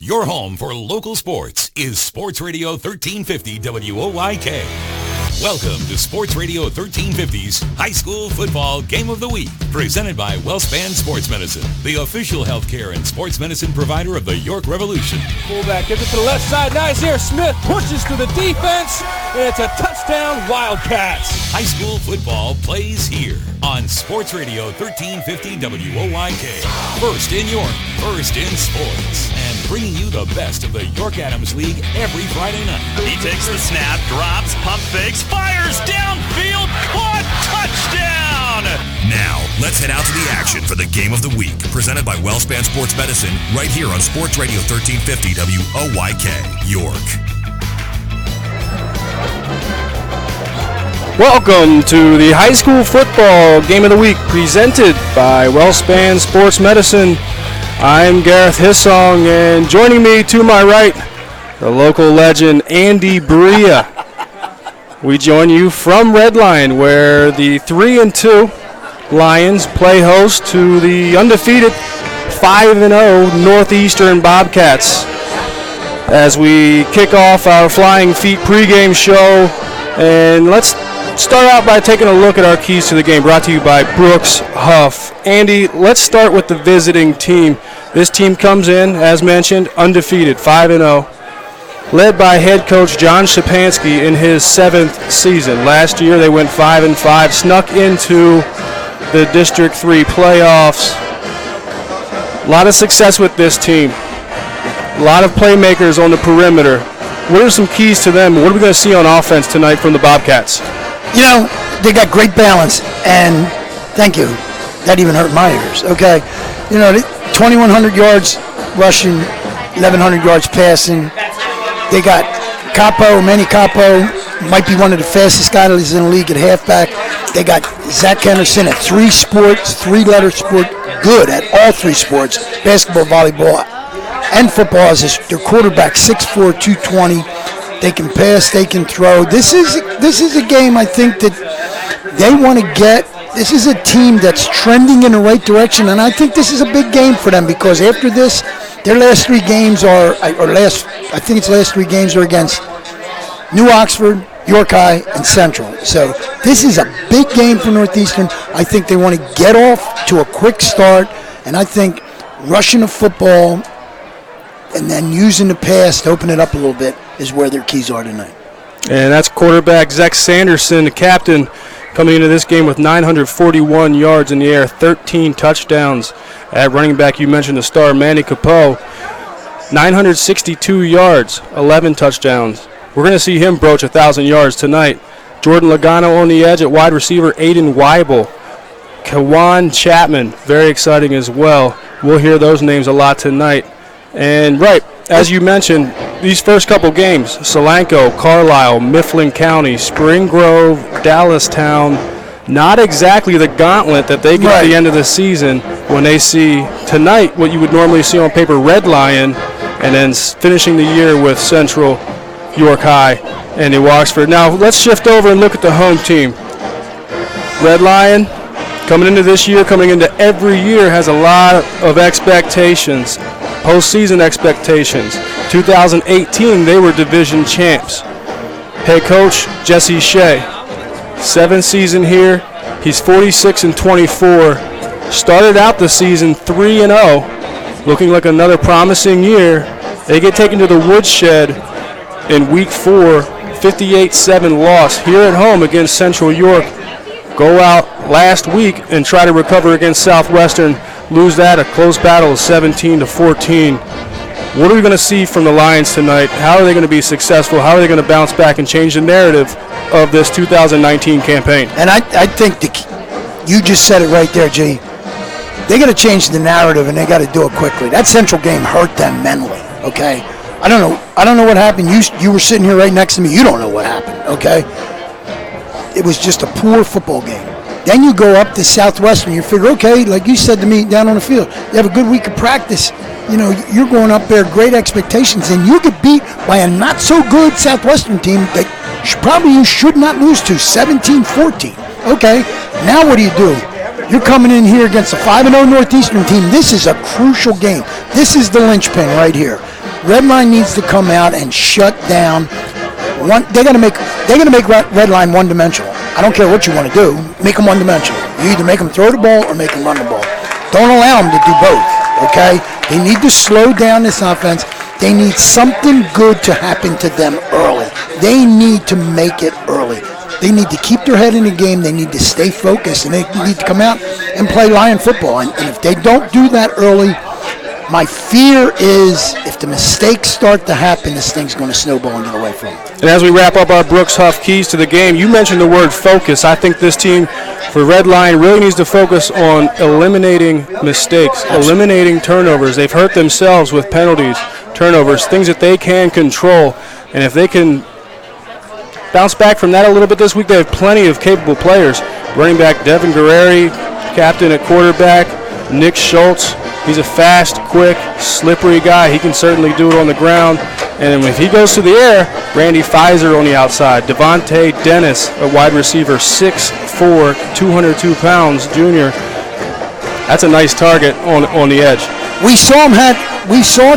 Your home for local sports is Sports Radio 1350 WOYK. Welcome to Sports Radio 1350's High School Football Game of the Week, presented by WellSpan Sports Medicine, the official healthcare and sports medicine provider of the York Revolution. Fullback gives it to the left side. Nice here. Smith pushes through the defense, and it's a touchdown, Wildcats. High school football plays here on Sports Radio 1350 WOYK. First in York, first in sports, and bringing you the best of the York Adams League every Friday night. He takes the snap, drops, pump fakes, fires downfield, caught, touchdown! Now, let's head out to the action for the Game of the Week, presented by WellSpan Sports Medicine, right here on Sports Radio 1350 WOYK, York. Welcome to the High School Football Game of the Week, presented by WellSpan Sports Medicine. I'm Gareth Hissong, and joining me to my right, the local legend, Andy Bria. We join you from Red Lion, where the 3-2 Lions play host to the undefeated 5-0 Northeastern Bobcats. As we kick off our Flying Feet pregame show, and let's start out by taking a look at our keys to the game, brought to you by Brooks Huff. Andy, let's start with the visiting team. This team comes in, as mentioned, undefeated, 5-0. Led by head coach John Shapansky in his 7th season. Last year they went 5-5, snuck into the District 3 playoffs. A lot of success with this team. A lot of playmakers on the perimeter. What are some keys to them? What are we going to see on offense tonight from the Bobcats? You know, they got great balance, and thank you. That even hurt my ears, okay? You know, 2,100 yards rushing, 1,100 yards passing. They got Manny Capo, might be one of the fastest guys in the league at halfback. They got Zach Henderson at 3 sports, 3-letter sport, good at all 3 sports, basketball, volleyball, and football. As their quarterback, 6'4", 220. They can pass, they can throw. This is a game I think that they want to get. This is a team that's trending in the right direction, and I think this is a big game for them because after this, their last 3 games are against New Oxford, York High, and Central. So this is a big game for Northeastern. I think they want to get off to a quick start, and I think rushing the football and then using the pass to open it up a little bit is where their keys are tonight. And that's quarterback Zach Sanderson, the captain, coming into this game with 941 yards in the air, 13 touchdowns. At running back, you mentioned the star Manny Capo, 962 yards, 11 touchdowns. We're going to see him broach 1,000 yards tonight. Jordan Logano on the edge at wide receiver, Aiden Weibel. Kawan Chapman, very exciting as well. We'll hear those names a lot tonight. And right, as you mentioned, these first couple games, Solanco, Carlisle, Mifflin County, Spring Grove, Dallastown, not exactly the gauntlet that they get at the end of the season when they see tonight what you would normally see on paper, Red Lion, and then finishing the year with Central, York High, and New Oxford. Now let's shift over and look at the home team. Red Lion, coming into this year, coming into every year, has a lot of expectations. Postseason expectations. 2018, they were division champs. Head coach Jesse Shea, 7th season here. He's 46-24. Started out the season 3-0, looking like another promising year. They get taken to the woodshed in week 4, 58-7 loss here at home against Central York. Go out last week and try to recover against Southwestern. Lose that, a close battle of 17-14. What are we going to see from the Lions tonight? How are they going to be successful? How are they going to bounce back and change the narrative of this 2019 campaign? And I think you just said it right there, G. They got to change the narrative, and they got to do it quickly. That Central game hurt them mentally, okay? I don't know what happened. You were sitting here right next to me. You don't know what happened, okay? It was just a poor football game. Then you go up to Southwestern, you figure, okay, like you said to me down on the field, you have a good week of practice. You know, you're going up there, great expectations, and you get beat by a not-so-good Southwestern team that you should not lose to, 17-14. Okay, now what do? You're coming in here against a 5-0 Northeastern team. This is a crucial game. This is the linchpin right here. Redline needs to come out and shut down. They're gonna make Redline one-dimensional. I don't care what you want to do. Make them one-dimensional. You either make them throw the ball or make them run the ball. Don't allow them to do both. Okay? They need to slow down this offense. They need something good to happen to them early. They need to make it early. They need to keep their head in the game. They need to stay focused, and they need to come out and play Lion football. And if they don't do that early, my fear is if the mistakes start to happen, this thing's going to snowball and get away from them. And as we wrap up our Brooks Huff keys to the game, you mentioned the word focus. I think this team for Red Lion really needs to focus on eliminating mistakes, eliminating turnovers. They've hurt themselves with penalties, turnovers, things that they can control. And if they can bounce back from that a little bit this week, they have plenty of capable players. Running back Devin Guerreri, captain at quarterback, Nick Schultz. He's a fast, quick, slippery guy. He can certainly do it on the ground. And if he goes to the air, Randy Pfizer on the outside. Devontae Dennis, a wide receiver, 6'4", 202 pounds, junior. That's a nice target on the edge. We saw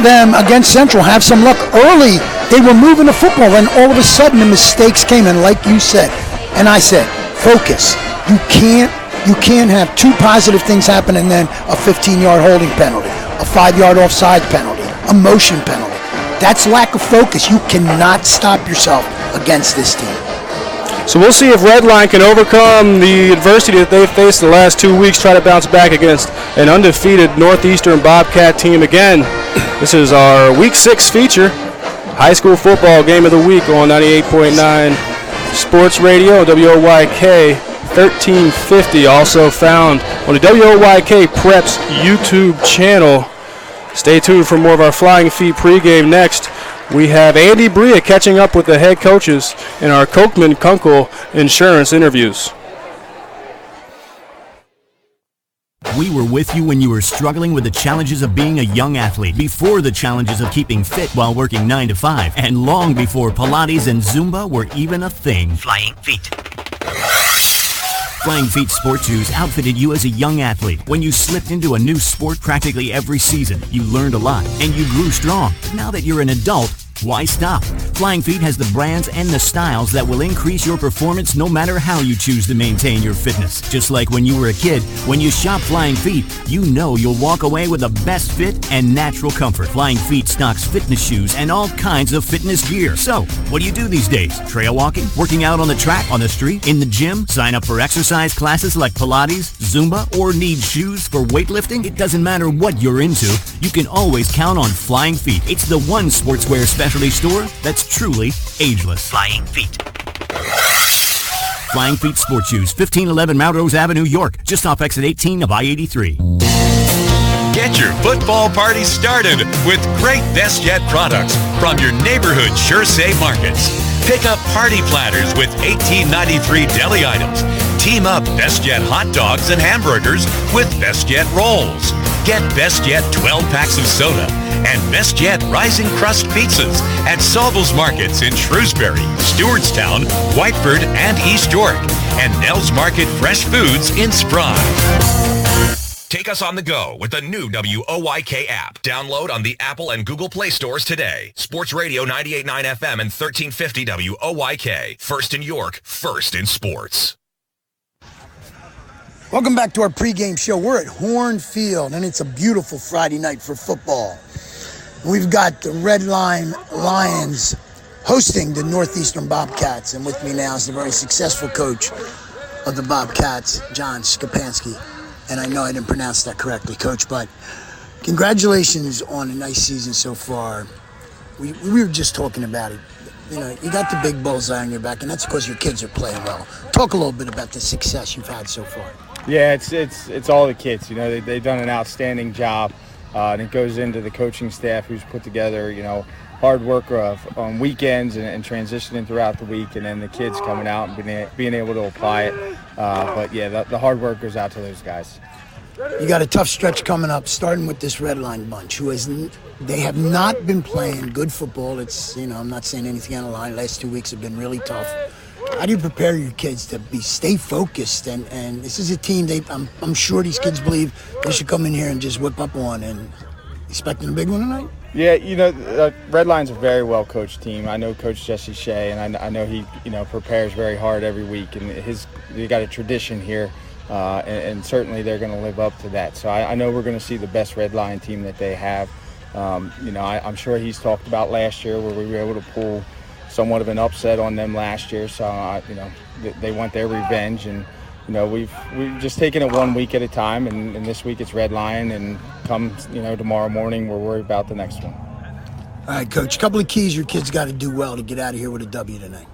them against Central have some luck early. They were moving the football, and all of a sudden the mistakes came in, like you said. And I said, focus. You can't have two positive things happen and then a 15-yard holding penalty, a 5-yard offside penalty, a motion penalty. That's lack of focus. You cannot stop yourself against this team. So we'll see if Redline can overcome the adversity that they've faced the last 2 weeks, try to bounce back against an undefeated Northeastern Bobcat team again. This is our Week 6 feature, high school football game of the week on 98.9 Sports Radio, WOYK. 1350, also found on the WOYK Preps YouTube channel. Stay tuned for more of our Flying Feet pregame. Next, we have Andy Bria catching up with the head coaches in our Kochman Kunkel Insurance interviews. We were with you when you were struggling with the challenges of being a young athlete, before the challenges of keeping fit while working 9 to 5, and long before Pilates and Zumba were even a thing. Flying Feet. Flying Feet Sports Shoes outfitted you as a young athlete. When you slipped into a new sport practically every season, you learned a lot and you grew strong. Now that you're an adult, why stop? Flying Feet has the brands and the styles that will increase your performance no matter how you choose to maintain your fitness. Just like when you were a kid, when you shop Flying Feet, you know you'll walk away with the best fit and natural comfort. Flying Feet stocks fitness shoes and all kinds of fitness gear. So, what do you do these days? Trail walking? Working out on the track, on the street, in the gym? Sign up for exercise classes like Pilates, Zumba, or need shoes for weightlifting? It doesn't matter what you're into, you can always count on Flying Feet. It's the one sportswear specialty store that's truly ageless. Flying Feet. Flying Feet Sports Shoes, 1511 Melrose Avenue, York, just off exit 18 of I-83. Get your football party started with great Best Jet products from your neighborhood Sure Say markets. Pick up party platters with $18.93 deli items. Team up Best Jet hot dogs and hamburgers with Best Jet rolls. Get Best Jet 12 packs of soda and Best Jet Rising Crust pizzas at Salvos Markets in Shrewsbury, Stewartstown, Whiteford, and East York, and Nell's Market Fresh Foods in Spry. Take us on the go with the new WOYK app. Download on the Apple and Google Play stores today. Sports Radio 98.9 FM and 1350 WOYK. First in York, first in sports. Welcome back to our pregame show. We're at Horn Field, and it's a beautiful Friday night for football. We've got the Red Line Lions hosting the Northeastern Bobcats, and with me now is the very successful coach of the Bobcats, John Skapansky. And I know I didn't pronounce that correctly, Coach, but congratulations on a nice season so far. We were just talking about it. You know, you got the big bullseye on your back, and that's because your kids are playing well. Talk a little bit about the success you've had so far. Yeah, it's all the kids. You know, they've done an outstanding job, and it goes into the coaching staff who's put together, you know, hard work on weekends and transitioning throughout the week, and then the kids coming out and being able to apply it. But yeah, the hard work goes out to those guys. You got a tough stretch coming up, starting with this Red Line bunch, they have not been playing good football. It's, you know, I'm not saying anything on the line. Last 2 weeks have been really tough. How do you prepare your kids to stay focused? And this is a team I'm sure these kids believe they should come in here and just whip up on. And expecting a big one tonight? Yeah, Redline's a very well-coached team. I know Coach Jesse Shea, and I know he, prepares very hard every week, and they got a tradition here, and certainly they're going to live up to that. So I know we're going to see the best Redline team that they have. I'm sure he's talked about last year where we were able to pull somewhat of an upset on them last year. So, they want their revenge, and we've just taken it 1 week at a time, and this week it's Redline, and come tomorrow morning we'll worry about the next one. All right, Coach, a couple of keys your kids got to do well to get out of here with a W tonight.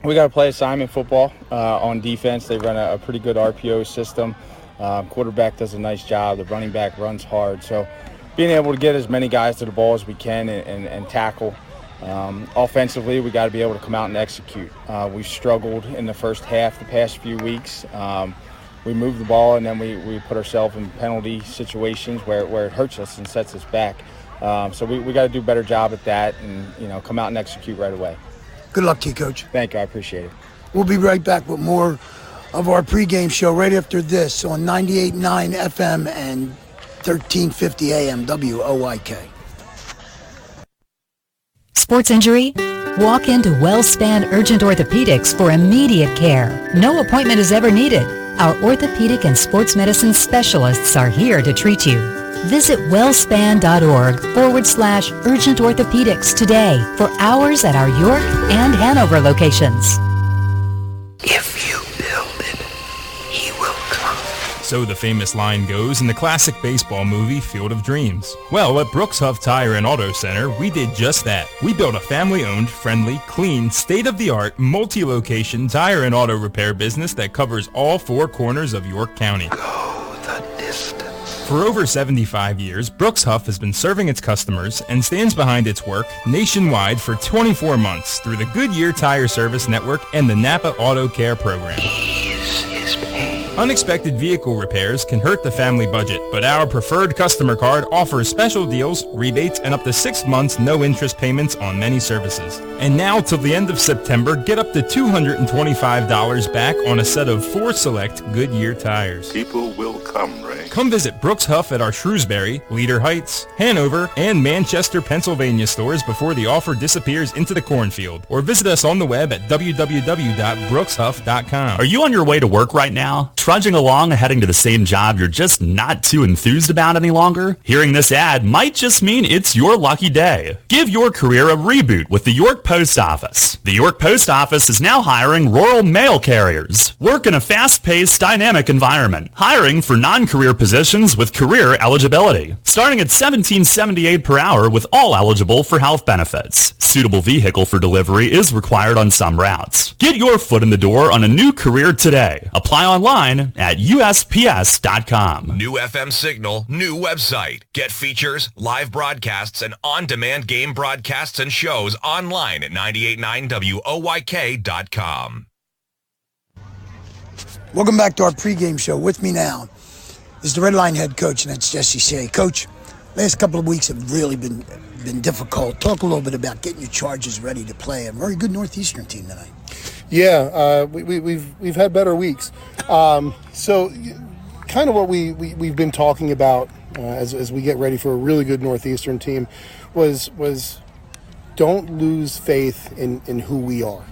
We got to play assignment football on defense. They run a pretty good RPO system. Quarterback does a nice job. The running back runs hard. So being able to get as many guys to the ball as we can and tackle. Offensively, we got to be able to come out and execute. We've struggled in the first half the past few weeks. We move the ball, and then we put ourselves in penalty situations where it hurts us and sets us back. So we got to do a better job at that and, come out and execute right away. Good luck to you, Coach. Thank you. I appreciate it. We'll be right back with more of our pregame show right after this on 98.9 FM and 1350 AM WOYK. Sports injury? Walk into WellSpan Urgent Orthopedics for immediate care. No appointment is ever needed. Our orthopedic and sports medicine specialists are here to treat you. Visit wellspan.org/urgent orthopedics today for hours at our York and Hanover locations. If you build it, he will come. So the famous line goes in the classic baseball movie Field of Dreams. Well, at Brooks Huff Tire and Auto Center, we did just that. We built a family-owned, friendly, clean, state-of-the-art, multi-location tire and auto repair business that covers all four corners of York County. Go the distance. For over 75 years, Brooks Huff has been serving its customers and stands behind its work nationwide for 24 months through the Goodyear Tire Service Network and the Napa Auto Care Program. Ease his pain. Unexpected vehicle repairs can hurt the family budget, but our preferred customer card offers special deals, rebates, and up to 6 months no-interest payments on many services. And now, till the end of September, get up to $225 back on a set of 4 select Goodyear tires. People will come, Ray. Come visit Brooks Huff at our Shrewsbury, Leader Heights, Hanover, and Manchester, Pennsylvania stores before the offer disappears into the cornfield. Or visit us on the web at www.brookshuff.com. Are you on your way to work right now? Trudging along, heading to the same job you're just not too enthused about any longer? Hearing this ad might just mean it's your lucky day. Give your career a reboot with the York Post Office. The York Post Office is now hiring rural mail carriers. Work in a fast-paced, dynamic environment. Hiring for non-career positions with career eligibility. Starting at $17.78 per hour with all eligible for health benefits. Suitable vehicle for delivery is required on some routes. Get your foot in the door on a new career today. Apply online at USPS.com. New FM signal, new website. Get features, live broadcasts, and on-demand game broadcasts and shows online at 989WOYK.com. Welcome back to our pregame show. With me now is the Redline head coach, and that's Jesse Shea. Coach, last couple of weeks have really been difficult. Talk a little bit about getting your Chargers ready to play a very good Northeastern team tonight. Yeah, we've had better weeks. So kind of what we've been talking about as we get ready for a really good Northeastern team was don't lose faith in who we are.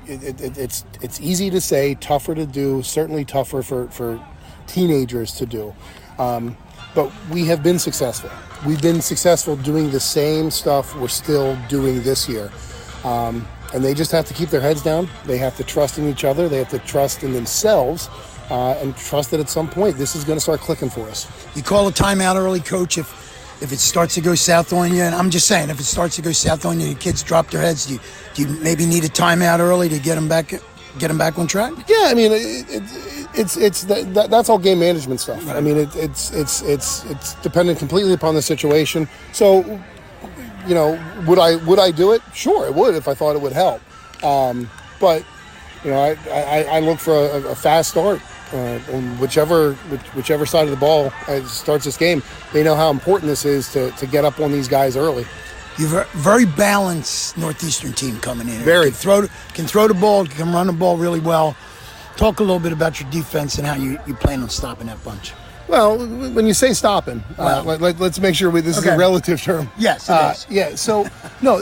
It's easy to say, tougher to do, certainly tougher for teenagers to do. But we have been successful. We've been successful doing the same stuff we're still doing this year. And they just have to keep their heads down. They have to trust in each other. They have to trust in themselves and trust that at some point this is going to start clicking for us. You call a timeout early, Coach, if it starts to go south on you. And I'm just saying, if it starts to go south on you, the kids drop their heads, do you maybe need a timeout early to get them back on track? Yeah, I mean, that's all game management stuff. Right. I mean, it's dependent completely upon the situation. So, would I do it? Sure, it would if I thought it would help. But I look for a fast start on whichever side of the ball starts this game. They know how important this is to get up on these guys early. You've a very balanced Northeastern team coming in. Very. Can throw the ball, can run the ball really well. Talk a little bit about your defense and how you plan on stopping that bunch. Well, when you say stopping, let's make sure this is a relative term. Yes, it is. Yeah, so, no,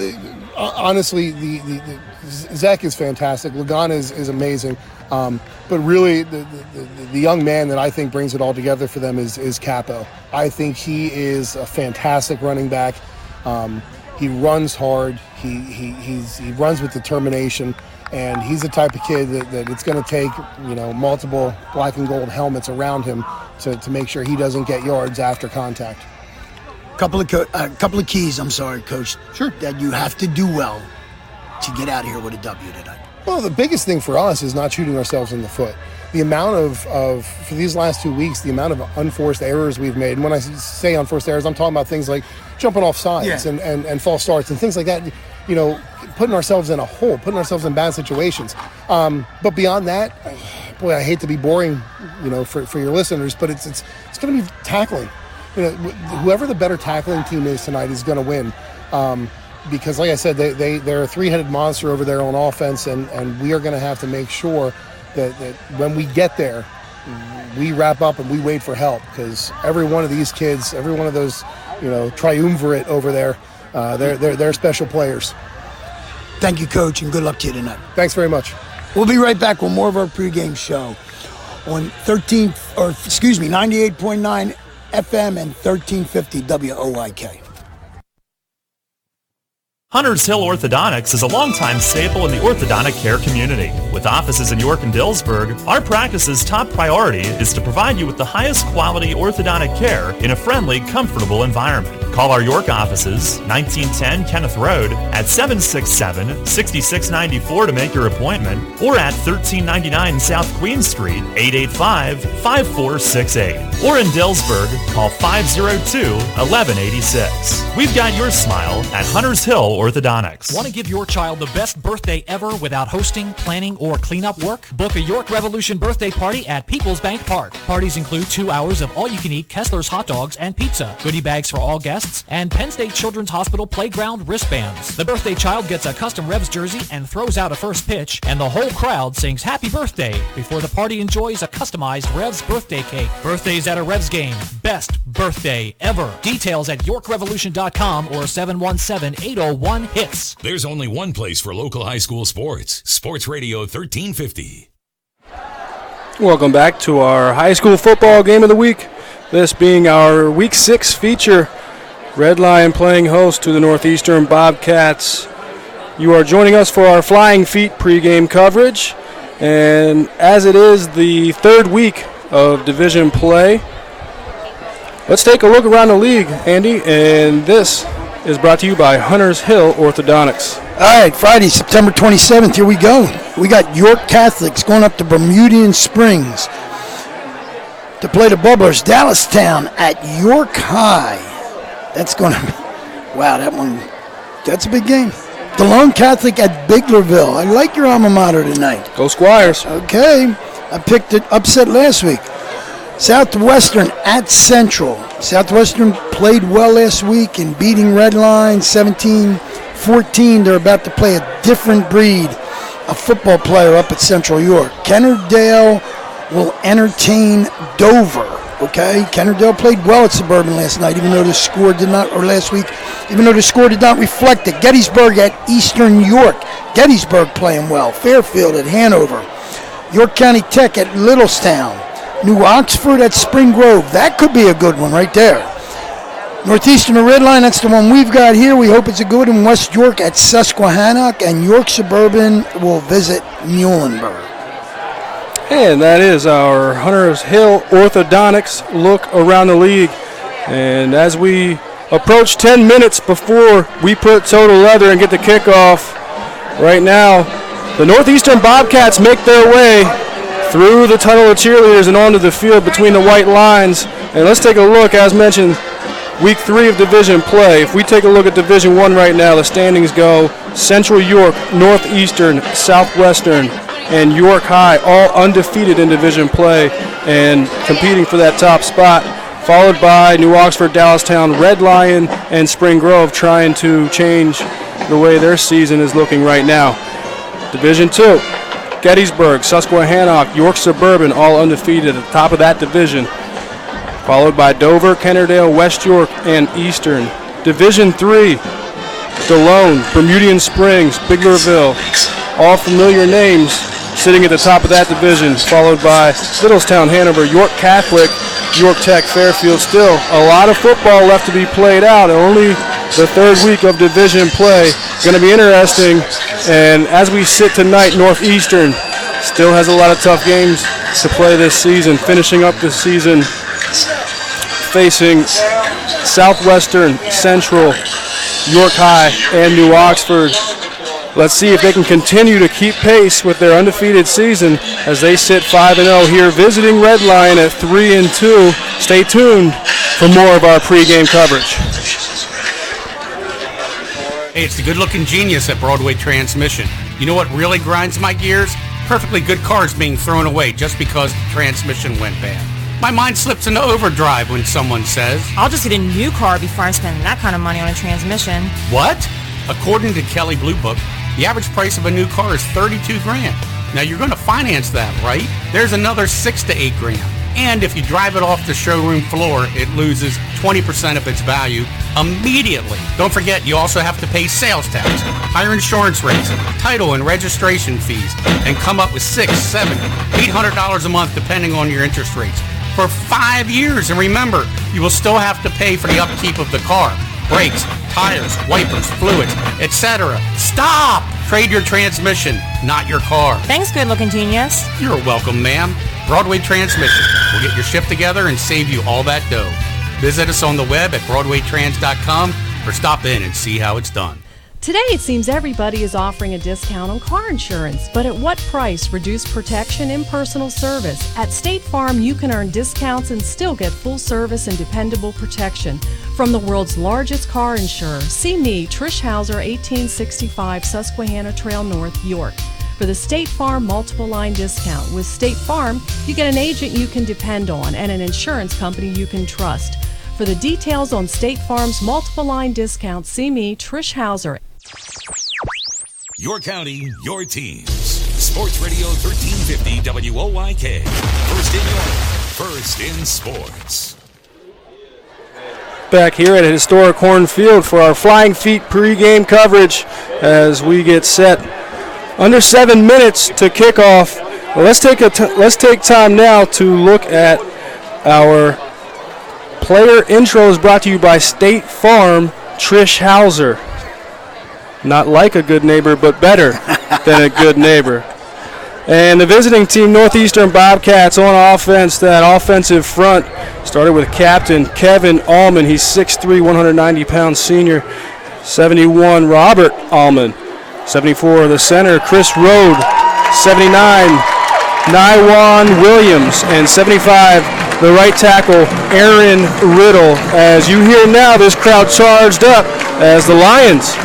honestly, the Zach is fantastic. Lagana is amazing. But really, the young man that I think brings it all together for them is Capo. I think he is a fantastic running back. He runs hard. He runs with determination. And he's the type of kid that it's going to take, multiple black and gold helmets around him to make sure he doesn't get yards after contact. Couple of keys, Coach. Sure. That you have to do well to get out of here with a W tonight. Well, the biggest thing for us is not shooting ourselves in the foot. The amount of for these last 2 weeks, the amount of unforced errors we've made. And when I say unforced errors, I'm talking about things like jumping off sides and false starts and things like that. Putting ourselves in a hole, putting ourselves in bad situations. But beyond that, boy, I hate to be boring, for your listeners, but it's going to be tackling. Whoever the better tackling team is tonight is going to win. Because, like I said, they're a three-headed monster over there on offense, and we are going to have to make sure that when we get there, we wrap up and we wait for help. Because every one of these kids, every one of those, triumvirate over there, they're special players. Thank you, Coach, and good luck to you tonight. Thanks very much. We'll be right back with more of our pregame show on 98.9 FM and 1350 WOIK. Hunters Hill Orthodontics is a longtime staple in the orthodontic care community. With offices in York and Dillsburg, our practice's top priority is to provide you with the highest quality orthodontic care in a friendly, comfortable environment. Call our York offices, 1910 Kenneth Road, at 767-6694 to make your appointment, or at 1399 South Queen Street, 885-5468. Or in Dillsburg, call 502-1186. We've got your smile at Hunters Hill Orthodontics. Want to give your child the best birthday ever without hosting, planning, or cleanup work? Book a York Revolution birthday party at Peoples Bank Park. Parties include 2 hours of all-you-can-eat Kessler's hot dogs and pizza, goodie bags for all guests, and Penn State Children's Hospital playground wristbands. The birthday child gets a custom Revs jersey and throws out a first pitch, and the whole crowd sings happy birthday before the party enjoys a customized Revs birthday cake. Birthdays at a Revs game. Best birthday ever. Details at YorkRevolution.com or 717-801-HITS. There's only one place for local high school sports. Sports Radio 1350. Welcome back to our high school football game of the week. This being our Week 6 feature. Red Lion playing host to the Northeastern Bobcats. You are joining us for our Flying Feet pregame coverage. And as it is the third week of division play, let's take a look around the league, Andy. And this is brought to you by Hunters Hill Orthodontics. All right, Friday, September 27th, here we go. We got York Catholics going up to Bermudian Springs to play the Bubblers. Dallastown at York High. That's going to be, wow, that's a big game. DeLone Catholic at Biglerville. I like your alma mater tonight. Go Squires. Okay. I picked it upset last week. Southwestern at Central. Southwestern played well last week in beating Red Line 17-14. They're about to play a different breed of football player up at Central York. Kennerdale will entertain Dover. Okay, Kennerdale played well at Suburban last night, even though the score did not, or last week, even though the score did not reflect it. Gettysburg at Eastern York. Gettysburg playing well. Fairfield at Hanover. York County Tech at Littlestown. New Oxford at Spring Grove. That could be a good one right there. Northeastern Red Line, that's the one we've got here. We hope it's a good one. West York at Susquehannock, and York Suburban will visit Muhlenberg. And that is our Hunters Hill Orthodontics look around the league. And as we approach 10 minutes before we put toe to leather and get the kickoff, right now, the Northeastern Bobcats make their way through the tunnel of cheerleaders and onto the field between the white lines. And let's take a look, as mentioned, Week 3 of Division play. If we take a look at Division 1 right now, the standings go Central York, Northeastern, Southwestern, and York High, all undefeated in division play and competing for that top spot, followed by New Oxford, Dallastown, Red Lion, and Spring Grove trying to change the way their season is looking right now. Division 2, Gettysburg, Susquehannock, York Suburban, all undefeated at the top of that division. followed by Dover, Kennerdale, West York, and Eastern. Division III, DeLone, Bermudian Springs, Biglerville, all familiar names sitting at the top of that division, followed by Littlestown, Hanover, York Catholic, York Tech, Fairfield. Still a lot of football left to be played out, only the third week of division play. Going to be interesting, and as we sit tonight, Northeastern still has a lot of tough games to play this season, finishing up the season facing Southwestern, Central, York High, and New Oxford. Let's see if they can continue to keep pace with their undefeated season as they sit 5-0 here, visiting Red Lion at 3-2. Stay tuned for more of our pregame coverage. Hey, it's the good-looking genius at Broadway Transmission. You know what really grinds my gears? Perfectly good cars being thrown away just because the transmission went bad. My mind slips into overdrive when someone says, I'll just get a new car before I spend that kind of money on a transmission. What? According to Kelley Blue Book, the average price of a new car is $32,000. Now you're going to finance that, right? There's another $6,000 to $8,000. And if you drive it off the showroom floor, it loses 20% of its value immediately. Don't forget, you also have to pay sales tax, higher insurance rates, title and registration fees, and come up with $600, $700, $800 a month depending on your interest rates for 5 years. And remember, you will still have to pay for the upkeep of the car. Brakes, tires, wipers, fluids, etc. Stop! Trade your transmission, not your car. Thanks, good-looking genius. You're welcome, ma'am. Broadway Transmission. We'll get your shift together and save you all that dough. Visit us on the web at BroadwayTrans.com or stop in and see how it's done. Today, it seems everybody is offering a discount on car insurance, but at what price? Reduced protection, impersonal service. At State Farm, you can earn discounts and still get full service and dependable protection from the world's largest car insurer. See me, Trish Hauser, 1865 Susquehanna Trail North, York, for the State Farm multiple line discount. With State Farm, you get an agent you can depend on and an insurance company you can trust. For the details on State Farm's multiple line discount, see me, Trish Hauser. Your county, your teams. Sports Radio 1350 WOYK. First in York, first in sports. Back here at historic Horn Field for our Flying Feet pregame coverage as we get set. Under 7 minutes to kick off. Let's take time now to look at our player intros brought to you by State Farm. Trish Hauser. Not like a good neighbor, but better than a good neighbor. And the visiting team, Northeastern Bobcats, on offense. That offensive front started with captain Kevin Allman. He's 6'3", 190-pound senior. 71, Robert Allman. 74, the center, Chris Rode. 79, Nywan Williams. And 75, the right tackle, Aaron Riddle. As you hear now, this crowd charged up as the Lions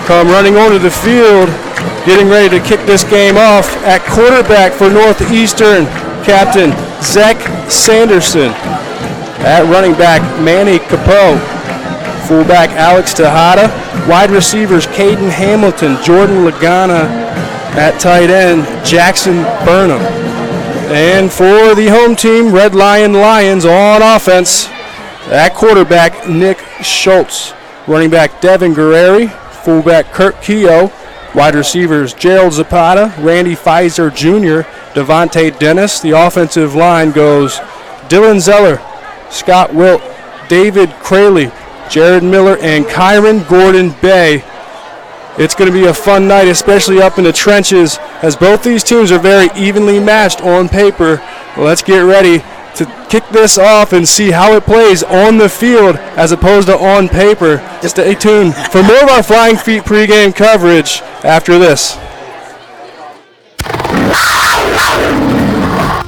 come running onto the field, getting ready to kick this game off. At quarterback for Northeastern, captain Zach Sanderson. At running back, Manny Capo. Fullback, Alex Tejada. Wide receivers, Caden Hamilton, Jordan Lagana. At tight end, Jackson Burnham. And for the home team, Red Lion Lions on offense. At quarterback, Nick Schultz. Running back, Devin Guerreri. Fullback, Kurt Keogh. Wide receivers, Gerald Zapata, Randy Pfizer Jr., Devontae Dennis. The offensive line goes Dylan Zeller, Scott Wilt, David Crayley, Jared Miller, and Kyron Gordon Bay. It's going to be a fun night, especially up in the trenches, as both these teams are very evenly matched on paper. Let's get ready to kick this off and see how it plays on the field as opposed to on paper. Stay tuned for more of our Flying Feet pregame coverage after this.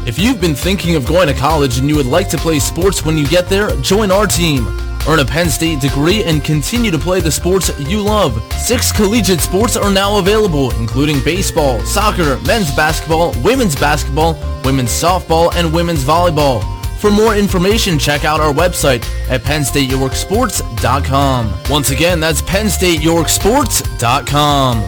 If you've been thinking of going to college and you would like to play sports when you get there, join our team. Earn a Penn State degree and continue to play the sports you love. 6 collegiate sports are now available, including baseball, soccer, men's basketball, women's softball, and women's volleyball. For more information, check out our website at PennStateYorkSports.com. Once again, that's PennStateYorkSports.com.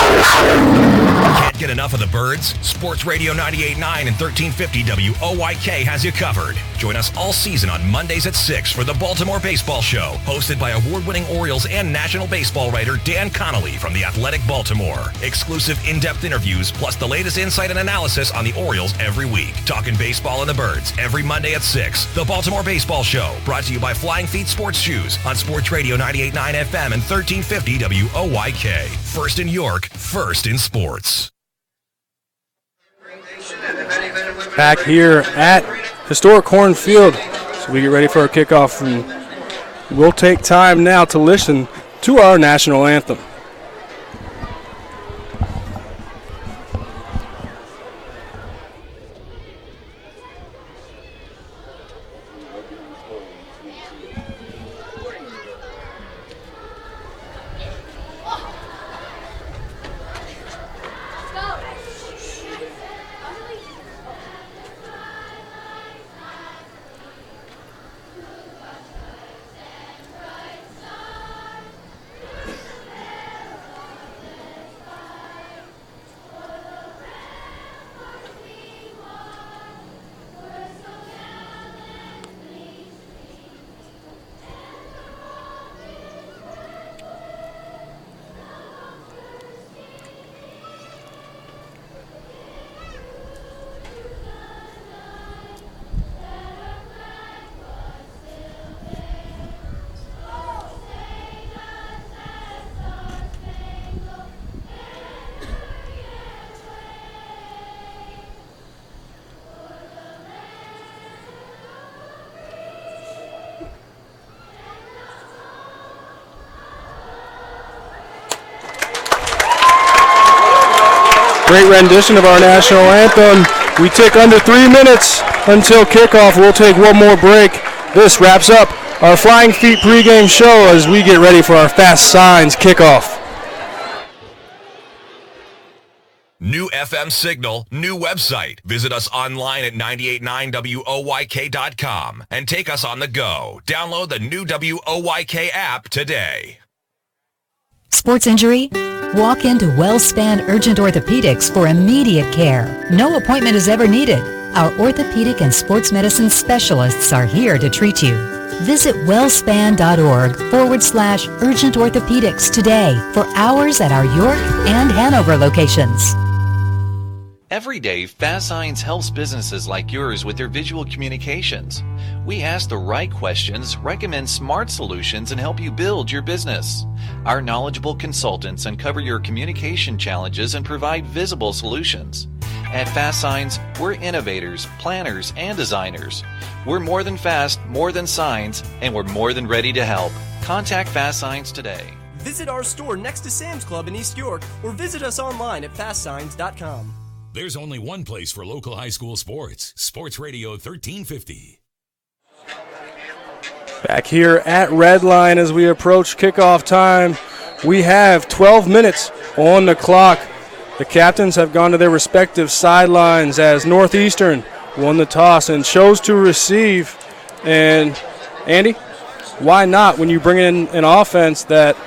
Can't get enough of the birds? Sports Radio 98.9 and 1350 WOYK has you covered. Join us all season on Mondays at 6 for the Baltimore Baseball Show, hosted by award-winning Orioles and National Baseball writer Dan Connolly from The Athletic Baltimore. Exclusive in-depth interviews, plus the latest insight and analysis on the Orioles every week. Talking baseball and the birds every Monday at 6. The Baltimore Baseball Show, brought to you by Flying Feet Sports Shoes on Sports Radio 98.9 FM and 1350 WOYK. First in York, first in sports. Back here at historic Horn Field, so we get ready for our kickoff, and we'll take time now to listen to our national anthem. Great rendition of our national anthem. We take under 3 minutes until kickoff. We'll take one more break. This wraps up our Flying Feet pregame show as we get ready for our Fast Signs kickoff. New FM signal, new website. Visit us online at 989WOYK.com and take us on the go. Download the new WOYK app today. Sports injury? Walk into WellSpan Urgent Orthopedics for immediate care. No appointment is ever needed. Our orthopedic and sports medicine specialists are here to treat you. Visit wellspan.org/urgent orthopedics today for hours at our York and Hanover locations. Every day, Fast Signs helps businesses like yours with their visual communications. We ask the right questions, recommend smart solutions, and help you build your business. Our knowledgeable consultants uncover your communication challenges and provide visible solutions. At Fast Signs, we're innovators, planners, and designers. We're more than fast, more than signs, and we're more than ready to help. Contact Fast Signs today. Visit our store next to Sam's Club in East York or visit us online at fastsigns.com. There's only one place for local high school sports. Sports Radio 1350. Back here at Redline as we approach kickoff time. We have 12 minutes on the clock. The captains have gone to their respective sidelines as Northeastern won the toss and chose to receive. And, Andy, why not when you bring in an offense that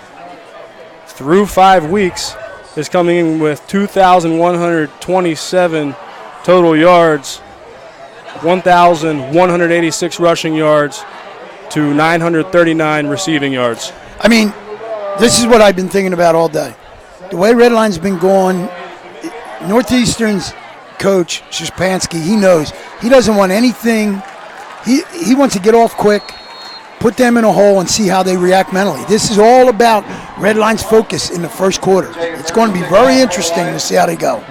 through 5 weeks is coming in with 2,127 total yards, 1,186 rushing yards to 939 receiving yards. I mean, this is what I've been thinking about all day. The way Redline's been going, Northeastern's coach, Szczepanski, he knows. He doesn't want anything. He wants to get off quick, put them in a hole, and see how they react mentally. This is all about Redline's focus in the first quarter. It's going to be very interesting to see how they go.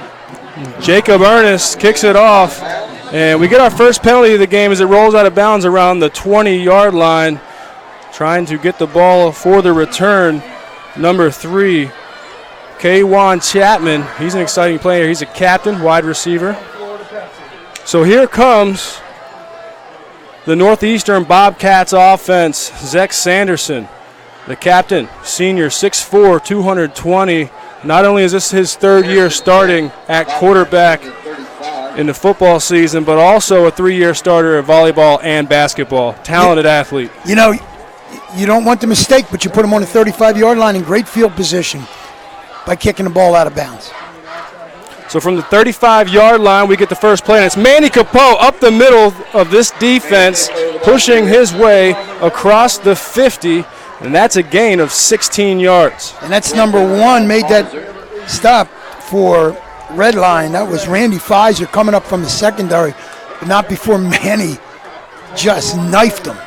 Jacob Ernest kicks it off, and we get our first penalty of the game as it rolls out of bounds around the 20-yard line, trying to get the ball for the return. Number 3, Kwan Chapman. He's an exciting player. He's a captain, wide receiver. So here comes the Northeastern Bobcats offense. Zach Sanderson, the captain, senior, 6'4", 220. Not only is this his third year starting at quarterback in the football season, but also a 3-year starter at volleyball and basketball. Talented athlete. You know, you don't want the mistake, but you put him on the 35-yard line in great field position. by kicking the ball out of bounds. So from the 35-yard line, we get the first play, and it's Manny Capo up the middle of this defense, pushing his way across the 50, and that's a gain of 16 yards. And that's number 1, made that stop for Redline. That was Randy Pfizer coming up from the secondary, but not before Manny just knifed him.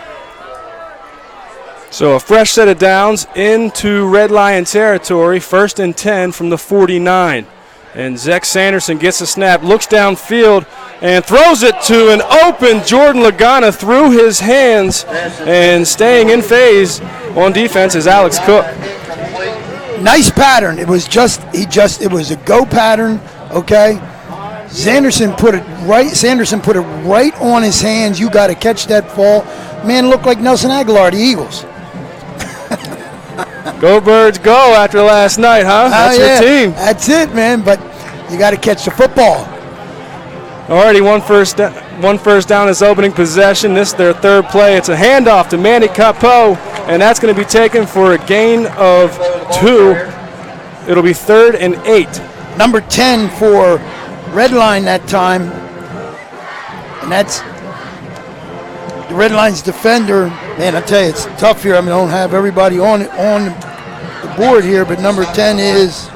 So a fresh set of downs into Red Lion territory, 1st and 10 from the 49. And Zach Sanderson gets a snap, looks downfield, and throws it to an open Jordan Lagana through his hands, and staying in phase on defense is Alex Cook. Nice pattern. It was a go pattern, okay? Sanderson put it right on his hands. You got to catch that ball. Man, looked like Nelson Aguilar, the Eagles. Go Birds go after last night, huh? That's your team. That's it, man, but you got to catch the football. Already one first down is opening possession. This is their third play. It's a handoff to Manny Capo, and that's going to be taken for a gain of 2. It'll be 3rd and 8. Number 10 for Redline that time, and that's the Red Line's defender. Man, I tell you, it's tough here. I don't have everybody on the board here, but number 10 is,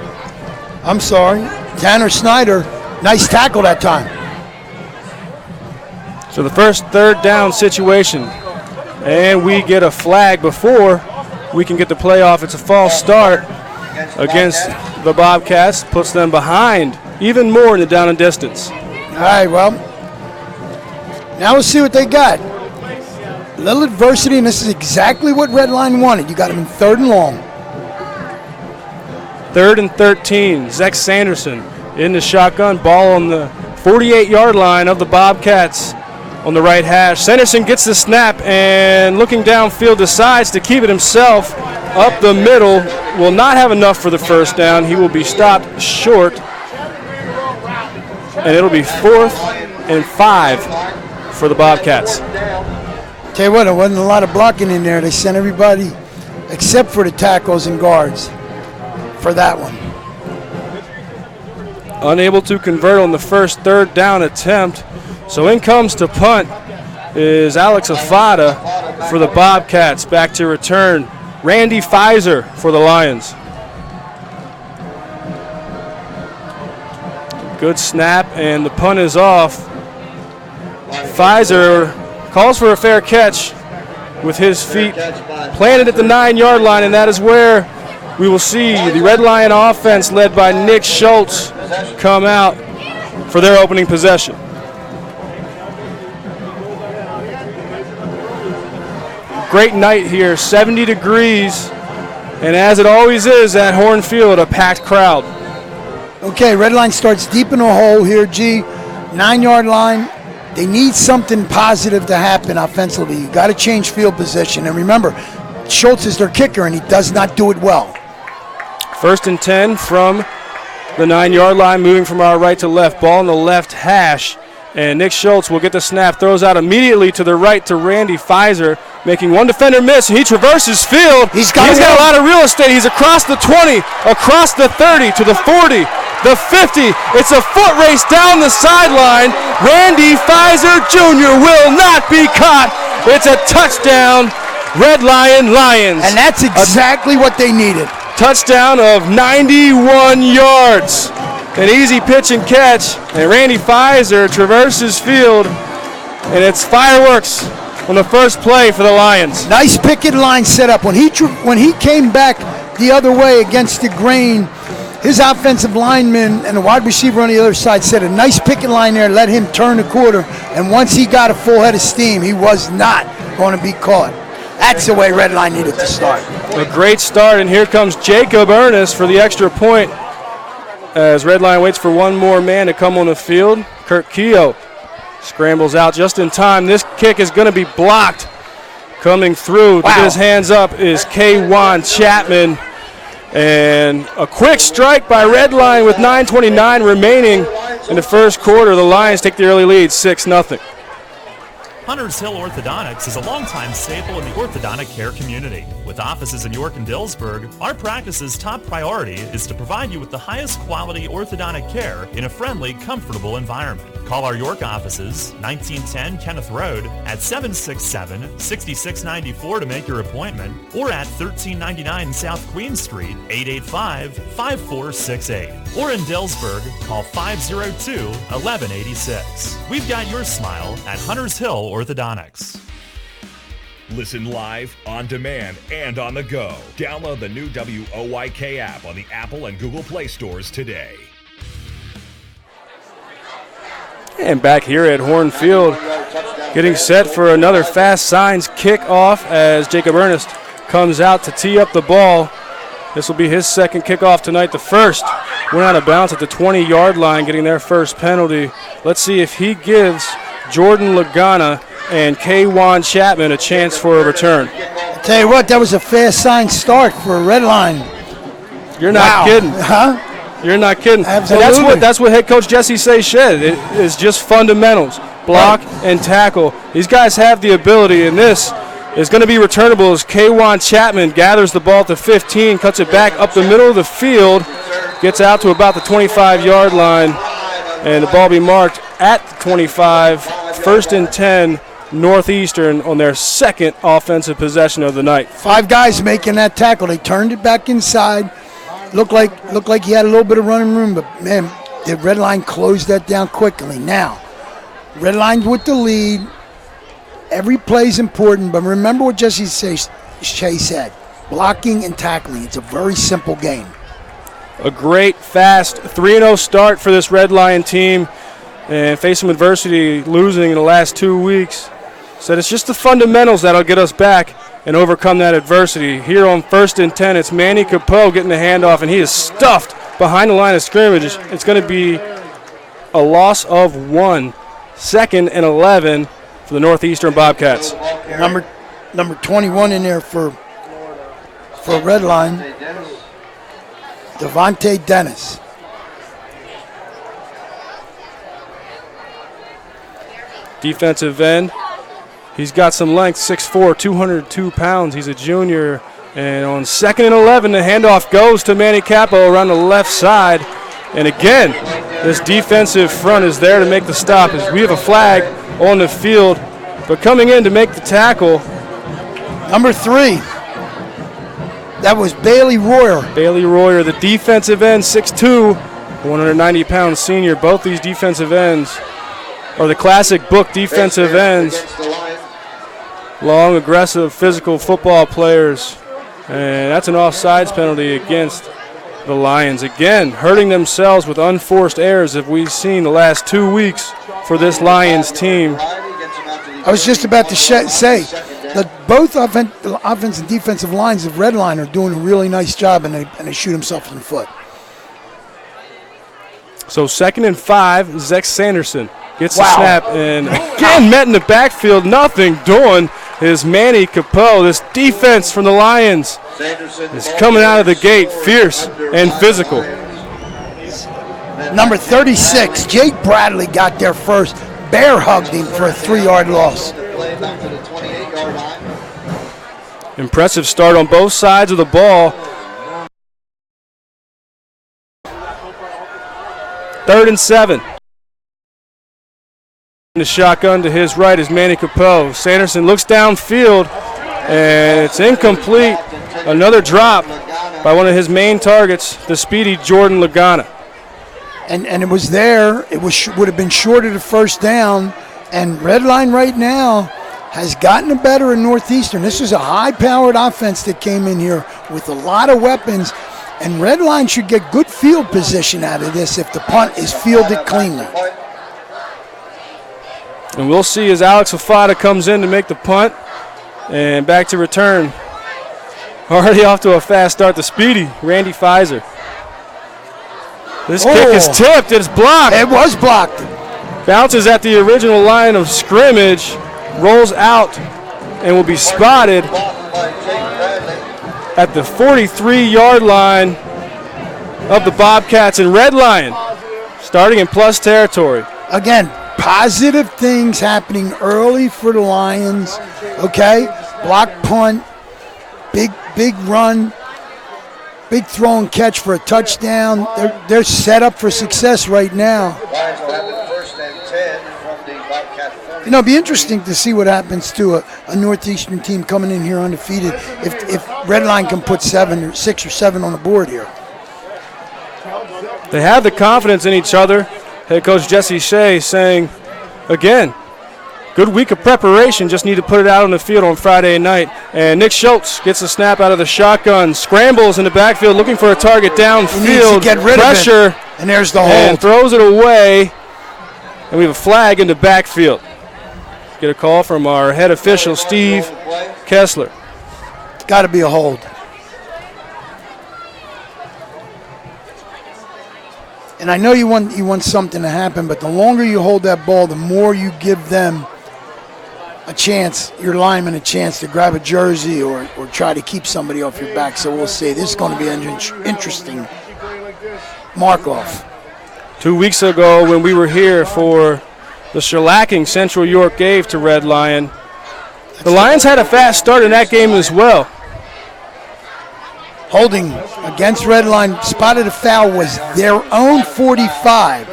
Tanner Snyder. Nice tackle that time. So the first 3rd down situation, and we get a flag before we can get the play off. It's a false start against the Bobcats, puts them behind even more in the down and distance. All right, well, now we'll see what they got. A little adversity, and this is exactly what Redline wanted. You got him in 3rd and long. 3rd and 13. Zach Sanderson in the shotgun, ball on the 48-yard line of the Bobcats on the right hash. Sanderson gets the snap and looking downfield decides to keep it himself up the middle. Will not have enough for the first down. He will be stopped short, and it'll be 4th and 5 for the Bobcats. Tell you what, there wasn't a lot of blocking in there. They sent everybody except for the tackles and guards for that one. Unable to convert on the first 3rd down attempt. So in comes to punt is Alex Afada for the Bobcats. Back to return, Randy Pfizer for the Lions. Good snap, and the punt is off. Pfizer calls for a fair catch with his feet planted at the 9-yard line, and that is where we will see the Red Lion offense led by Nick Schultz come out for their opening possession. Great night here, 70 degrees, and as it always is at Horn Field, a packed crowd. Okay, Redline starts deep in a hole here, G. 9-yard line. They need something positive to happen offensively. You got to change field position. And remember, Schultz is their kicker, and he does not do it well. 1st and 10 from the 9-yard line, moving from our right to left. Ball on the left hash. And Nick Schultz will get the snap, throws out immediately to the right to Randy Pfizer, making one defender miss. He traverses field. He's got a lot of real estate. He's across the 20, across the 30, to the 40, the 50. It's a foot race down the sideline. Randy Pfizer Jr. will not be caught. It's a touchdown, Red Lion Lions. And that's exactly what they needed. Touchdown of 91 yards. An easy pitch and catch, and Randy Pfizer traverses field, and it's fireworks on the first play for the Lions. Nice picket line set up. When he came back the other way against the grain, his offensive lineman and the wide receiver on the other side set a nice picket line there, let him turn the quarter, and once he got a full head of steam, he was not going to be caught. That's the way Redline needed to start. A great start, and here comes Jacob Ernest for the extra point. As Redline waits for one more man to come on the field, Kurt Keogh scrambles out just in time. This kick is going to be blocked. Coming through to get his hands up is K-Juan Chapman. And a quick strike by Redline with 9:29 remaining in the first quarter. The Lions take the early lead, 6-0. Hunters Hill Orthodontics is a longtime staple in the orthodontic care community. With offices in York and Dillsburg, our practice's top priority is to provide you with the highest quality orthodontic care in a friendly, comfortable environment. Call our York offices, 1910 Kenneth Road, at 767-6694 to make your appointment, or at 1399 South Queen Street, 885-5468. Or in Dillsburg, call 502-1186. We've got your smile at Hunters Hill Orthodontics. Listen live, on demand, and on the go. Download the new WOYK app on the Apple and Google Play stores today. And back here at Horn Field, getting set for another Fast Signs kickoff as Jacob Ernest comes out to tee up the ball. This will be his second kickoff tonight. The first went out of bounds at the 20-yard line, getting their first penalty. Let's see if he gives Jordan Lagana and K-Juan Chapman a chance for a return. I'll tell you what, that was a Fast Signs start for a red line. You're not kidding. Huh? You're not kidding. Absolutely. And that's what head coach Jesse Say said. It is just fundamentals, block and tackle. These guys have the ability, and this is going to be returnable as K-Juan Chapman gathers the ball to 15, cuts it back up the middle of the field, gets out to about the 25-yard line, and the ball be marked at the 25, 1st and 10, Northeastern on their second offensive possession of the night. 5 guys making that tackle. They turned it back inside. Looked like he had a little bit of running room, but man, the red line closed that down quickly. Now, red line's with the lead. Every play is important, but remember what Jesse Shea said: blocking and tackling. It's a very simple game. A great, fast 3-0 start for this Red Lion team, and face some adversity, losing in the last 2 weeks. Said it's just the fundamentals that'll get us back and overcome that adversity. Here on 1st and 10, it's Manny Capo getting the handoff, and he is stuffed behind the line of scrimmage. It's going to be a loss of 1. 2nd and 11 for the Northeastern Bobcats. Number 21 in there for Red Line, Devontae Dennis. Defensive end. He's got some length, 6'4", 202 pounds. He's a junior. And on 2nd and 11, the handoff goes to Manny Capo around the left side. And again, this defensive front is there to make the stop as we have a flag on the field. But coming in to make the tackle, number 3, that was Bailey Royer. Bailey Royer, the defensive end, 6'2", 190-pound senior. Both these defensive ends are the classic book defensive ends. Long, aggressive, physical football players. And that's an offsides penalty against the Lions. Again, hurting themselves with unforced errors that we've seen the last 2 weeks for this Lions team. I was just about to say that both offense and defensive lines of Red Line are doing a really nice job, and they shoot themselves in the foot. So 2nd and 5, Zach Sanderson gets the snap, and again met in the backfield, nothing doing is Manny Capo. This defense from the Lions is coming out of the gate fierce and physical. Number 36, Jake Bradley got there first. Bear hugged him for a 3-yard loss. Impressive start on both sides of the ball. 3rd and 7. The shotgun to his right is Manny Capo. Sanderson looks downfield, and it's incomplete. Another drop by one of his main targets, the speedy Jordan Lagana. And it was there. It would have been short of the first down. And Red Line right now has gotten it better in Northeastern. This is a high-powered offense that came in here with a lot of weapons. And Red Line should get good field position out of this if the punt is fielded cleanly. And we'll see as Alex Fafada comes in to make the punt. And back to return. Already off to a fast start, the speedy Randy Pfizer. This kick is tipped. It's blocked. It was blocked. Bounces at the original line of scrimmage, rolls out, and will be spotted at the 43-yard line of the Bobcats, and Red Lion starting in plus territory. Again, positive things happening early for the Lions. Okay, block punt, big run, big throw and catch for a touchdown. They're set up for success right now. Lions will have the 1st and 10 from the Bobcat 40. You know, it'd be interesting to see what happens to a Northeastern team coming in here undefeated if Redline can put 6 or 7 on the board here. They have the confidence in each other. Head coach Jesse Shea saying, again, good week of preparation, just need to put it out on the field on Friday night. And Nick Schultz gets a snap out of the shotgun, scrambles in the backfield looking for a target downfield. He needs to get rid pressure, of it. And there's the hold. And throws it away. And we have a flag in the backfield. Get a call from our head official, Steve Kessler. It's got to be a hold. And I know you want something to happen, but the longer you hold that ball, the more you give them a chance, your lineman a chance to grab a jersey or try to keep somebody off your back. So we'll see. This is going to be an interesting mark-off. 2 weeks ago when we were here for the shellacking Central York gave to Red Lion, the Lions had a fast start in that game as well. Holding against Redline, spotted a foul, was their own 45.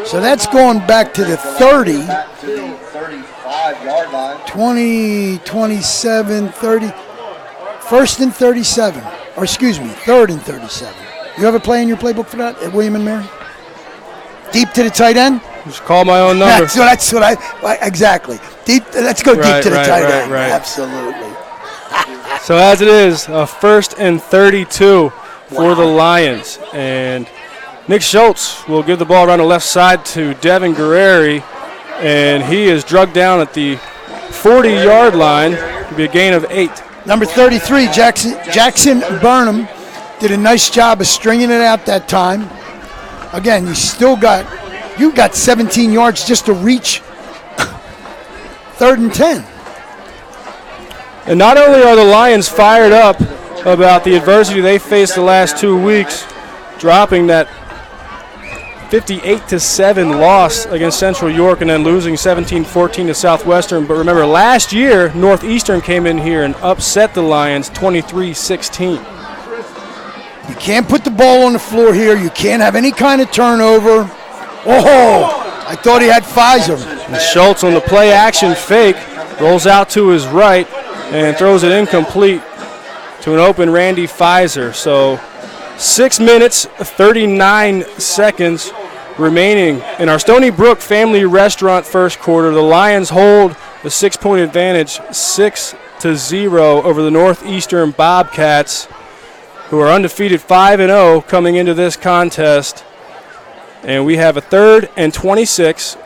So that's going back to the 30. To the 35-yard line. 20, 27, 30. First and 37. Or excuse me, 3rd and 37. You have a play in your playbook for that at William and Mary? Deep to the tight end? Just call my own number. That's what I exactly. Deep. Let's go deep to the tight end. Right. Absolutely. So as it is, a 1st and 32 for the Lions. And Nick Schultz will give the ball around the left side to Devin Guerreri. And he is drugged down at the 40-yard line. It'll be a gain of 8. Number 33, Jackson Burnham, did a nice job of stringing it out that time. Again, you got 17 yards just to reach 3rd and 10. And not only are the Lions fired up about the adversity they faced the last 2 weeks, dropping that 58-7 loss against Central York and then losing 17-14 to Southwestern. But remember, last year, Northeastern came in here and upset the Lions 23-16. You can't put the ball on the floor here. You can't have any kind of turnover. Oh, I thought he had Pfizer. And Schultz on the play action fake rolls out to his right and throws it incomplete to an open Randy Pfizer. So 6 minutes, 39 seconds remaining in our Stony Brook Family Restaurant first quarter. The Lions hold the 6-point advantage 6-0 over the Northeastern Bobcats, who are undefeated 5-0 coming into this contest. And we have a 3rd and 26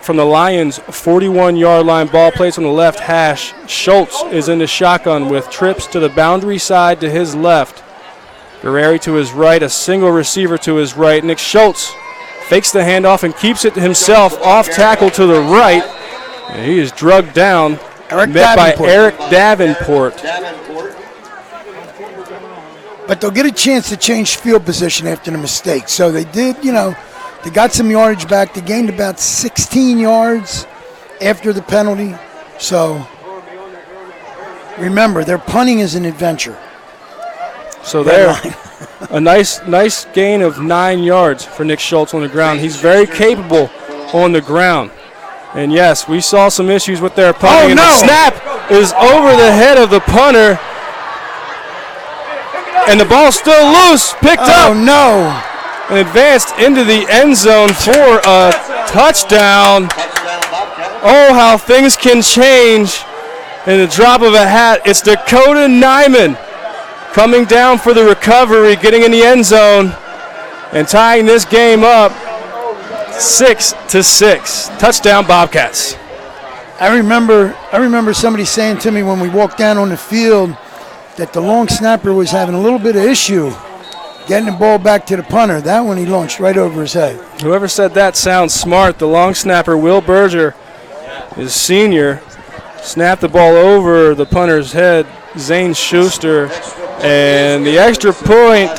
from the Lions' 41-yard line. Ball placed on the left hash. Schultz is in the shotgun with trips to the boundary side to his left. Guerreri to his right, a single receiver to his right. Nick Schultz fakes the handoff and keeps it himself off tackle to the right. And he is drugged down, met by Eric Davenport. But they'll get a chance to change field position after the mistake. So they did, they got some yardage back. They gained about 16 yards after the penalty. So remember, their punting is an adventure. So there, a nice gain of 9 yards for Nick Schultz on the ground. He's very capable on the ground. And yes, we saw some issues with their punting. And the snap is over the head of the punter. And the ball's still loose, picked up. Oh, no. And advanced into the end zone for a touchdown. Oh, how things can change in the drop of a hat. It's Dakota Nyman coming down for the recovery, getting in the end zone, and tying this game up 6-6. Touchdown Bobcats. I remember somebody saying to me when we walked down on the field that the long snapper was having a little bit of issue getting the ball back to the punter. That one he launched right over his head. Whoever said that sounds smart. The long snapper, Will Berger, is senior, snapped the ball over the punter's head, Zane Schuster, and the extra point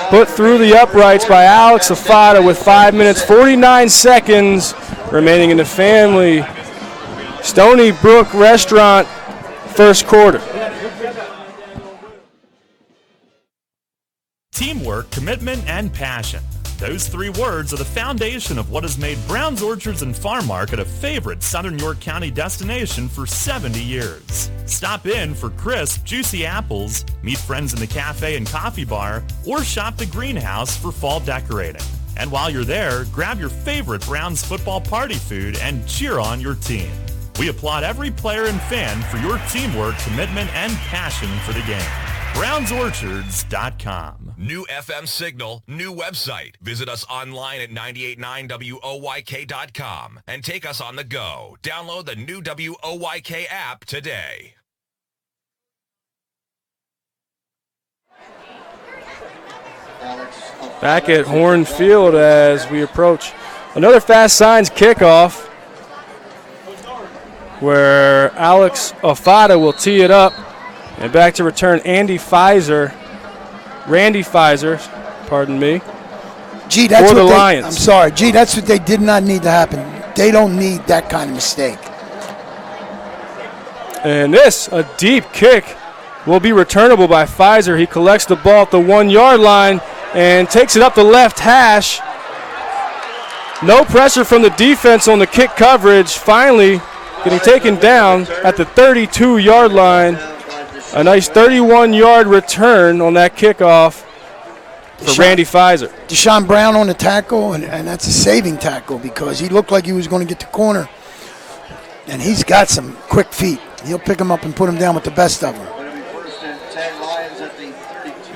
put through the uprights by Alex Afada with 5 minutes, 49 seconds remaining in the family Stony Brook Restaurant first quarter. Teamwork, commitment, and passion. Those three words are the foundation of what has made Brown's Orchards and Farm Market a favorite Southern York County destination for 70 years. Stop in for crisp, juicy apples, meet friends in the cafe and coffee bar, or shop the greenhouse for fall decorating. And while you're there, grab your favorite Browns football party food and cheer on your team. We applaud every player and fan for your teamwork, commitment, and passion for the game. BrownsOrchards.com. New FM signal, new website. Visit us online at 989WOYK.com and take us on the go. Download the new WOYK app today. Back at Horn Field as we approach another Fast Signs kickoff where Alex Ofada will tee it up. And back to return Randy Pfizer, pardon me, that's for the what Lions. I'm sorry. That's what they did not need to happen. They don't need that kind of mistake. And this, a deep kick, will be returnable by Pfizer. He collects the ball at the 1 yard line and takes it up the left hash. No pressure from the defense on the kick coverage. Finally getting taken down at the 32 yard line. A nice 31-yard return on that kickoff for Randy Pfizer. Deshaun Brown on the tackle, and that's a saving tackle because he looked like he was going to get the corner. And he's got some quick feet. He'll pick him up and put him down with the best of them.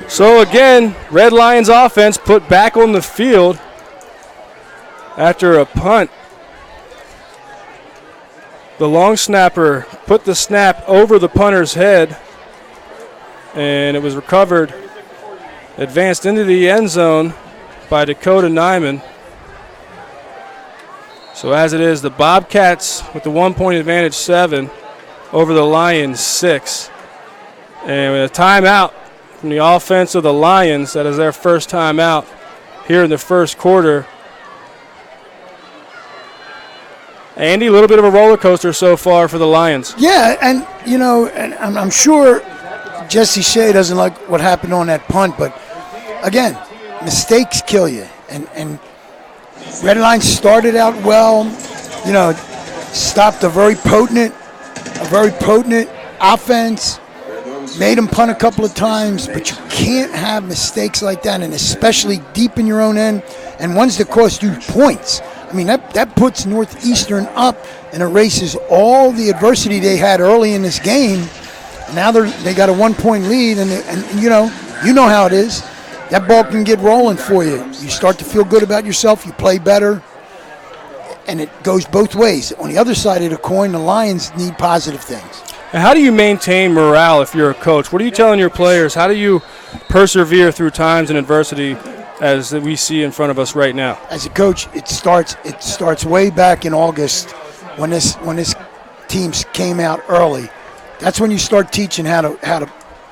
So again, Red Lions offense put back on the field after a punt. The long snapper put the snap over the punter's head, and it was recovered, advanced into the end zone by Dakota Nyman. So as it is, the Bobcats with the 1-point advantage, 7 over the Lions, 6. And with a timeout from the offense of the Lions, that is their first timeout here in the first quarter. Andy, a little bit of a roller coaster so far for the Lions. Yeah, and and I'm sure Jesse Shea doesn't like what happened on that punt, but again, mistakes kill you. And Red Lions started out well, stopped a very potent offense, made them punt a couple of times, but you can't have mistakes like that, and especially deep in your own end, and ones that cost you points. I mean, that puts Northeastern up and erases all the adversity they had early in this game. Now they got a 1-point lead, and you know how it is. That ball can get rolling for you. You start to feel good about yourself. You play better, and it goes both ways. On the other side of the coin, the Lions need positive things. And how do you maintain morale if you're a coach? What are you telling your players? How do you persevere through times and adversity as we see in front of us right now? As a coach, it starts way back in August when this team came out early. That's when you start teaching how to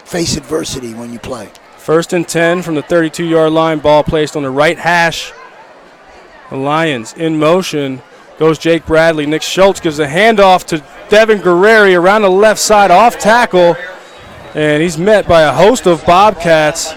face adversity when you play. 1st and 10 from the 32-yard line. Ball placed on the right hash. The Lions in motion. Goes Jake Bradley. Nick Schultz gives a handoff to Devin Guerreri around the left side off tackle. And he's met by a host of Bobcats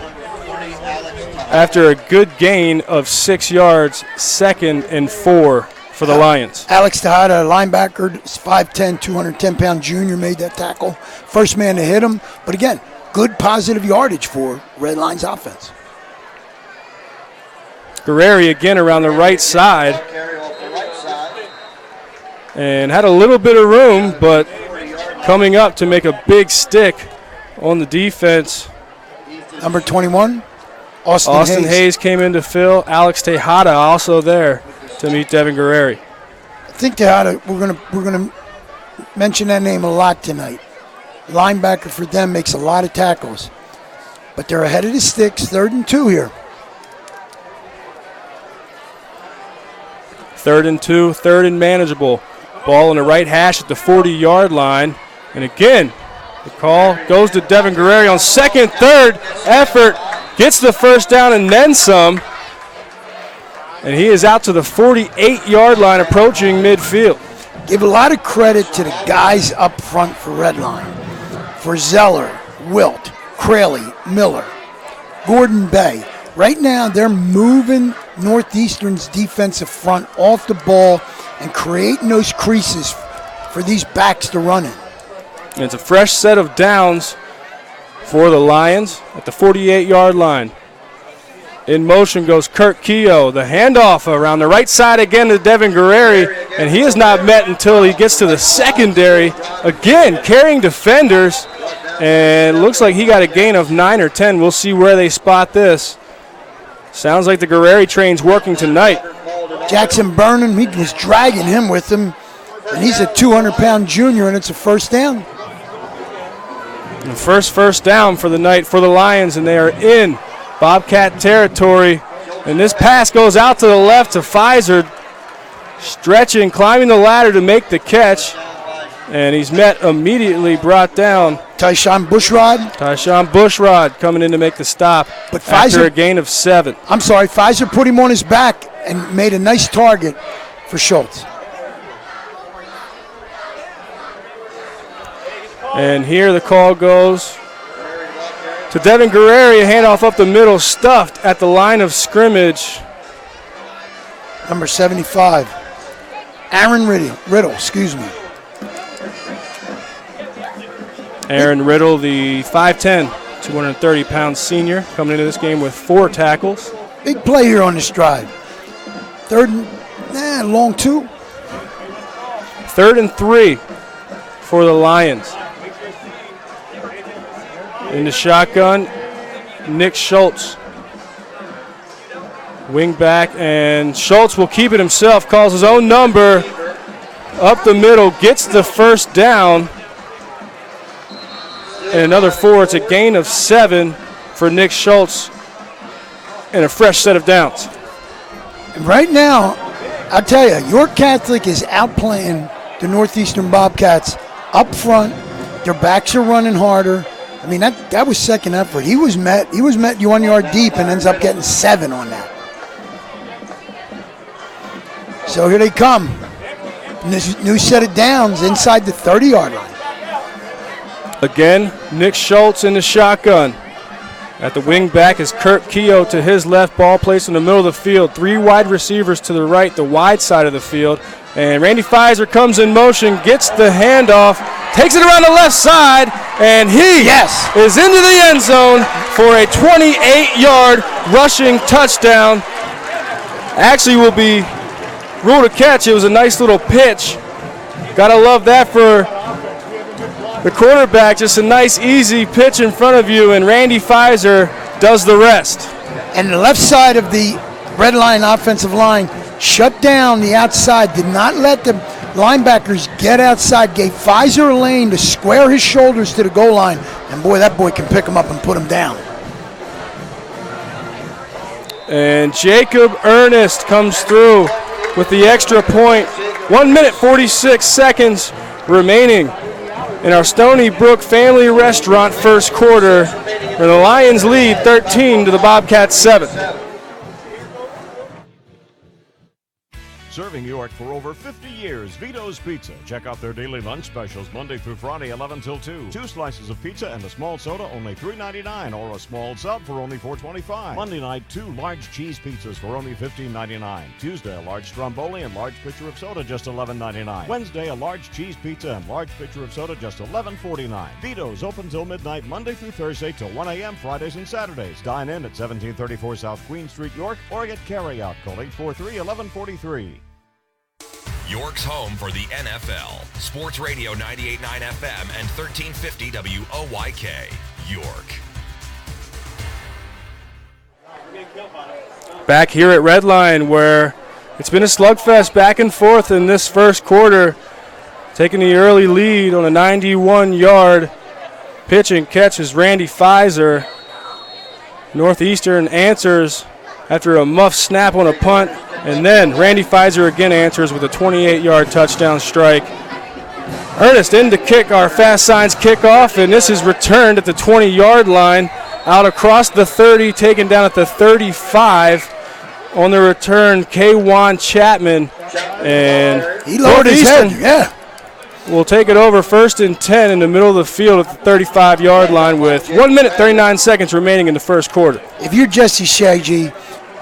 after a good gain of 6 yards. 2nd and 4 for the Lions. Alex Tejada, linebacker, 5'10", 210-pound junior, made that tackle. First man to hit him. But again, good positive yardage for Red Lions offense. Guerreri again around the right side. And had a little bit of room, but coming up to make a big stick on the defense. Number 21, Austin Hayes came in to fill. Alex Tejada also there to meet Devin Guerreri. I think Tejada, we're gonna mention that name a lot tonight. Linebacker for them, makes a lot of tackles. But they're ahead of the sticks, 3rd and 2 here. 3rd and 2, 3rd and manageable. Ball on the right hash at the 40-yard line. And again, the call goes to Devin Guerreri on 2nd, 3rd effort. Gets the first down and then some. And he is out to the 48-yard line, approaching midfield. Give a lot of credit to the guys up front for Redline. For Zeller, Wilt, Craley, Miller, Gordon Bay. Right now, they're moving Northeastern's defensive front off the ball and creating those creases for these backs to run in. And it's a fresh set of downs for the Lions at the 48-yard line. In motion goes Kurt Keogh. The handoff around the right side again to Devin Guerreri, and he is not met until he gets to the secondary. Again, carrying defenders, and looks like he got a gain of 9 or 10. We'll see where they spot this. Sounds like the Guerreri train's working tonight. Jackson Burnham, he was dragging him with him, and he's a 200-pound junior, and it's a first down. The first down for the night for the Lions, and they are in Bobcat territory. And this pass goes out to the left to Pfizer, stretching, climbing the ladder to make the catch. And he's met immediately, brought down. Tyshawn Bushrod coming in to make the stop, but after a gain of 7. I'm sorry, Pfizer put him on his back and made a nice target for Schultz. And here the call goes to Devin Guerreri, a handoff up the middle, stuffed at the line of scrimmage. Number 75, Aaron Riddle, excuse me. Aaron Riddle, the 5'10", 230-pound senior, coming into this game with 4 tackles. Big play here on this drive. Long 2. 3rd and 3 for the Lions. In the shotgun, Nick Schultz. Wing back, and Schultz will keep it himself, calls his own number, up the middle, gets the first down, and another 4. It's a gain of 7 for Nick Schultz, and a fresh set of downs. And right now, I'll tell you, York Catholic is outplaying the Northeastern Bobcats up front. Their backs are running harder. I mean, that was second effort. He was met 1 yard deep and ends up getting 7 on that. So here they come. This new set of downs inside the 30-yard line. Again, Nick Schultz in the shotgun. At the wing back is Kurt Keogh to his left, ball placed in the middle of the field. 3 wide receivers to the right, the wide side of the field. And Randy Pfizer comes in motion, gets the handoff, takes it around the left side, and he is into the end zone for a 28-yard rushing touchdown. Actually will be ruled a catch. It was a nice little pitch. Gotta love that for the quarterback. Just a nice, easy pitch in front of you, and Randy Pfizer does the rest. And the left side of the Red Line offensive line shut down the outside, did not let the linebackers get outside, gave Pfizer a lane to square his shoulders to the goal line, and boy, that boy can pick him up and put him down. And Jacob Ernest comes through with the extra point. 1 minute, 46 seconds remaining in our Stony Brook Family Restaurant first quarter, where the Lions lead 13 to the Bobcats 7. Serving York for over 50 years, Vito's Pizza. Check out their daily lunch specials Monday through Friday, 11 till 2. 2 slices of pizza and a small soda, only $3.99, or a small sub for only $4.25. Monday night, 2 large cheese pizzas for only $15.99. Tuesday, a large stromboli and large pitcher of soda, just $11.99. Wednesday, a large cheese pizza and large pitcher of soda, just $11.49. Vito's open till midnight, Monday through Thursday till 1 a.m. Fridays and Saturdays. Dine in at 1734 South Queen Street, York, or get carry-out. Call 843-1143. York's home for the NFL. Sports Radio 98.9 FM and 1350 WOYK, York. Back here at Redline, where it's been a slugfest back and forth in this first quarter, taking the early lead on a 91-yard pitch and catch is Randy Pfizer. Northeastern answers after a muff snap on a punt, and then Randy Pfizer again answers with a 28-yard touchdown strike. Ernest in to kick our Fast Signs kickoff, and this is returned at the 20-yard line, out across the 30, taken down at the 35, On the return, K1 Chapman. And he lowered his head, yeah. We'll take it over 1st and 10 in the middle of the field at the 35-yard line with 1 minute, 39 seconds remaining in the first quarter. If you're Jesse Shaggy,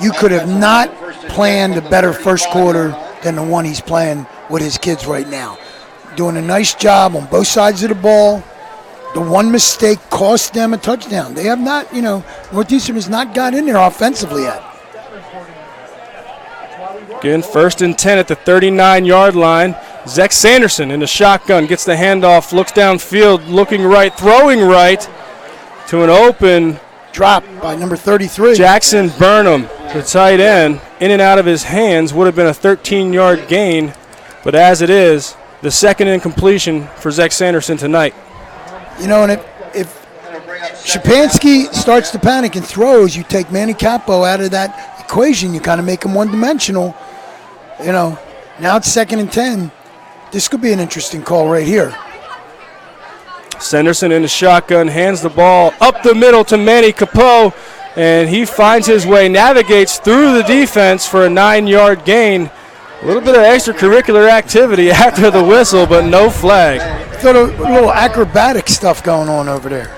you could have not planned a better first quarter than the one he's playing with his kids right now. Doing a nice job on both sides of the ball. The one mistake cost them a touchdown. They have not, Northeastern has not got in there offensively yet. Again, 1st and 10 at the 39-yard line. Zach Sanderson in the shotgun, gets the handoff, looks downfield, looking right, throwing right to an open drop by number 33. Jackson Burnham, the tight end, in and out of his hands. Would have been a 13-yard gain, but as it is, the second incompletion for Zach Sanderson tonight. And if Shapansky starts to panic and throws, you take Manny Capo out of that equation, you kind of make him one-dimensional. Now it's 2nd and 10. This could be an interesting call right here. Sanderson in the shotgun, hands the ball up the middle to Manny Capo, and he finds his way, navigates through the defense for a 9-yard gain. A little bit of extracurricular activity after the whistle, but no flag. Got a little acrobatic stuff going on over there.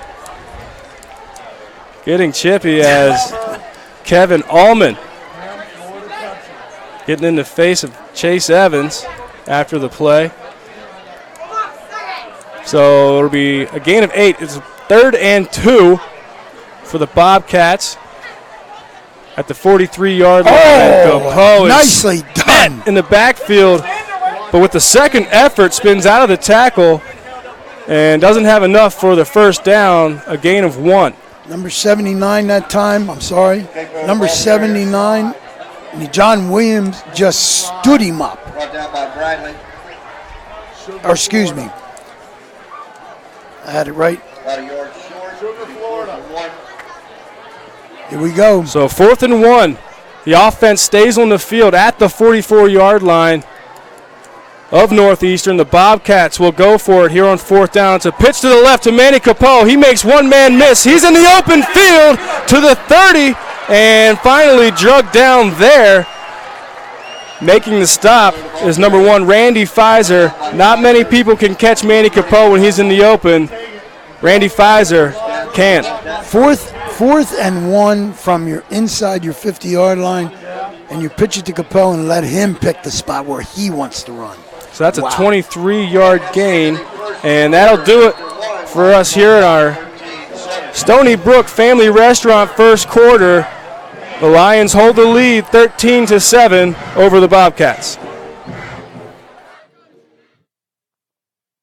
Getting chippy as Kevin Allman getting in the face of Chase Evans after the play. So it'll be a gain of 8. It's 3rd and 2 for the Bobcats at the 43-yard line. Nicely done. In the backfield, but with the second effort, spins out of the tackle and doesn't have enough for the first down, a gain of 1. Number 79 that time, Number 79, John Williams just stood him up. Or excuse me. I had it right. Here we go. So 4th and 1. The offense stays on the field at the 44-yard line of Northeastern. The Bobcats will go for it here on 4th down. It's a pitch to the left to Manny Capo. He makes one man miss. He's in the open field to the 30 and finally drugged down there. Making the stop is number 1, Randy Pfizer. Not many people can catch Manny Capo when he's in the open. Randy Pfizer can't. 4th and 1 from your inside your 50-yard line, and you pitch it to Capo and let him pick the spot where he wants to run. So that's a 23-yard gain, and that'll do it for us here at our Stony Brook Family Restaurant first quarter. The Lions hold the lead 13-7 over the Bobcats.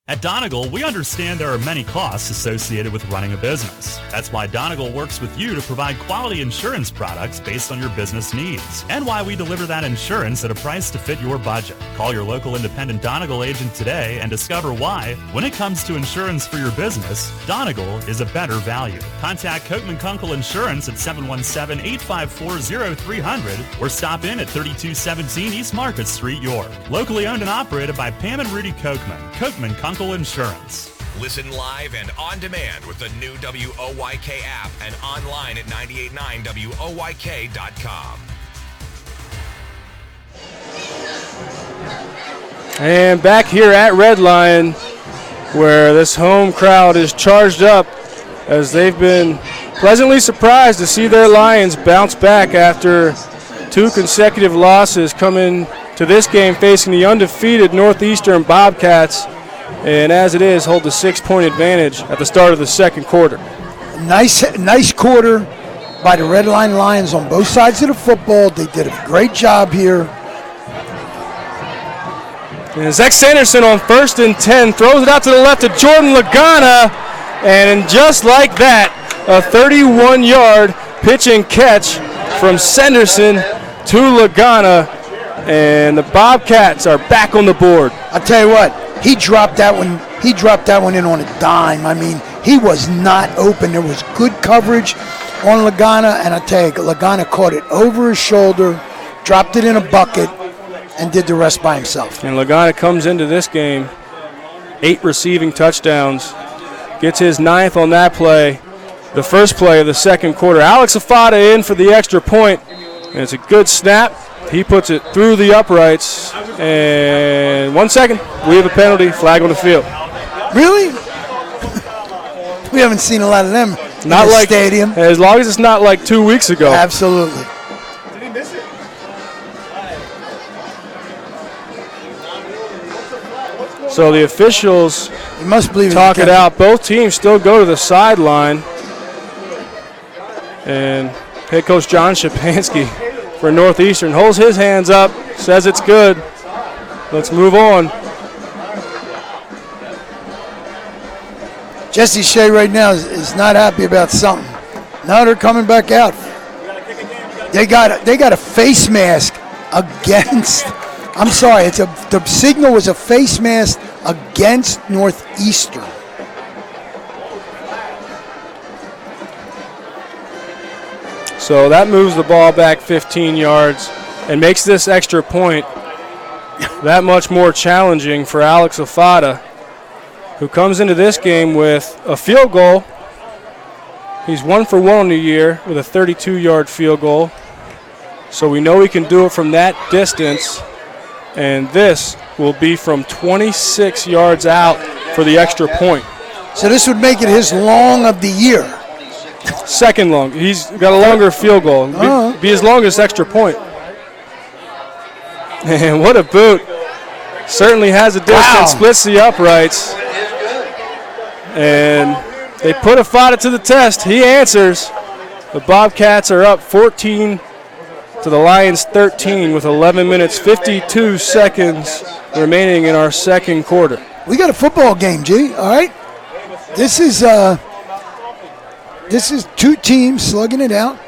At Donegal, we understand there are many costs associated with running a business. That's why Donegal works with you to provide quality insurance products based on your business needs, and why we deliver that insurance at a price to fit your budget. Call your local independent Donegal agent today and discover why, when it comes to insurance for your business, Donegal is a better value. Contact Kochman Kunkel Insurance at 717-854-0300 or stop in at 3217 East Market Street, York. Locally owned and operated by Pam and Rudy Kochman. Kochman Kunkel Insurance. Listen live and on demand with the new WOYK app and online at 989WOYK.com. And back here at Red Lion, where this home crowd is charged up as they've been pleasantly surprised to see their Lions bounce back after 2 consecutive losses, coming to this game facing the undefeated Northeastern Bobcats. And as it is, hold the 6-point advantage at the start of the second quarter. Nice quarter by the Red Line Lions on both sides of the football. They did a great job here. And Zach Sanderson on 1st and 10 throws it out to the left to Jordan Lagana. And just like that, a 31-yard pitch and catch from Sanderson to Lagana. And the Bobcats are back on the board. I'll tell you what. He dropped that one in on a dime. I mean, he was not open. There was good coverage on Lagana, and I tell you, Lagana caught it over his shoulder, dropped it in a bucket, and did the rest by himself. And Lagana comes into this game, 8 receiving touchdowns, gets his 9th on that play, the first play of the second quarter. Alex Afada in for the extra point, And it's a good snap. He puts it through the uprights. And 1 second, we have a penalty, flag on the field. Really? We haven't seen a lot of them Not in the like stadium. As long as it's not like 2 weeks ago. Absolutely. Did he miss it? So the officials you must believe talk it out. Both teams still go to the sideline. And head coach John Shapansky for Northeastern holds his hands up, says it's good. Let's move on. Jesse Shea right now is not happy about something. Now they're coming back out. They got a face mask against. I'm sorry. The signal was a face mask against Northeastern. So that moves the ball back 15 yards and makes this extra point that much more challenging for Alex Afada, who comes into this game with a field goal. He's 1 for 1 on the year with a 32-yard field goal. So we know he can do it from that distance. And this will be from 26 yards out for the extra point. So this would make it his long of the year. Second long. He's got a longer field goal. Be his longest extra point. And what a boot. Certainly has a distance, splits the uprights. And they put Afada to the test. He answers. The Bobcats are up 14 to the Lions 13 with 11 minutes, 52 seconds remaining in our second quarter. We got a football game, G, all right? This is two teams slugging it out.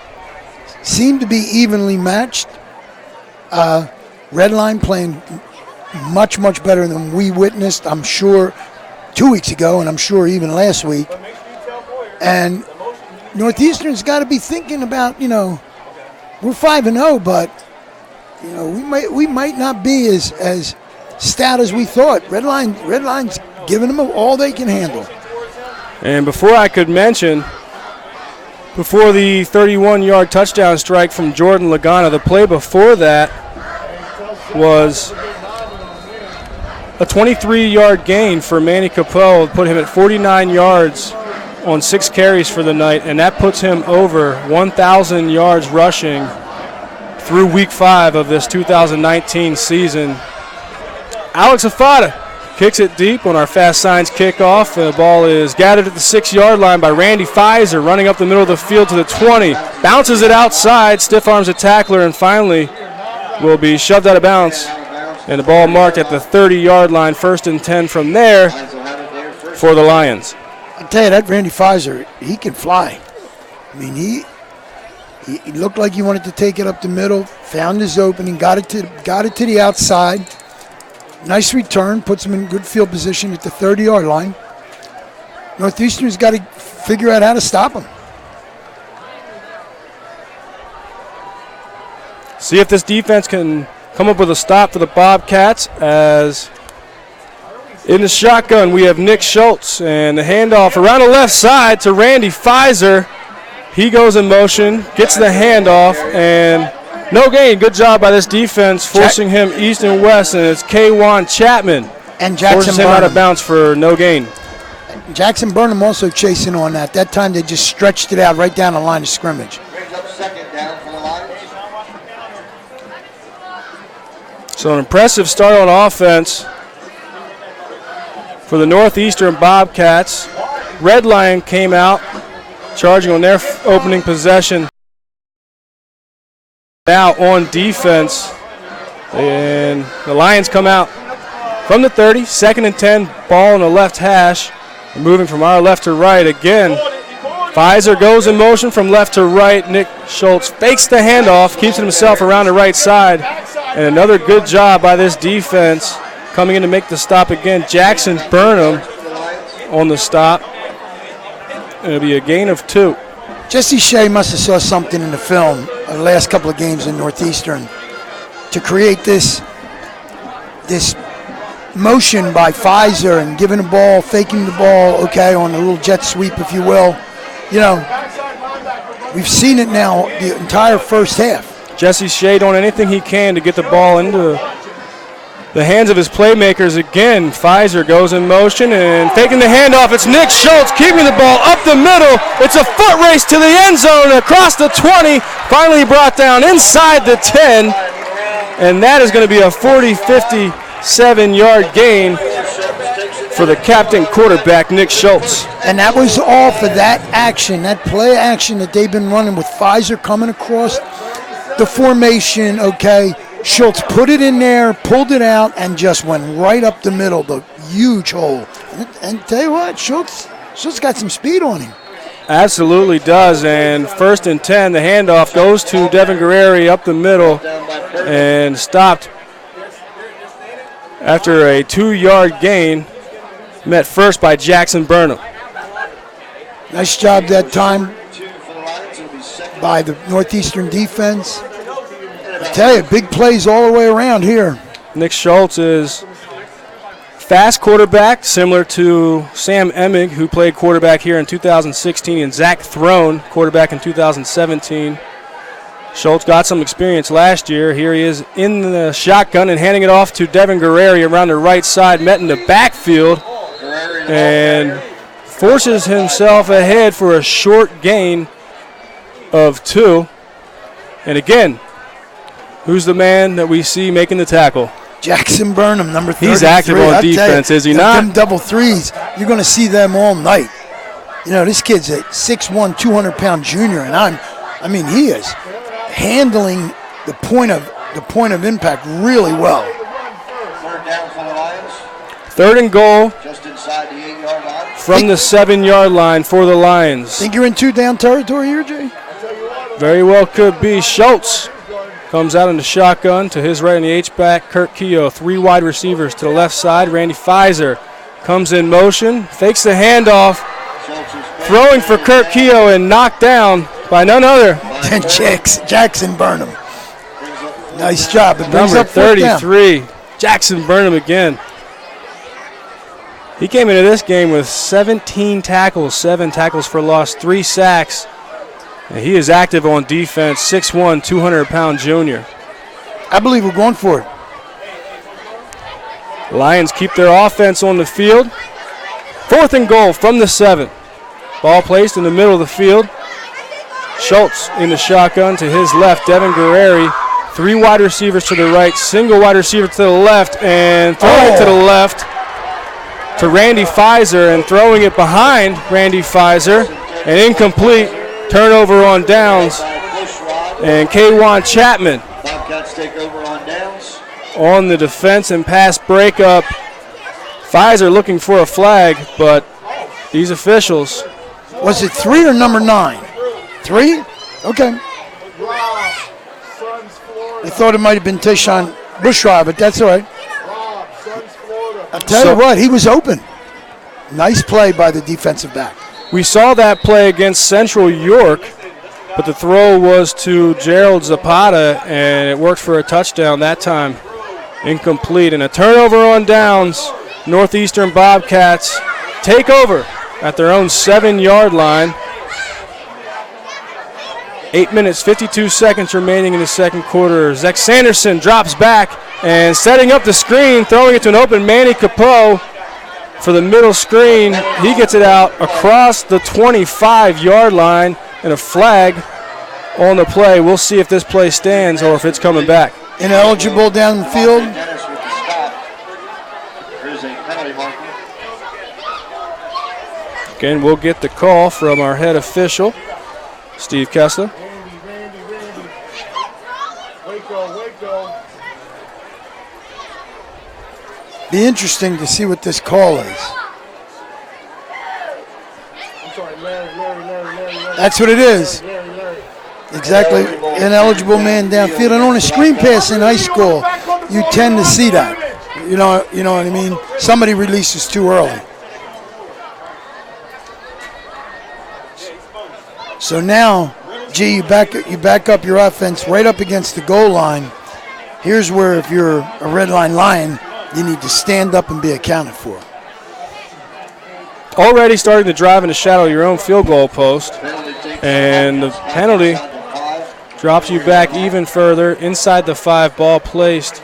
Seem to be evenly matched. Red Line playing much, much better than we witnessed, I'm sure, 2 weeks ago, and I'm sure even last week. And Northeastern's got to be thinking about, we're 5-0, but we might not be as stout as we thought. Red Line's giving them all they can handle. And before I could mention, before the 31-yard touchdown strike from Jordan Lagana, the play before that was a 23-yard gain for Manny Capel, put him at 49 yards on 6 carries for the night, and that puts him over 1,000 yards rushing through week 5 of this 2019 season. Alex Afada kicks it deep on our Fast Signs kickoff, and the ball is gathered at the 6-yard line by Randy Pfizer, running up the middle of the field to the 20. Bounces it outside, stiff arms a tackler, and finally will be shoved out of bounds. And the ball marked at the 30-yard line, 1st and 10 from there for the Lions. I tell you, that Randy Pfizer, he can fly. I mean, he looked like he wanted to take it up the middle, found his opening, got it to the outside. Nice return, puts him in good field position at the 30-yard line. Northeastern's got to figure out how to stop him. See if this defense can come up with a stop for the Bobcats, as in the shotgun we have Nick Schultz, and the handoff around the left side to Randy Pfizer. He goes in motion, gets the handoff, and no gain. Good job by this defense, forcing him east and west, and it's K1 Chapman. And Jackson forces him out of bounds for no gain. Jackson Burnham also chasing on that. That time they just stretched it out right down the line of scrimmage. So an impressive start on offense for the Northeastern Bobcats. Red Lion came out charging on their opening possession. Now on defense, and the Lions come out from the 30, 2nd and 10, ball on the left hash. We're moving from our left to right again. Pfizer goes in motion from left to right. Nick Schultz fakes the handoff, keeps it himself around the right side. And another good job by this defense coming in to make the stop again. Jackson Burnham on the stop. It'll be a gain of 2. Jesse Shea must have saw something in the film of the last couple of games in Northeastern to create this motion by Pfizer and giving the ball, faking the ball, okay, on a little jet sweep, if you will. We've seen it now the entire first half. Jesse Shea doing anything he can to get the ball into the hands of his playmakers again. Pfizer goes in motion and taking the handoff. It's Nick Schultz keeping the ball up the middle. It's a foot race to the end zone across the 20. Finally brought down inside the 10. And that is going to be a 57-yard gain for the captain quarterback, Nick Schultz. And that was all for that action, that play action that they've been running with Pfizer coming across the formation, okay. Schultz put it in there, pulled it out, and just went right up the middle, the huge hole. And tell you what, Schultz got some speed on him. Absolutely does, and 1st and 10, the handoff goes to Devin Guerreri up the middle and stopped after a 2-yard gain, met first by Jackson Burnham. Nice job that time by the Northeastern defense. I tell you, big plays all the way around here. Nick Schultz is fast quarterback, similar to Sam Emig, who played quarterback here in 2016, and Zach Throne, quarterback in 2017. Schultz got some experience last year. Here he is in the shotgun and handing it off to Devin Guerreri around the right side, met in the backfield, and forces himself ahead for a short gain of 2. And again, who's the man that we see making the tackle? Jackson Burnham, number 33. He's active on defense, is he not? Them double threes, you're going to see them all night. You know, this kid's a 6'1", 200-pound junior, and I mean, he is handling the point of impact really well. 3rd down for the Lions. 3rd and goal. Just inside the 8-yard line. From the 7-yard line for the Lions. Think you're in 2-down territory here, Jay? Very well could be. Schultz comes out in the shotgun to his right on the H-back. Kurt Keogh, 3 wide receivers to the left side. Randy Pfizer comes in motion, fakes the handoff, throwing for Kurt Keogh and knocked down by none other than Jackson Burnham. Nice job. It brings number up 33, Jackson Burnham again. He came into this game with 17 tackles, 7 tackles for loss, 3 sacks. And he is active on defense, 6'1", 200-pound junior. I believe we're going for it. Lions keep their offense on the field. 4th and goal from the 7. Ball placed in the middle of the field. Schultz in the shotgun to his left. Devin Guerreri, 3 wide receivers to the right, single wide receiver to the left, and throwing it to the left to Randy Pfizer, and throwing it behind Randy Pfizer, and incomplete. Turnover on downs, and Kwan Chapman Bobcats take over on downs. on the defense and pass breakup. Pfizer looking for a flag, but these officials. Was it 3 or number 9? 3? Okay. I thought it might have been Tayshawn Bushrod, but that's all right. I'll tell you what, he was open. Nice play by the defensive back. We saw that play against Central York, but the throw was to Gerald Zapata, and it worked for a touchdown that time. Incomplete, and a turnover on downs. Northeastern Bobcats take over at their own 7-yard line. 8 minutes, 52 seconds remaining in the second quarter. Zach Sanderson drops back and setting up the screen, throwing it to an open Manny Capot for the middle screen. He gets it out across the 25-yard line, and a flag on the play. We'll see if this play stands or if it's coming back. Ineligible down the field. Again, we'll get the call from our head official, Steve Kessler. Be interesting to see what this call is. That's what it is. Exactly. Ineligible man downfield. And on a screen pass in high school, you tend to see that. You know what I mean? Somebody releases too early. So now, you back up your offense right up against the goal line. Here's where, if you're a Red Line Lion, you need to stand up and be accounted for. Already starting to drive in the shadow of your own field goal post. And the penalty Drops you back even further. Inside the 5, ball placed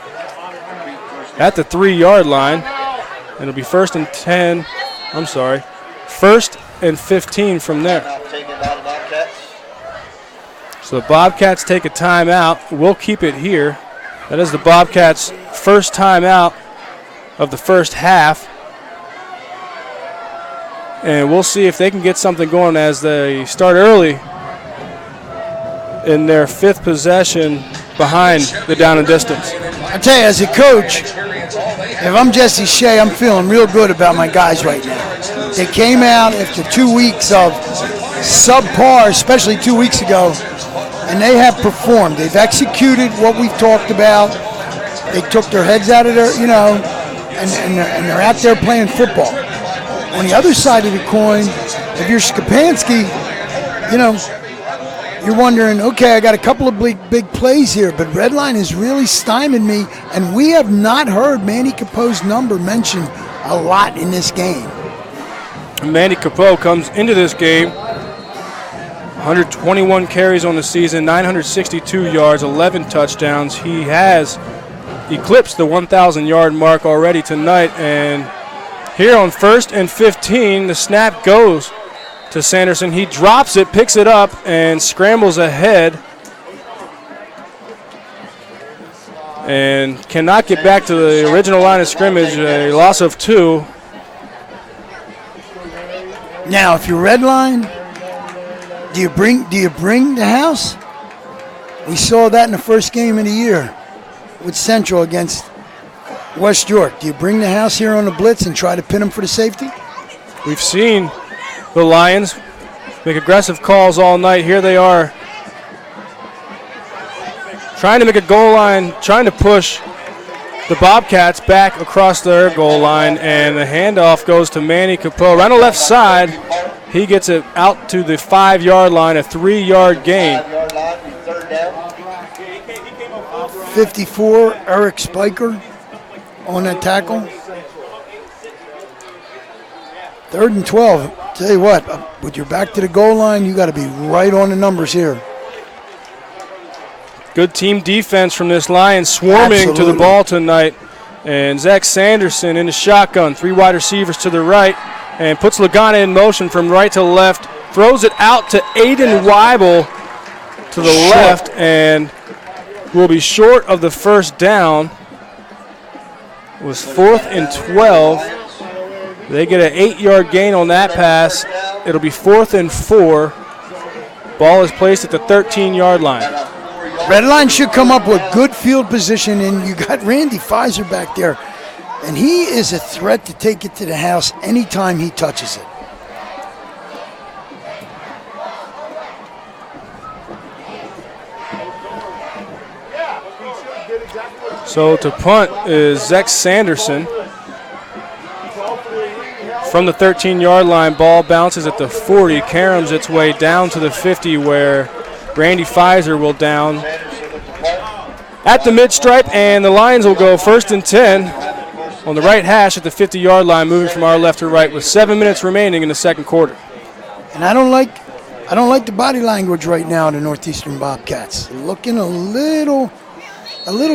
at the 3-yard line. It'll be first and 10. I'm sorry. First and 15 from there. So the Bobcats take a timeout. We'll keep it here. That is the Bobcats' first timeout of the first half. And we'll see if they can get something going as they start early in their 5th possession behind the down and distance. I tell you, as a coach, if I'm Jesse Shea, I'm feeling real good about my guys right now. They came out after 2 weeks of subpar, especially 2 weeks ago, and they have performed. They've executed what we've talked about. They took their heads out of their, and they're out there playing football. On the other side of the coin, if you're Skapansky, you're wondering, okay, I got a couple of big plays here, but Redline has really stymied me, and we have not heard Manny Capoe's number mentioned a lot in this game. Manny Capoe comes into this game, 121 carries on the season, 962 yards, 11 touchdowns. He has eclipsed the 1,000-yard mark already tonight, and here on first and 15, the snap goes to Sanderson. He drops it, picks it up, and scrambles ahead. And cannot get back to the original line of scrimmage, a loss of 2. Now, if you're Redline, do you bring the house? We saw that in the first game of the year with Central against West York. Do you bring the house here on the blitz and try to pin them for the safety? We've seen the Lions make aggressive calls all night. Here they are trying to make a goal line, trying to push the Bobcats back across their goal line, and the handoff goes to Manny Capoe. Right on the left side, he gets it out to the 5-yard line, a 3-yard gain. 54, Eric Spiker on that tackle. 3rd and 12. Tell you what, with your back to the goal line, you got to be right on the numbers here. Good team defense from this Lions, swarming to the ball tonight. And Zach Sanderson in the shotgun, 3 wide receivers to the right, and puts Lagana in motion from right to left. Throws it out to Aiden Weibel to the left, and will be short of the first down. It was 4th and 12. They get an 8-yard gain on that pass. It'll be 4th and 4. Ball is placed at the 13-yard line. Redline should come up with good field position, and you got Randy Pfizer back there, and he is a threat to take it to the house anytime he touches it. So to punt is Zach Sanderson. From the 13-yard line, ball bounces at the 40, caroms its way down to the 50 where Randy Pfizer will down at the mid-stripe, and the Lions will go 1st and 10 on the right hash at the 50-yard line, moving from our left to right with 7 minutes remaining in the second quarter. And I don't like the body language right now of the Northeastern Bobcats. They're looking a little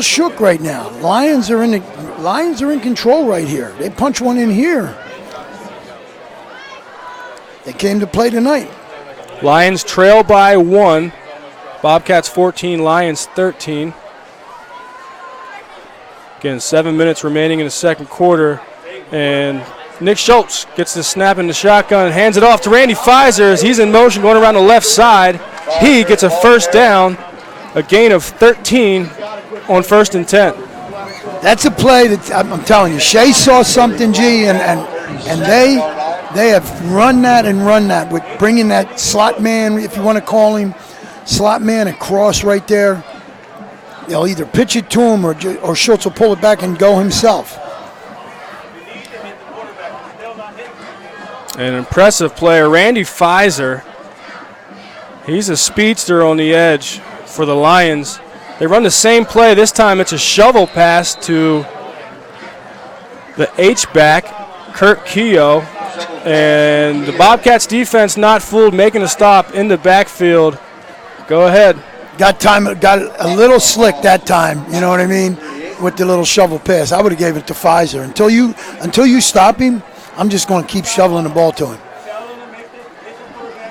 shook right now. Lions are in control right here. They punch one in here. They came to play tonight. Lions trail by 1. Bobcats 14, Lions 13. Again, 7 minutes remaining in the second quarter. And Nick Schultz gets the snap in the shotgun and hands it off to Randy Pfizer as he's in motion going around the left side. He gets a first down, a gain of 13 on 1st and 10. That's a play that I'm telling you, Shea saw something, G, and they have run that with bringing that slot man, if you want to call him, slot man across right there. They'll either pitch it to him or Schultz will pull it back and go himself. An impressive player, Randy Pfizer. He's a speedster on the edge for the Lions. They run the same play. This time it's a shovel pass to the H-back, Kurt Keogh. And the Bobcats defense not fooled, making a stop in the backfield. Go ahead. Got a little slick that time, you know what I mean, with the little shovel pass. I would have gave it to Pfizer. Until you stop him, I'm just going to keep shoveling the ball to him.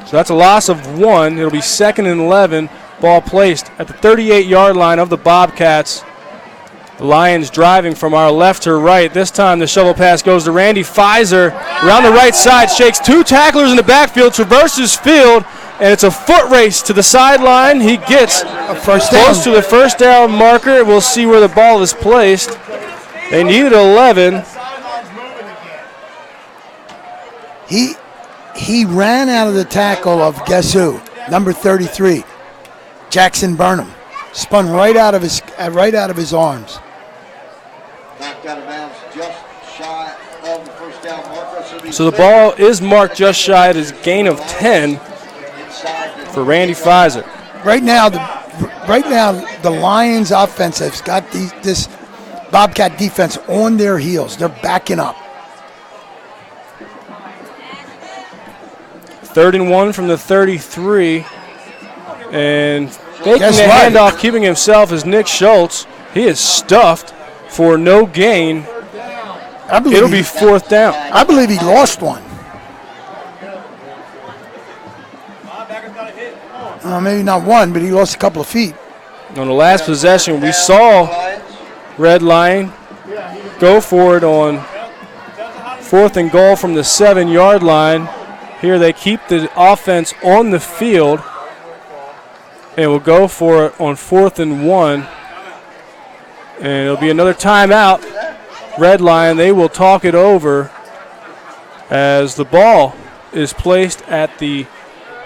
So that's a loss of 1. It'll be 2nd and 11. Ball placed at the 38-yard line of the Bobcats. The Lions driving from our left to right. This time the shovel pass goes to Randy Pfizer. Around the right side, shakes 2 tacklers in the backfield, traverses field, and it's a foot race to the sideline. He gets a first close down to the first down marker. We'll see where the ball is placed. They needed 11. He ran out of the tackle of guess who? Number 33, Jackson Burnham. Spun right out of his arms. Knocked out of bounds just shy of the first down marker. So the ball is marked just shy of his gain of 10 for Randy Pfizer. Right now, the Lions offense has got this Bobcat defense on their heels. They're backing up. 3rd and 1 from the 33. And taking Guess the what? handoff, keeping himself, is Nick Schultz. He is stuffed for no gain. It'll be 4th down. I believe he lost one. Maybe not one, but he lost a couple of feet. On the last possession, we saw Red Lion go for it on 4th and goal from the 7-yard line. Here they keep the offense on the field and will go for it on 4th and 1. And it'll be another timeout. Red Lion, they will talk it over as the ball is placed at the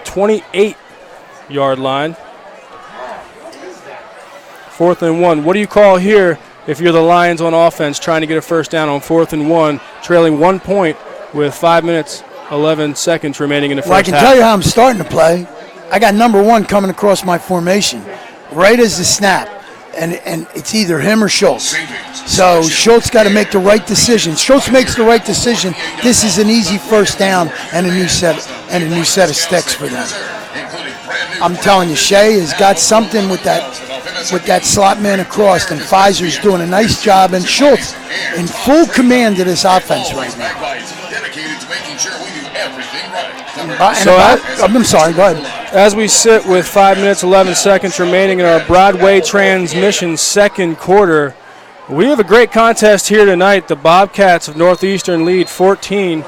28-yard line. 4th and 1. What do you call here if you're the Lions on offense trying to get a first down on 4th and 1, trailing 1 point with 5 minutes, 11 seconds remaining in the first half? Well, I can tell you how I'm starting to play. I got number 1 coming across my formation right as the snap, and it's either him or Schultz. So Schultz got to make the right decision. Schultz makes the right decision. This is an easy first down and a new set of sticks for them. I'm telling you, Shea has got something with that slot man across, and Pfizer's doing a nice job, and Schultz in full command of this offense right now. I'm sorry, go ahead. As we sit with 5 minutes, 11 seconds remaining in our Broadway transmission second quarter, we have a great contest here tonight. The Bobcats of Northeastern lead 14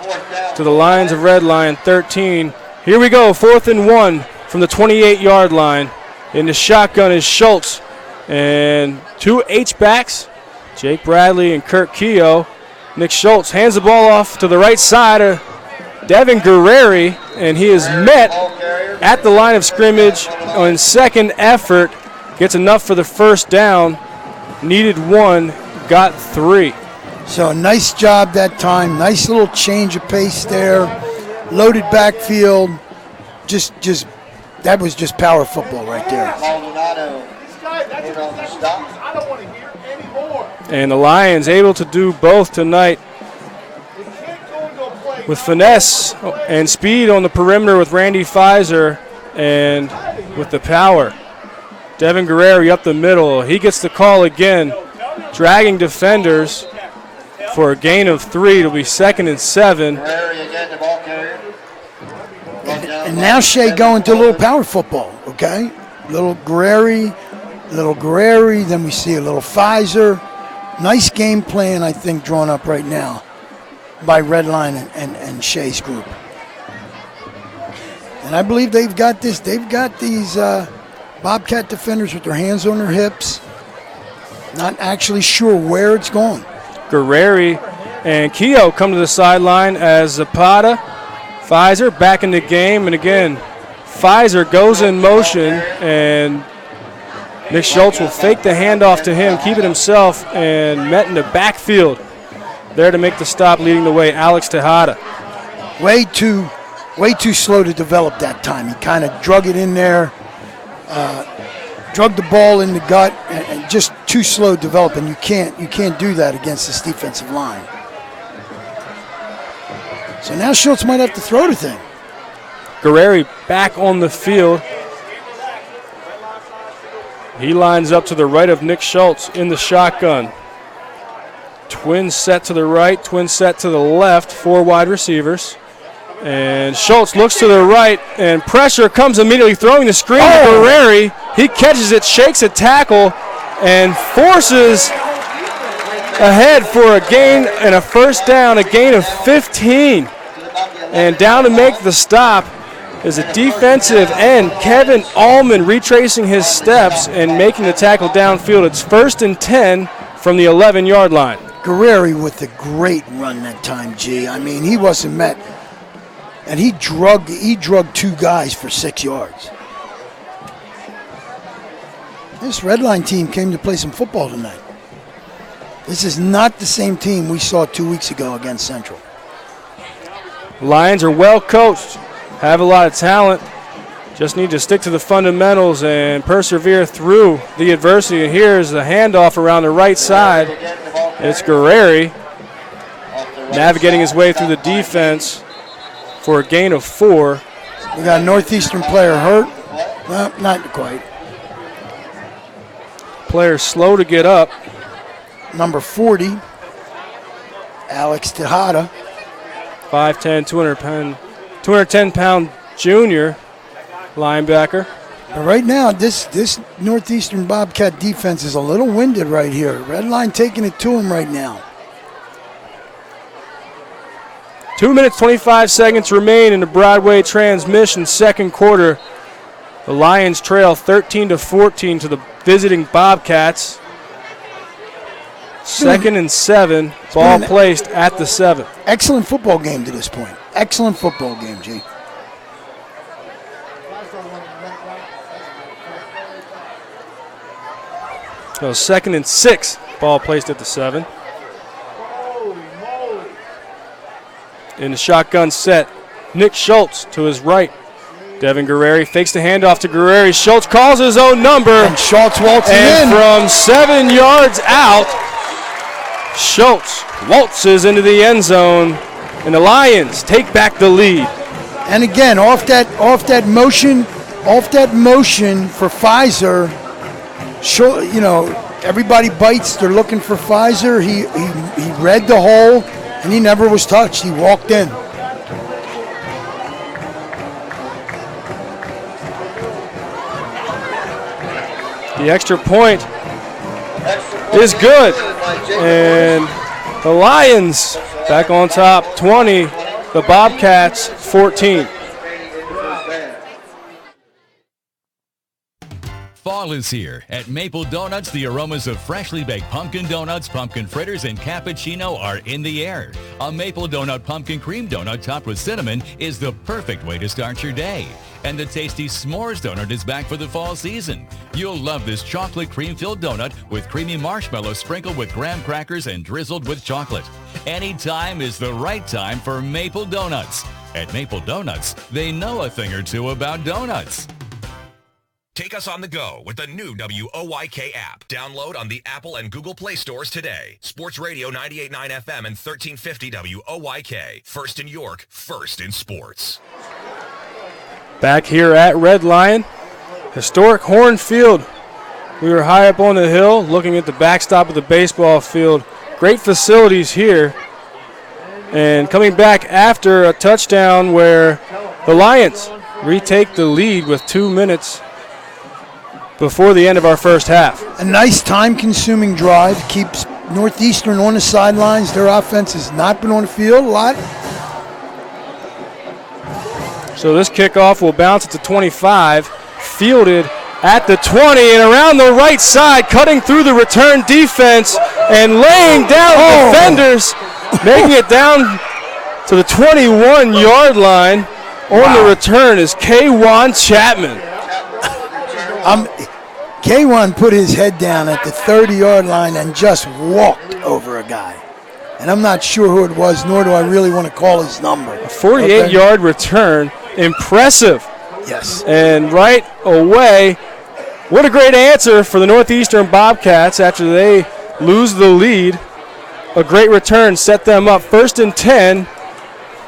to the Lions of Red Lion 13. Here we go, 4th and 1 from the 28-yard line. In the shotgun is Schultz and 2 H-backs, Jake Bradley and Kurt Keogh. Nick Schultz hands the ball off to the right side of Devin Guerreri, and he is met at the line of scrimmage on second effort. Gets enough for the first down. Needed 1, got 3. So nice job that time. Nice little change of pace there. Loaded backfield. Just that was just power football right there. And the Lions able to do both tonight with finesse and speed on the perimeter with Randy Pfizer and with the power. Devin Guerreri up the middle. He gets the call again, dragging defenders for a gain of 3. It'll be 2nd and 7. And now Shea going to a little power football, okay? Little Guerreri, then we see a little Pfizer. Nice game plan, I think, drawn up right now by Red Line and Shea's group. And I believe they've got this. They've got these Bobcat defenders with their hands on their hips, not actually sure where it's going. Guerreri and Keogh come to the sideline as Zapata. Pfizer back in the game, and again, Pfizer goes in motion, and Nick Schultz will fake the handoff to him, keep it himself, and met in the backfield. There to make the stop, leading the way, Alex Tejada. Way too slow to develop that time. He kind of drug it in there, drug the ball in the gut, and just too slow developing. You can't do that against this defensive line. So now Schultz might have to throw the thing. Guerreri back on the field. He lines up to the right of Nick Schultz in the shotgun. Twin set to the right, twin set to the left, 4 wide receivers. And Schultz looks to the right, and pressure comes immediately, throwing the screen to Guerreri. He catches it, shakes a tackle, and forces ahead for a gain and a first down, a gain of 15. And down to make the stop is a defensive end, Kevin Allman, retracing his steps and making the tackle downfield. It's 1st and 10 from the 11-yard line. Guerreri with a great run that time, G. I mean, he wasn't met. And he drugged 2 guys for 6 yards. This Red Line team came to play some football tonight. This is not the same team we saw 2 weeks ago against Central. Lions are well coached, have a lot of talent, just need to stick to the fundamentals and persevere through the adversity. And here's the handoff around the right side. It's Guerreri navigating his way through the defense for a gain of 4. We got a Northeastern player hurt. Well, not quite. Player slow to get up. Number 40, Alex Tejada. 5'10", 210-pound junior linebacker. But right now, this Northeastern Bobcat defense is a little winded right here. Red Line taking it to him right now. 2 minutes, 25 seconds remain in the Broadway transmission second quarter. The Lions trail 13-14 to the visiting Bobcats. 2nd and 7, ball placed at the 7. Excellent football game to this point. Excellent football game, G. So 2nd and 6, ball placed at the 7. In the shotgun set, Nick Schultz to his right. Devin Guerreri fakes the handoff to Guerreri. Schultz calls his own number. And Schultz waltzes in. And from 7 yards out, Schultz waltzes into the end zone, and the Lions take back the lead. And again, off that motion for Pfizer. Everybody bites. They're looking for Pfizer. He read the hole, and he never was touched. He walked in. The extra point is good, and the Lions back on top, 20, the Bobcats 14. Fall is here. At Maple Donuts, the aromas of freshly baked pumpkin donuts, pumpkin fritters, and cappuccino are in the air. A Maple Donut pumpkin cream donut topped with cinnamon is the perfect way to start your day. And the tasty s'mores donut is back for the fall season. You'll love this chocolate cream-filled donut with creamy marshmallow sprinkled with graham crackers and drizzled with chocolate. Anytime is the right time for Maple Donuts. At Maple Donuts, they know a thing or two about donuts. Take us on the go with the new WOYK app. Download on the Apple and Google Play stores today. Sports Radio 98.9 FM and 1350 WOYK. First in York, first in sports. Back here at Red Lion, historic Horn Field. We were high up on the hill looking at the backstop of the baseball field. Great facilities here. And coming back after a touchdown where the Lions retake the lead with 2 minutes before the end of our first half. A nice time-consuming drive. Keeps Northeastern on the sidelines. Their offense has not been on the field a lot. So this kickoff will bounce at the 25, fielded at the 20, and around the right side, cutting through the return defense and laying down defenders, making it down to the 21-yard line. On the return is K1 Chapman. K1 put his head down at the 30-yard line and just walked over a guy. And I'm not sure who it was, nor do I really want to call his number. A 48-yard return. Impressive. Yes. And right away, what a great answer for the Northeastern Bobcats after they lose the lead. A great return set them up 1st and 10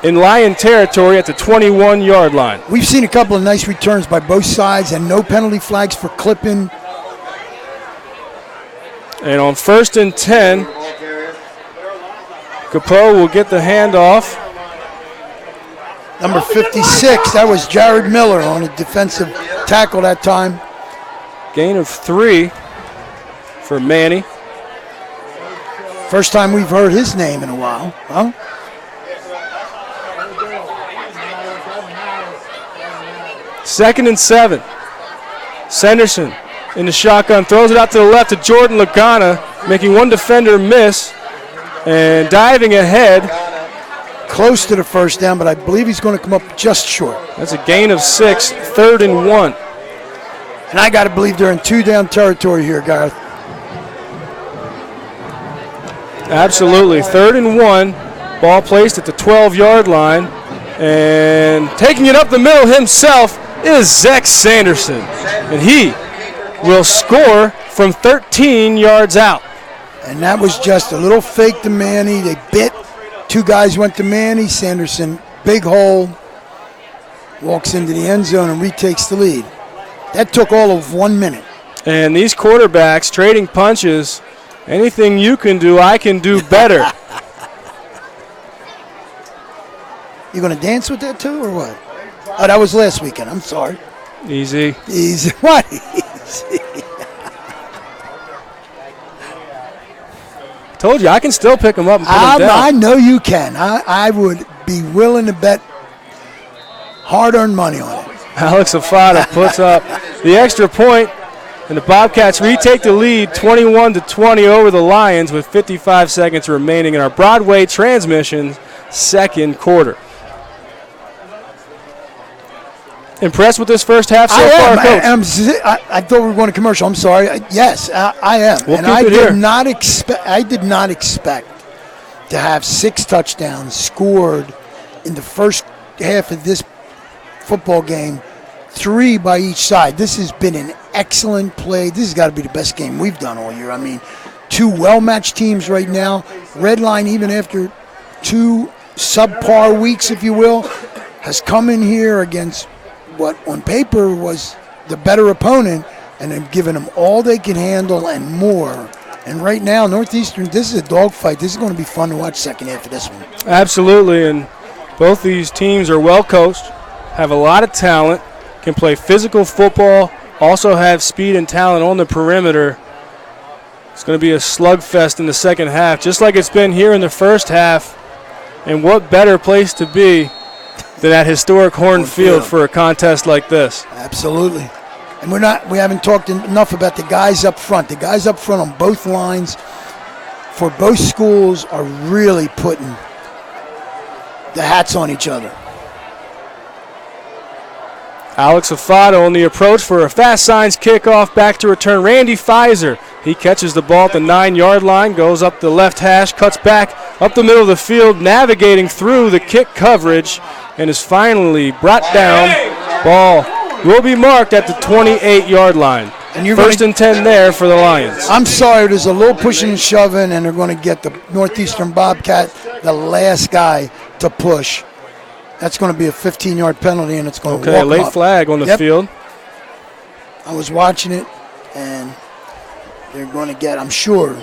in Lion territory at the 21-yard line. We've seen a couple of nice returns by both sides and no penalty flags for clipping. And on 1st and 10, Capot will get the handoff. Number 56, that was Jared Miller on a defensive tackle that time. Gain of 3 for Manny. First time we've heard his name in a while, huh? Second and 7. Sanderson in the shotgun, throws it out to the left to Jordan Lagana, making one defender miss, and diving ahead. Close to the first down, but I believe he's going to come up just short. That's a gain of 6, 3rd and 1. And I got to believe they're in 2-down territory here, Gareth. Absolutely. 3rd and 1. Ball placed at the 12-yard line. And taking it up the middle himself is Zach Sanderson. And he will score from 13 yards out. And that was just a little fake to Manny. They bit. 2 guys went to Manny. Sanderson, big hole, walks into the end zone and retakes the lead. That took all of 1 minute. And these quarterbacks trading punches, anything you can do, I can do better. You going to dance with that too or what? Oh, that was last weekend. I'm sorry. Easy. Easy. What? Easy. Told you, I can still pick them up and put them down. I know you can. I would be willing to bet hard-earned money on it. Alex Afada puts up the extra point, and the Bobcats retake the lead 21-20 over the Lions with 55 seconds remaining in our Broadway transmission second quarter. Impressed with this first half so far, Coach? I thought we were going to commercial. I'm sorry. Yes, I am. We'll and keep I it did here. I did not expect to have 6 touchdowns scored in the first half of this football game, 3 by each side. This has been an excellent play. This has got to be the best game we've done all year. I mean, 2 well-matched teams right now. Redline, even after 2 subpar weeks, if you will, has come in here against what on paper was the better opponent, and they've given them all they can handle and more. And right now, Northeastern, this is a dogfight. This is going to be fun to watch second half of this one. Absolutely, and both these teams are well coached, have a lot of talent, can play physical football, also have speed and talent on the perimeter. It's going to be a slugfest in the second half, just like it's been here in the first half. And what better place to be than at historic Horn Field for a contest like this? Absolutely. And we haven't talked enough about the guys up front. The guys up front on both lines for both schools are really putting the hats on each other. Alex Afada on the approach for a fast signs kickoff, back to return. Randy Pfizer, he catches the ball at the 9-yard line, goes up the left hash, cuts back up the middle of the field, navigating through the kick coverage, and is finally brought down. Ball will be marked at the 28-yard line. And First and 10 there for the Lions. I'm sorry, there's a little pushing and shoving, and they're going to get the Northeastern Bobcat, the last guy to push. That's going to be a 15-yard penalty, and it's going to walk a late flag on the field. I was watching it, and they're going to get, I'm sure.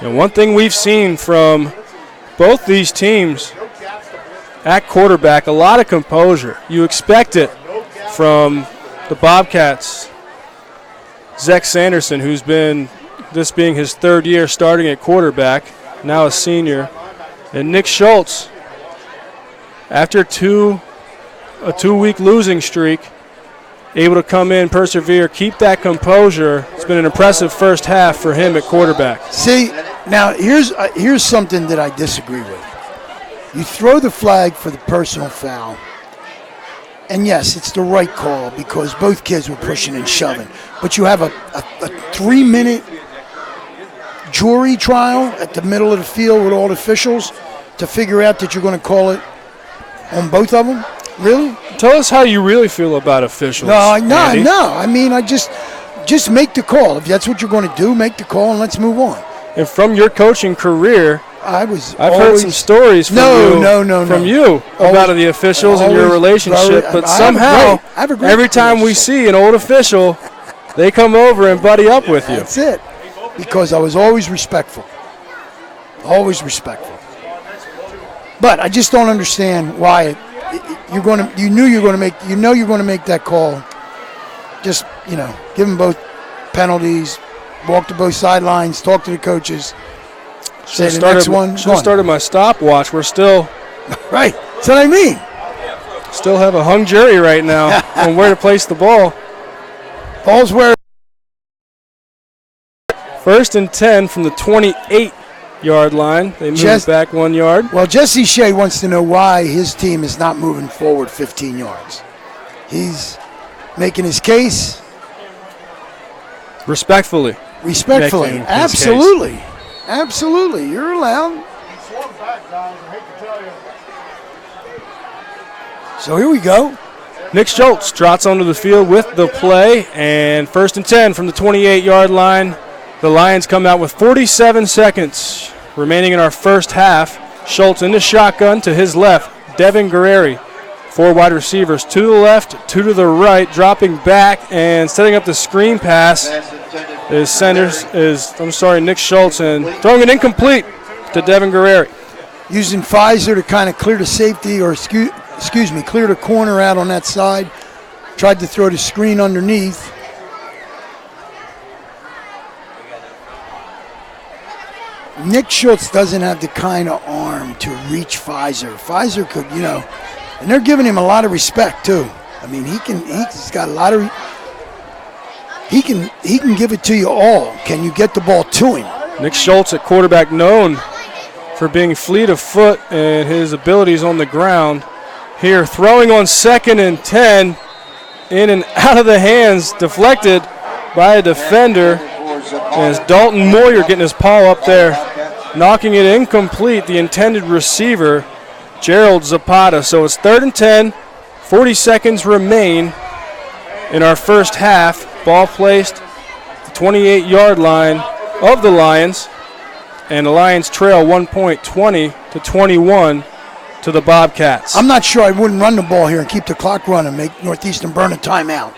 And one thing we've seen from both these teams at quarterback, a lot of composure. You expect it from the Bobcats. Zach Sanderson, who's been, this being his 3rd year starting at quarterback, now a senior. And Nick Schultz, after a 2-week losing streak, able to come in, persevere, keep that composure. It's been an impressive first half for him at quarterback. See, now here's something that I disagree with. You throw the flag for the personal foul, and yes, it's the right call because both kids were pushing and shoving. But you have a 3-minute jury trial at the middle of the field with all the officials to figure out that you're going to call it on both of them? Really? Tell us how you really feel about officials. No. Andy. I mean, I just make the call. If that's what you're going to do, make the call and let's move on. And from your coaching career, I've heard some stories from you about the officials and your relationship, but somehow every time we see an old official, they come over and buddy up with you. That's it, because I was always respectful. Always respectful. But I just don't understand why you're going to make that call. Just, give them both penalties, walk to both sidelines, talk to the coaches. Say the next one. Should have started my stopwatch. We're still right. That's what I mean. Still have a hung jury right now on where to place the ball. Ball's where. 1st and 10 from the 28-yard line. They move it back 1 yard. Well, Jesse Shea wants to know why his team is not moving forward 15 yards. He's making his case. Respectfully. Absolutely. Absolutely. You're allowed. So here we go. Nick Schultz trots onto the field with the play, and 1st and 10 from the 28-yard line. The Lions come out with 47 seconds remaining in our first half. Schultz in the shotgun to his left. Devin Guerreri, 4 wide receivers, 2 to the left, 2 to the right, dropping back and setting up the screen pass Nick Schultz, and throwing it incomplete to Devin Guerreri. Using Pfizer to kind of clear the safety, or clear the corner out on that side. Tried to throw the screen underneath. Nick Schultz doesn't have the kind of arm to reach Pfizer. Pfizer could, and they're giving him a lot of respect too. I mean, he's got a lot of. He can give it to you all. Can you get the ball to him? Nick Schultz at quarterback, known for being fleet of foot and his abilities on the ground. Here, throwing on 2nd and 10, in and out of the hands, deflected by a defender. As Dalton Moyer getting his paw up there, knocking it incomplete, the intended receiver, Gerald Zapata. So it's 3rd and 10, 40 seconds remain in our first half. Ball placed at the 28-yard line of the Lions, and the Lions trail 1 point, 20-21 to the Bobcats. I'm not sure I wouldn't run the ball here and keep the clock running, make Northeastern burn a timeout.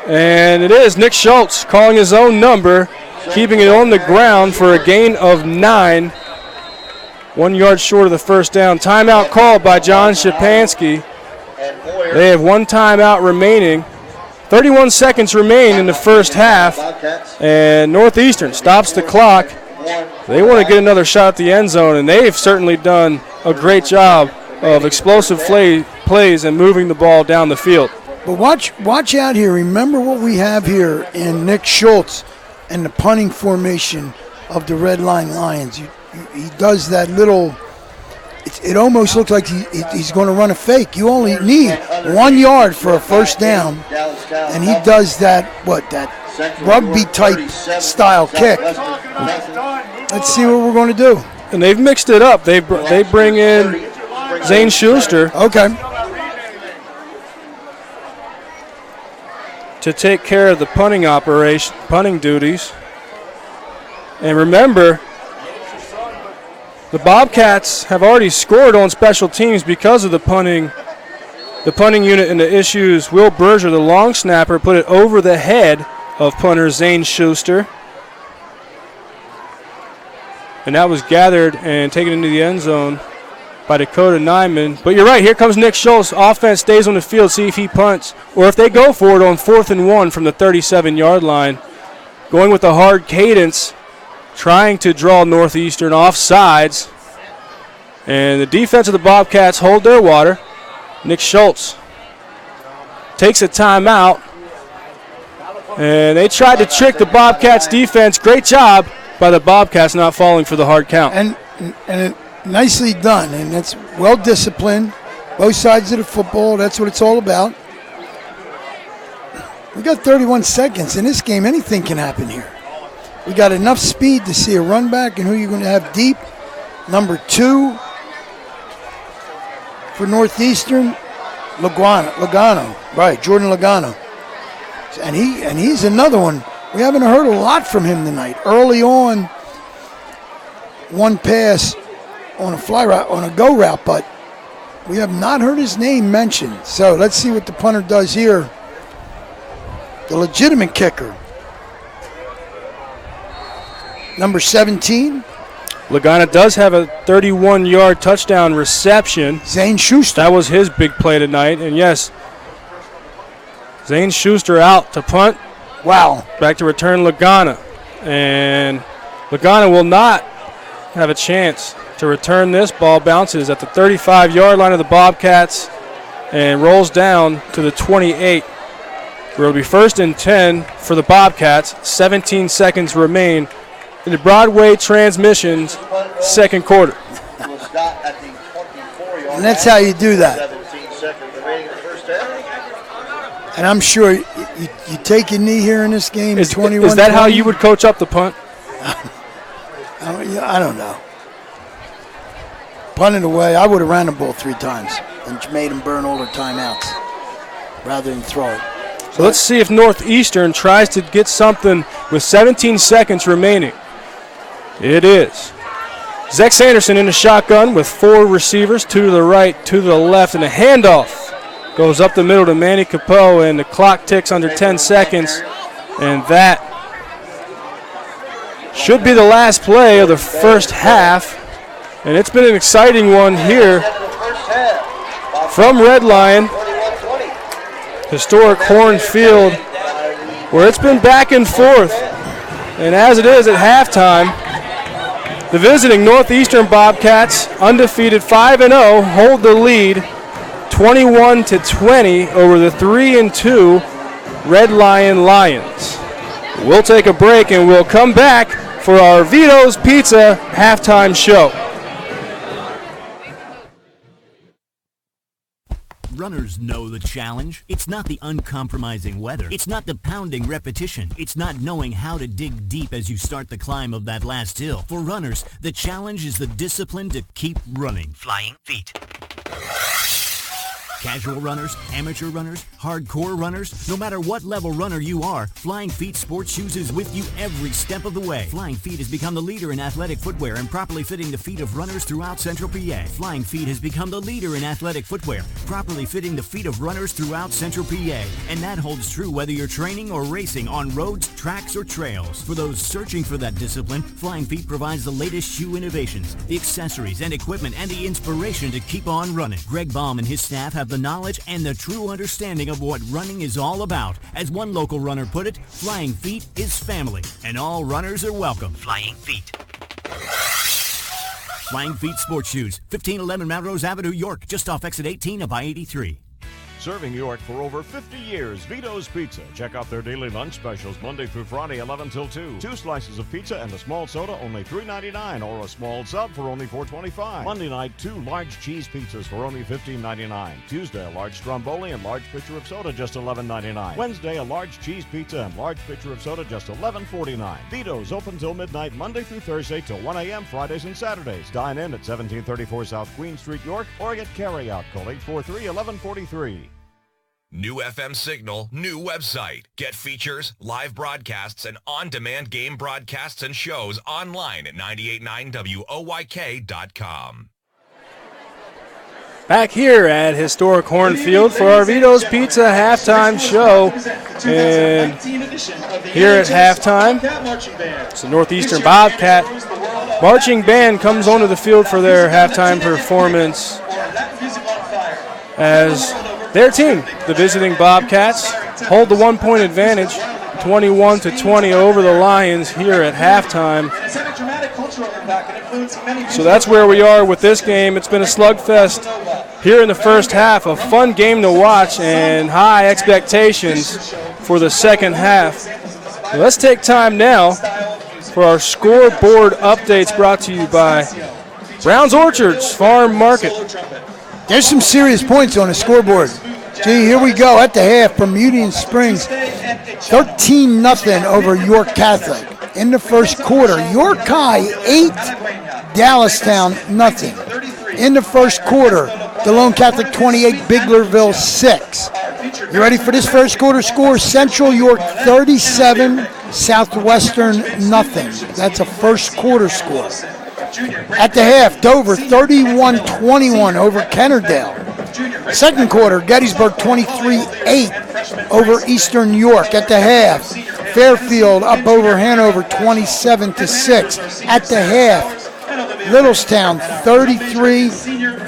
And it is Nick Schultz calling his own number, keeping it on the ground for a gain of 9. 1 yard short of the first down. Timeout called by John Shapansky. They have 1 timeout remaining. 31 seconds remain in the first half, and Northeastern stops the clock. They want to get another shot at the end zone, and they've certainly done a great job of explosive plays and moving the ball down the field. But watch out here. Remember what we have here in Nick Schultz and the punting formation of the Red Line Lions. He does that little. It almost looks like he's going to run a fake. You only need 1 yard for a first down, and he does that rugby-type style kick. Let's see what we're going to do. And they've mixed it up. They bring in Zane Schuster. Okay. To take care of the punting duties. And remember, the Bobcats have already scored on special teams because of the punting unit and the issues. Will Berger, the long snapper, put it over the head of punter Zane Schuster. And that was gathered and taken into the end zone by Dakota Nyman. But you're right, here comes Nick Schultz. Offense stays on the field, see if he punts. Or if they go for it on 4th and 1 from the 37-yard line. Going with a hard cadence, trying to draw Northeastern off sides. And the defense of the Bobcats hold their water. Nick Schultz takes a timeout. And they tried to trick the Bobcats defense. Great job by the Bobcats not falling for the hard count. And nicely done. And that's well disciplined. Both sides of the football. That's what it's all about. We got 31 seconds. In this game, anything can happen here. We got enough speed to see a run back, and who you're going to have deep. Number 2 for Northeastern, Logano. Right, Jordan Logano. And he's another one. We haven't heard a lot from him tonight. Early on, one pass on a fly route, on a go route, but we have not heard his name mentioned. So let's see what the punter does here. The legitimate kicker, number 17. Lagana does have a 31-yard touchdown reception. Zane Schuster. That was his big play tonight. And yes, Zane Schuster out to punt. Wow. Back to return Lagana. And Lagana will not have a chance to return this. Ball bounces at the 35-yard line of the Bobcats and rolls down to the 28. Where it'll be 1st and 10 for the Bobcats. 17 seconds remain in the Broadway Transmissions second quarter. And that's how you do that. And I'm sure you take a knee here in this game. Is that how you would coach up the punt? I don't know. Punted away, I would have ran the ball 3 times and made them burn all their timeouts rather than throw it. So let's see if Northeastern tries to get something with 17 seconds remaining. It is. Zach Sanderson in the shotgun with 4 receivers, 2 to the right, 2 to the left, and a handoff goes up the middle to Manny Capo, and the clock ticks under 10 seconds, and that should be the last play of the first half, and it's been an exciting one here from Red Lion. Historic Horn Field, where it's been back and forth, and as it is at halftime, the visiting Northeastern Bobcats, undefeated 5-0, hold the lead 21-20 over the 3-2 Red Lion Lions. We'll take a break and we'll come back for our Vito's Pizza halftime show. Runners know the challenge. It's not the uncompromising weather. It's not the pounding repetition. It's not knowing how to dig deep as you start the climb of that last hill. For runners, the challenge is the discipline to keep running. Flying feet. Casual runners, amateur runners, hardcore runners, no matter what level runner you are, Flying Feet Sports Shoes is with you every step of the way. Flying Feet has become the leader in athletic footwear and properly fitting the feet of runners throughout Central PA. Flying Feet has become the leader in athletic footwear, properly fitting the feet of runners throughout Central PA. And that holds true whether you're training or racing on roads, tracks, or trails. For those searching for that discipline, Flying Feet provides the latest shoe innovations, the accessories and equipment, and the inspiration to keep on running. Greg Baum and his staff have the knowledge and the true understanding of what running is all about. As one local runner put it, Flying Feet is family, and all runners are welcome. Flying Feet. Flying Feet Sports Shoes, 1511 Melrose Avenue, York, just off exit 18 of I-83. Serving York for over 50 years, Vito's Pizza. Check out their daily lunch specials Monday through Friday, 11 till 2. 2 slices of pizza and a small soda, only $3.99, or a small sub for only $4.25. Monday night, 2 large cheese pizzas for only $15.99. Tuesday, a large stromboli and large pitcher of soda, just $11.99. Wednesday, a large cheese pizza and large pitcher of soda, just $11.49. Vito's open till midnight, Monday through Thursday till 1 a.m. Fridays and Saturdays. Dine in at 1734 South Queen Street, York, or get carry-out. Call 843-1143. New FM signal, new website. Get features, live broadcasts, and on-demand game broadcasts and shows online at 989WOYK.com. Back here at Historic Horn Field for our Vito's Pizza halftime show. And here at halftime, it's the Northeastern Bobcat marching band comes onto the field for their halftime performance as their team, the visiting Bobcats, hold the 1-point advantage, 21-20 over the Lions here at halftime. So that's where we are with this game. It's been a slugfest here in the first half, a fun game to watch and high expectations for the second half. Let's take time now for our scoreboard updates brought to you by Brown's Orchards Farm Market. There's some serious points on the scoreboard. Gee, here we go at the half. Bermudian Springs, 13-0 over York Catholic. In the first quarter, York High 8, Dallastown 0. In the first quarter, DeLone Catholic 28, Biglerville 6. You ready for this first quarter score? Central York 37, Southwestern 0. That's a first quarter score. At the half, Dover 31-21 over Kennerdale. Second quarter, Gettysburg 23-8 over Eastern York. At the half, Fairfield up over Hanover 27-6. At the half, Littlestown 33,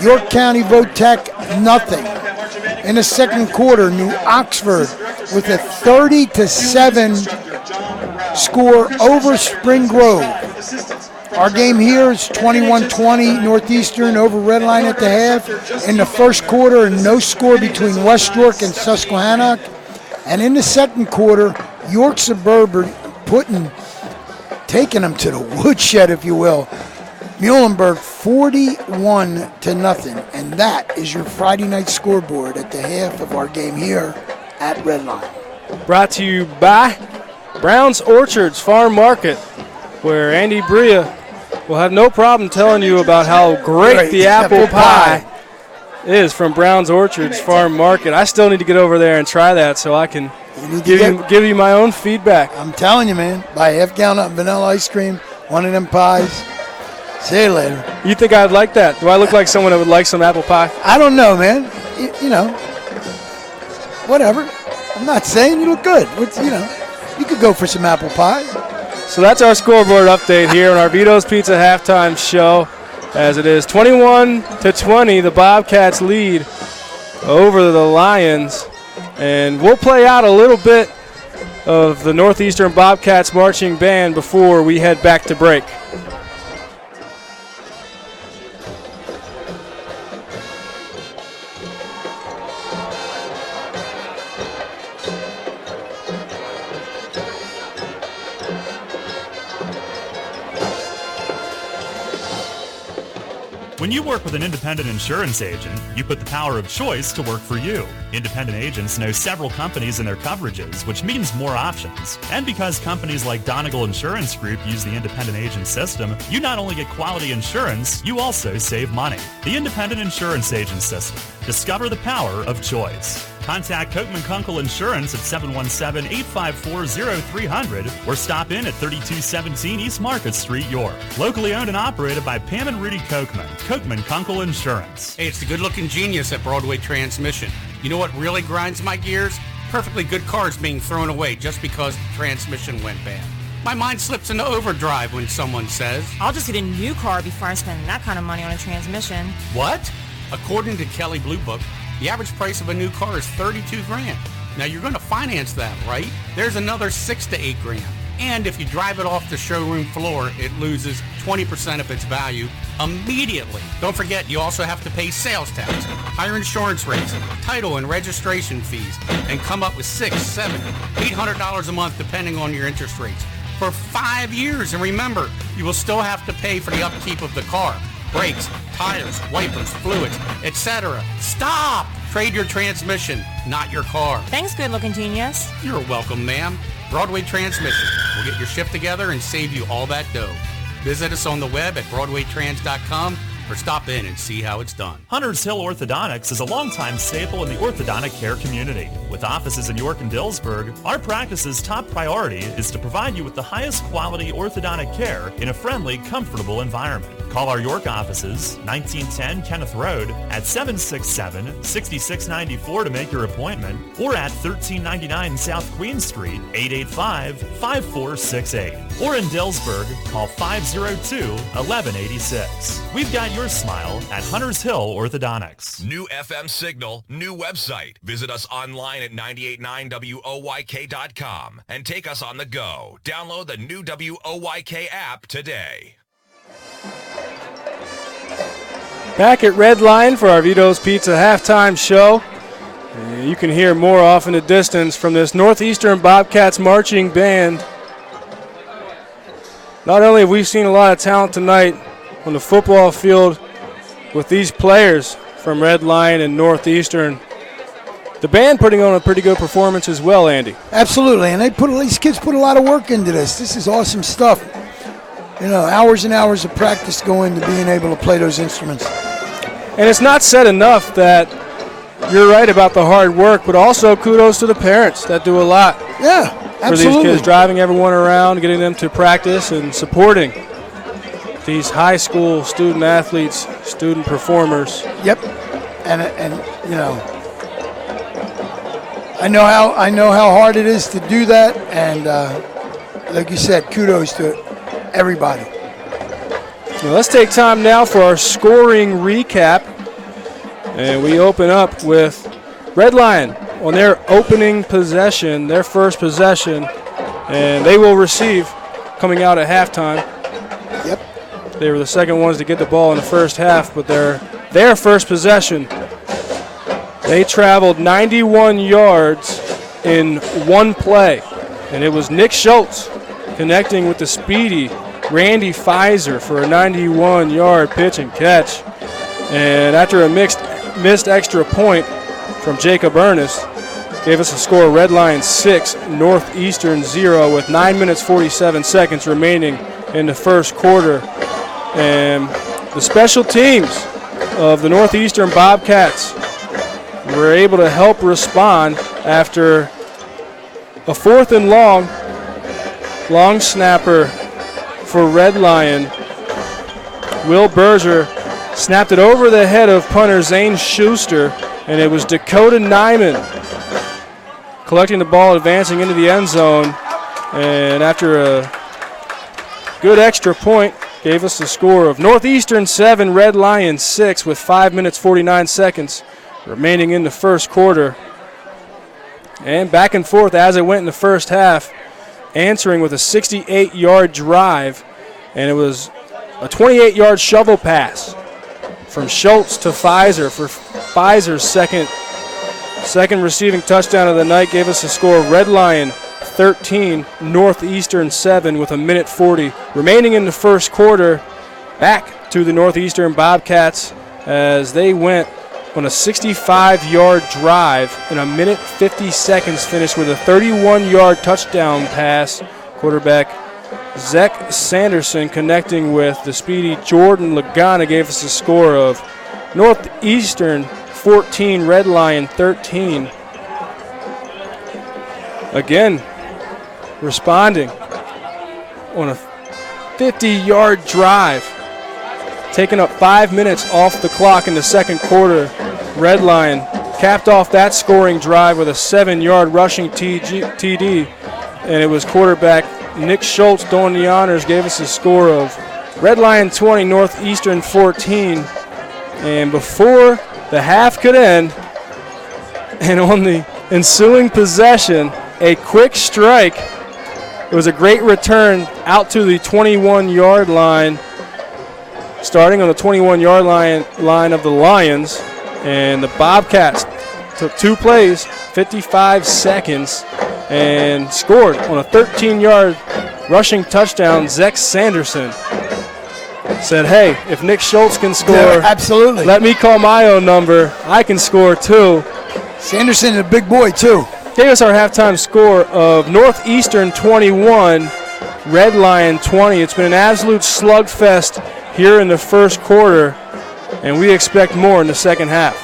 York County Votech nothing. In the second quarter, New Oxford with a 30-7 score over Spring Grove. Our game here is 21-20, Northeastern over Redline at the half. In the first quarter, no score between West York and Susquehannock. And in the second quarter, York Suburban taking them to the woodshed, if you will. Muhlenberg 41-0, and that is your Friday night scoreboard at the half of our game here at Redline. Brought to you by Brown's Orchards Farm Market, where Andy Bria will have no problem telling you about how great the apple pie is from Brown's Orchards Farm Market. I still need to get over there and try that so I can give you my own feedback. I'm telling you, man, buy a half-gallon of vanilla ice cream, one of them pies. See you later. You think I'd like that? Do I look like someone that would like some apple pie? I don't know, man. You know, whatever. I'm not saying you look good. You could go for some apple pie. So that's our scoreboard update here on our Vito's Pizza halftime show. As it is 21-20, the Bobcats lead over the Lions. And we'll play out a little bit of the Northeastern Bobcats marching band before we head back to break. When you work with an independent insurance agent, you put the power of choice to work for you. Independent agents know several companies and their coverages, which means more options. And because companies like Donegal Insurance Group use the independent agent system, you not only get quality insurance, you also save money. The independent insurance agent system. Discover the power of choice. Contact Kochman Kunkel Insurance at 717-854-0300 or stop in at 3217 East Market Street, York. Locally owned and operated by Pam and Rudy Kochman. Kochman Kunkel Insurance. Hey, it's the good-looking genius at Broadway Transmission. You know what really grinds my gears? Perfectly good cars being thrown away just because the transmission went bad. My mind slips into overdrive when someone says, I'll just get a new car before I spend that kind of money on a transmission. What? According to Kelley Blue Book, the average price of a new car is $32,000. Now you're going to finance that, right? There's another $6,000 to $8,000. And if you drive it off the showroom floor, it loses 20% of its value immediately. Don't forget, you also have to pay sales tax, higher insurance rates, title and registration fees, and come up with $600, $700, $800 a month depending on your interest rates for 5 years. And remember, you will still have to pay for the upkeep of the car. Brakes, tires, wipers, fluids, etc. Stop! Trade your transmission, not your car. Thanks, good-looking genius. You're welcome, ma'am. Broadway Transmission. We'll get your shift together and save you all that dough. Visit us on the web at BroadwayTrans.com or stop in and see how it's done. Hunters Hill Orthodontics is a longtime staple in the orthodontic care community. With offices in York and Dillsburg, our practice's top priority is to provide you with the highest quality orthodontic care in a friendly, comfortable environment. Call our York offices, 1910 Kenneth Road, at 767-6694 to make your appointment, or at 1399 South Queen Street, 885-5468. Or in Dillsburg, call 502-1186. We've got your smile at Hunters Hill Orthodontics. New FM signal, new website. Visit us online at 989WOYK.com and take us on the go. Download the new WOYK app today. Back at Red Line for our Vito's Pizza halftime show. You can hear more off in the distance from this Northeastern Bobcats marching band. Not only have we seen a lot of talent tonight on the football field with these players from Red Line and Northeastern, the band putting on a pretty good performance as well, Andy. Absolutely, and these kids put a lot of work into this. This is awesome stuff. You know, hours and hours of practice go into being able to play those instruments. And it's not said enough that you're right about the hard work, but also kudos to the parents that do a lot. Yeah, absolutely. For these kids, driving everyone around, getting them to practice and supporting these high school student athletes, student performers. Yep, and you know, I know how hard it is to do that, and like you said, kudos to everybody. Now let's take time now for our scoring recap, and we open up with Red Lion on their opening possession, their first possession, and they will receive coming out at halftime. Yep. They were the second ones to get the ball in the first half, but their first possession, they traveled 91 yards in one play, and it was Nick Schultz connecting with the speedy Randy Pfizer for a 91-yard pitch and catch. And after a missed extra point from Jacob Ernest, gave us a score of Red Lion 6, Northeastern 0 with 9 minutes 47 seconds remaining in the first quarter. And the special teams of the Northeastern Bobcats were able to help respond after a 4th and long snapper for Red Lion. Will Berger snapped it over the head of punter Zane Schuster, and it was Dakota Nyman collecting the ball, advancing into the end zone, and after a good extra point, gave us a score of Northeastern 7, Red Lion 6 with 5 minutes 49 seconds remaining in the first quarter. And back and forth as it went in the first half, answering with a 68-yard drive, and it was a 28-yard shovel pass from Schultz to Pfizer for Pfizer's second receiving touchdown of the night. Gave us a score of Red Lion 13, Northeastern 7 with a minute 40 remaining in the first quarter. Back to the Northeastern Bobcats as they went on a 65-yard drive in a minute 50 seconds, finished with a 31-yard touchdown pass. Quarterback Zach Sanderson connecting with the speedy Jordan Lagana gave us a score of Northeastern 14, Red Lion 13. Again, responding on a 50-yard drive, taking up 5 minutes off the clock in the second quarter. Red Lion capped off that scoring drive with a 7-yard rushing TD, and it was quarterback Nick Schultz doing the honors, gave us a score of Red Lion 20, Northeastern 14. And before the half could end, and on the ensuing possession, a quick strike. It was a great return out to the 21-yard line, starting on the 21-yard line of the Lions. And the Bobcats took 2 plays, 55 seconds, and scored on a 13-yard rushing touchdown. Zach Sanderson said, hey, if Nick Schultz can score, yeah, absolutely, let me call my own number. I can score too. Sanderson is a big boy too. Gave us our halftime score of Northeastern 21, Red Lion 20. It's been an absolute slugfest here in the first quarter, and we expect more in the second half.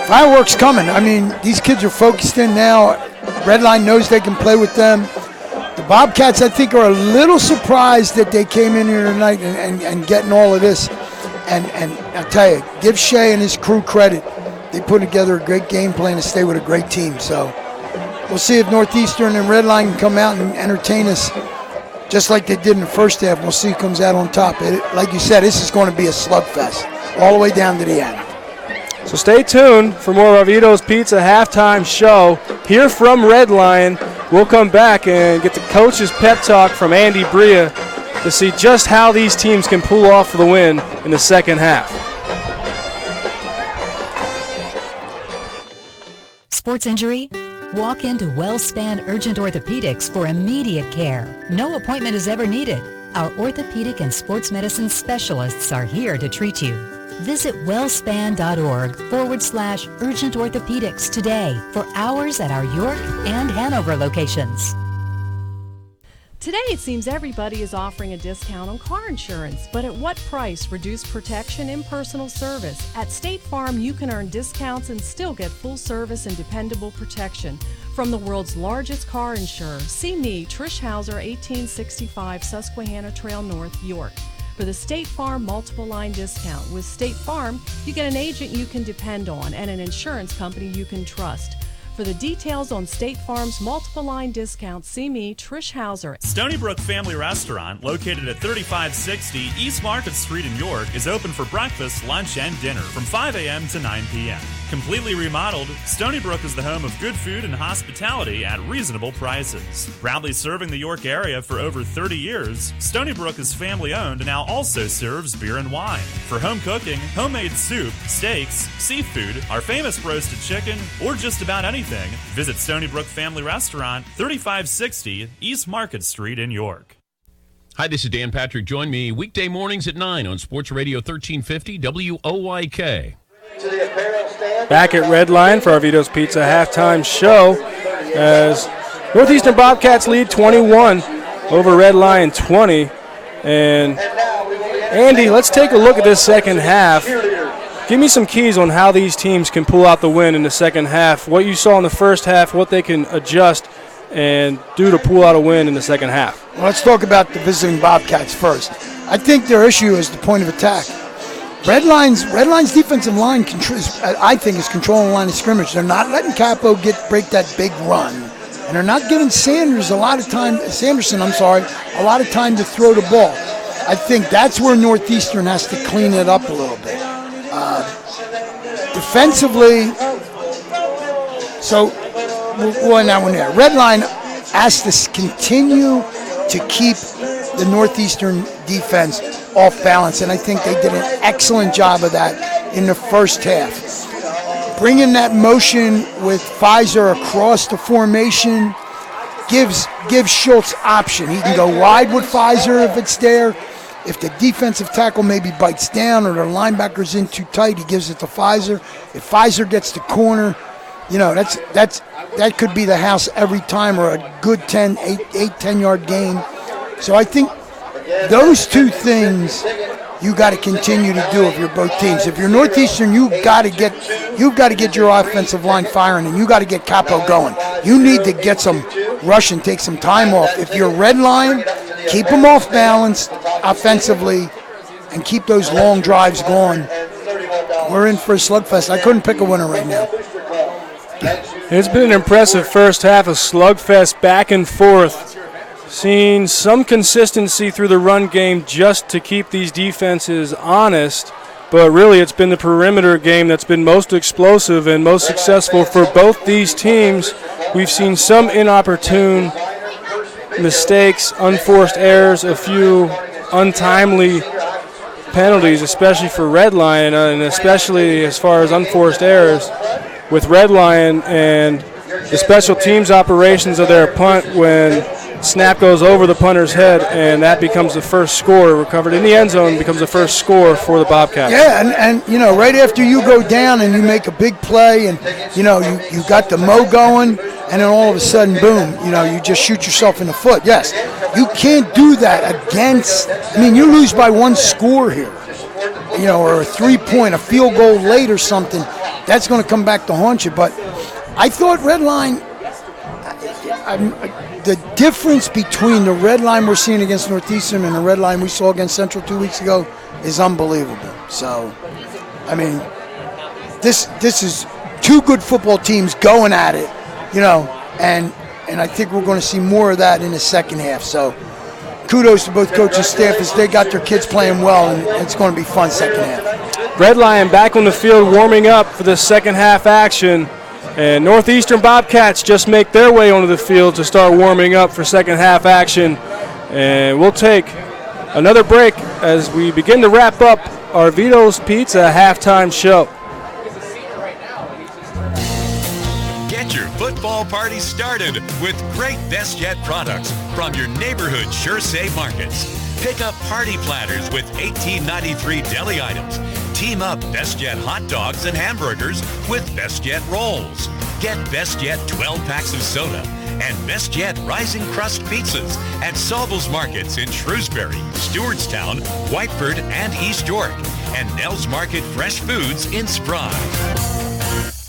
Fireworks coming. I mean, these kids are focused in now. Red Line knows they can play with them. The Bobcats, I think, are a little surprised that they came in here tonight and getting all of this. And I'll tell you, give Shea and his crew credit. They put together a great game plan to stay with a great team. So we'll see if Northeastern and Red Line can come out and entertain us just like they did in the first half. We'll see who comes out on top. Like you said, this is going to be a slugfest all the way down to the end. So stay tuned for more of Ito's Pizza halftime show. Hear from Red Lion. We'll come back and get the coach's pep talk from Andy Bria to see just how these teams can pull off the win in the second half. Sports injury? Walk into WellSpan Urgent Orthopedics for immediate care. No appointment is ever needed. Our orthopedic and sports medicine specialists are here to treat you. Visit wellspan.org/urgent orthopedics today for hours at our York and Hanover locations. Today it seems everybody is offering a discount on car insurance, but at what price? Reduced protection, impersonal service. At State Farm, you can earn discounts and still get full service and dependable protection from the world's largest car insurer. See me, Trish Hauser, 1865 Susquehanna Trail North, York. for the State Farm Multiple Line Discount. With State Farm, you get an agent you can depend on and an insurance company you can trust. For the details on State Farm's Multiple Line Discount, see me, Trish Hauser. Stony Brook Family Restaurant, located at 3560 East Market Street in York, is open for breakfast, lunch, and dinner from 5 a.m. to 9 p.m. Completely remodeled, Stony Brook is the home of good food and hospitality at reasonable prices. Proudly serving the York area for over 30 years, Stony Brook is family-owned and now also serves beer and wine. For home cooking, homemade soup, steaks, seafood, our famous roasted chicken, or just about anything, visit Stony Brook Family Restaurant, 3560 East Market Street in York. Hi, this is Dan Patrick. Join me weekday mornings at 9 on Sports Radio 1350 WOYK. Back at Red Line for our Vito's Pizza halftime show as Northeastern Bobcats lead 21 over Red Line 20. And Andy, let's take a look at this second half. Give me some keys on how these teams can pull out the win in the second half. What you saw in the first half, what they can adjust and do to pull out a win in the second half. Well, let's talk about the visiting Bobcats first. I think their issue is the point of attack. Red Line's defensive line, I think, is controlling the line of scrimmage. They're not letting Capo break that big run, and they're not giving Sanderson a lot of time to throw the ball. I think that's where Northeastern has to clean it up a little bit. Defensively, so we'll end that one there. Red Line has to continue to keep the Northeastern defense off balance, and I think they did an excellent job of that in the first half. Bringing that motion with Pfizer across the formation gives Schultz option. He can go wide with Pfizer if it's there. If the defensive tackle maybe bites down or the linebacker's in too tight, he gives it to Pfizer. If Pfizer gets the corner, that could be the house every time, or a good 10-yard gain. So I think those two things you got to continue to do if you're both teams. If you're Northeastern, you've got to get your offensive line firing, and you got to get Capo going. You need to get some rush and take some time off. If you're Red Line, keep them off balance offensively and keep those long drives going. We're in for a slugfest. I couldn't pick a winner right now. It's been an impressive first half, a slugfest back and forth. Seen some consistency through the run game just to keep these defenses honest, but really it's been the perimeter game that's been most explosive and most successful for both these teams. We've seen some inopportune mistakes, unforced errors, a few untimely penalties, especially for Red Lion, and especially as far as unforced errors with Red Lion and the special teams operations of their punt when snap goes over the punter's head, and that becomes the first score recovered in the end zone, becomes the first score for the Bobcats. Yeah, and right after you go down and you make a big play and, you got the mo going, and then all of a sudden, boom, you just shoot yourself in the foot. Yes, you can't do that against, you lose by one score here, or a 3-point, a field goal late or something. That's going to come back to haunt you. But I thought Red Line, the difference between the Red Line we're seeing against Northeastern and the Red Line we saw against Central 2 weeks ago is unbelievable. So, this is two good football teams going at it, and I think we're going to see more of that in the second half. So, kudos to both coaching staff as they got their kids playing well, and it's going to be fun second half. Red Lion back on the field warming up for the second half action. And Northeastern Bobcats just make their way onto the field to start warming up for second half action. And we'll take another break as we begin to wrap up our Vito's Pizza halftime show. Get your football party started with great Best Jet products from your neighborhood Sure Save markets. Pick up party platters with $18.93 deli items. Team up Best Jet hot dogs and hamburgers with Best Jet rolls. Get Best Jet 12 packs of soda and Best Jet Rising Crust pizzas at Saubles Markets in Shrewsbury, Stewartstown, Whiteford, and East York, and Nell's Market Fresh Foods in Spry.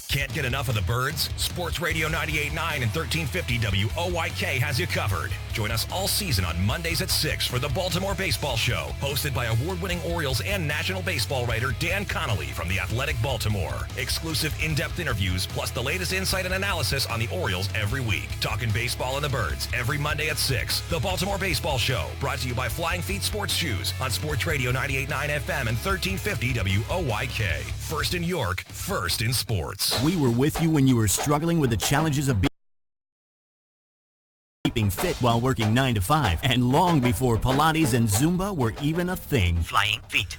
Can't Can't get enough of the birds? Sports Radio 98.9 and 1350 WOYK has you covered. Join us all season on Mondays at 6 for the Baltimore Baseball Show, hosted by award-winning Orioles and National Baseball writer Dan Connolly from The Athletic Baltimore. Exclusive in-depth interviews, plus the latest insight and analysis on the Orioles every week. Talking baseball and the birds every Monday at 6. The Baltimore Baseball Show, brought to you by Flying Feet Sports Shoes on Sports Radio 98.9 FM and 1350 WOYK. First in York, first in sports. We were with you when you were struggling with the challenges of keeping fit while working 9 to 5, and long before Pilates and Zumba were even a thing. Flying Feet.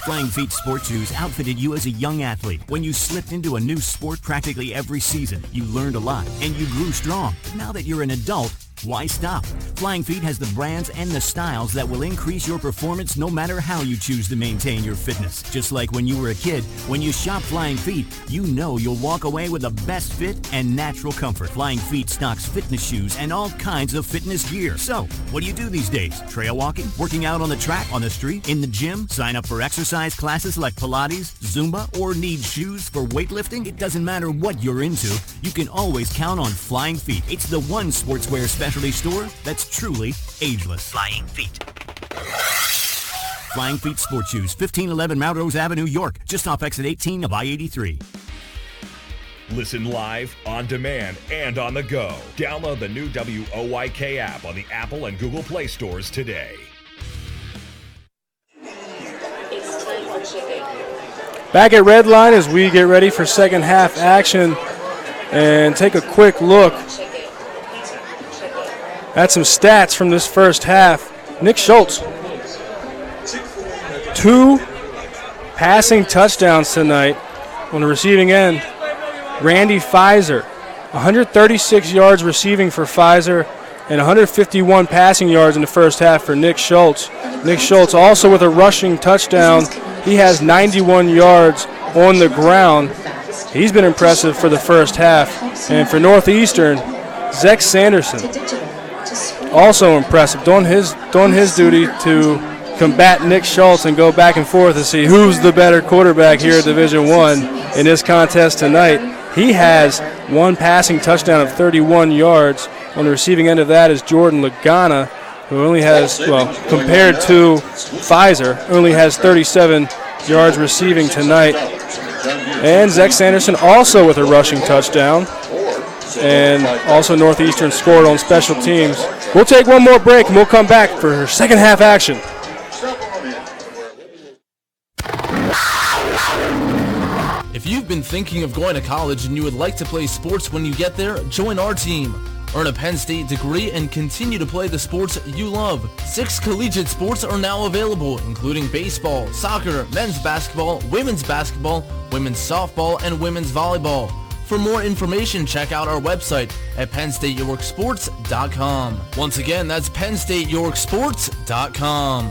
Flying Feet Sports Shoes outfitted you as a young athlete. When you slipped into a new sport practically every season, you learned a lot and you grew strong. Now that you're an adult, why stop? Flying Feet has the brands and the styles that will increase your performance no matter how you choose to maintain your fitness. Just like when you were a kid, when you shop Flying Feet, you know you'll walk away with the best fit and natural comfort. Flying Feet stocks fitness shoes and all kinds of fitness gear. So, what do you do these days? Trail walking? Working out on the track, on the street, in the gym? Sign up for exercise classes like Pilates, Zumba, or need shoes for weightlifting? It doesn't matter what you're into, you can always count on Flying Feet. It's the one sportswear specialty store that's truly ageless. Flying Feet. Flying Feet Sports Shoes, 1511 Melrose Avenue, York, just off exit 18 of I-83. Listen live, on demand, and on the go. Download the new WOYK app on the Apple and Google Play stores today. Back at Red Line as we get ready for second half action and take a quick look at some stats from this first half. Nick Schultz, 2 passing touchdowns tonight on the receiving end. Randy Pfizer, 136 yards receiving for Pfizer and 151 passing yards in the first half for Nick Schultz. Nick Schultz also with a rushing touchdown. He has 91 yards on the ground. He's been impressive for the first half. And for Northeastern, Zach Sanderson, also impressive, doing his duty to combat Nick Schultz and go back and forth to see who's the better quarterback here at Division I in this contest tonight. He has 1 passing touchdown of 31 yards. On the receiving end of that is Jordan Lagana, who only has, well, compared to Pfizer, only has 37 yards receiving tonight. And Zach Sanderson also with a rushing touchdown. And also Northeastern scored on special teams. We'll take one more break and we'll come back for second half action. If you've been thinking of going to college and you would like to play sports when you get there, join our team. Earn a Penn State degree and continue to play the sports you love. 6 collegiate sports are now available, including baseball, soccer, men's basketball, women's softball, and women's volleyball. For more information, check out our website at PennStateYorkSports.com. Once again, that's PennStateYorkSports.com.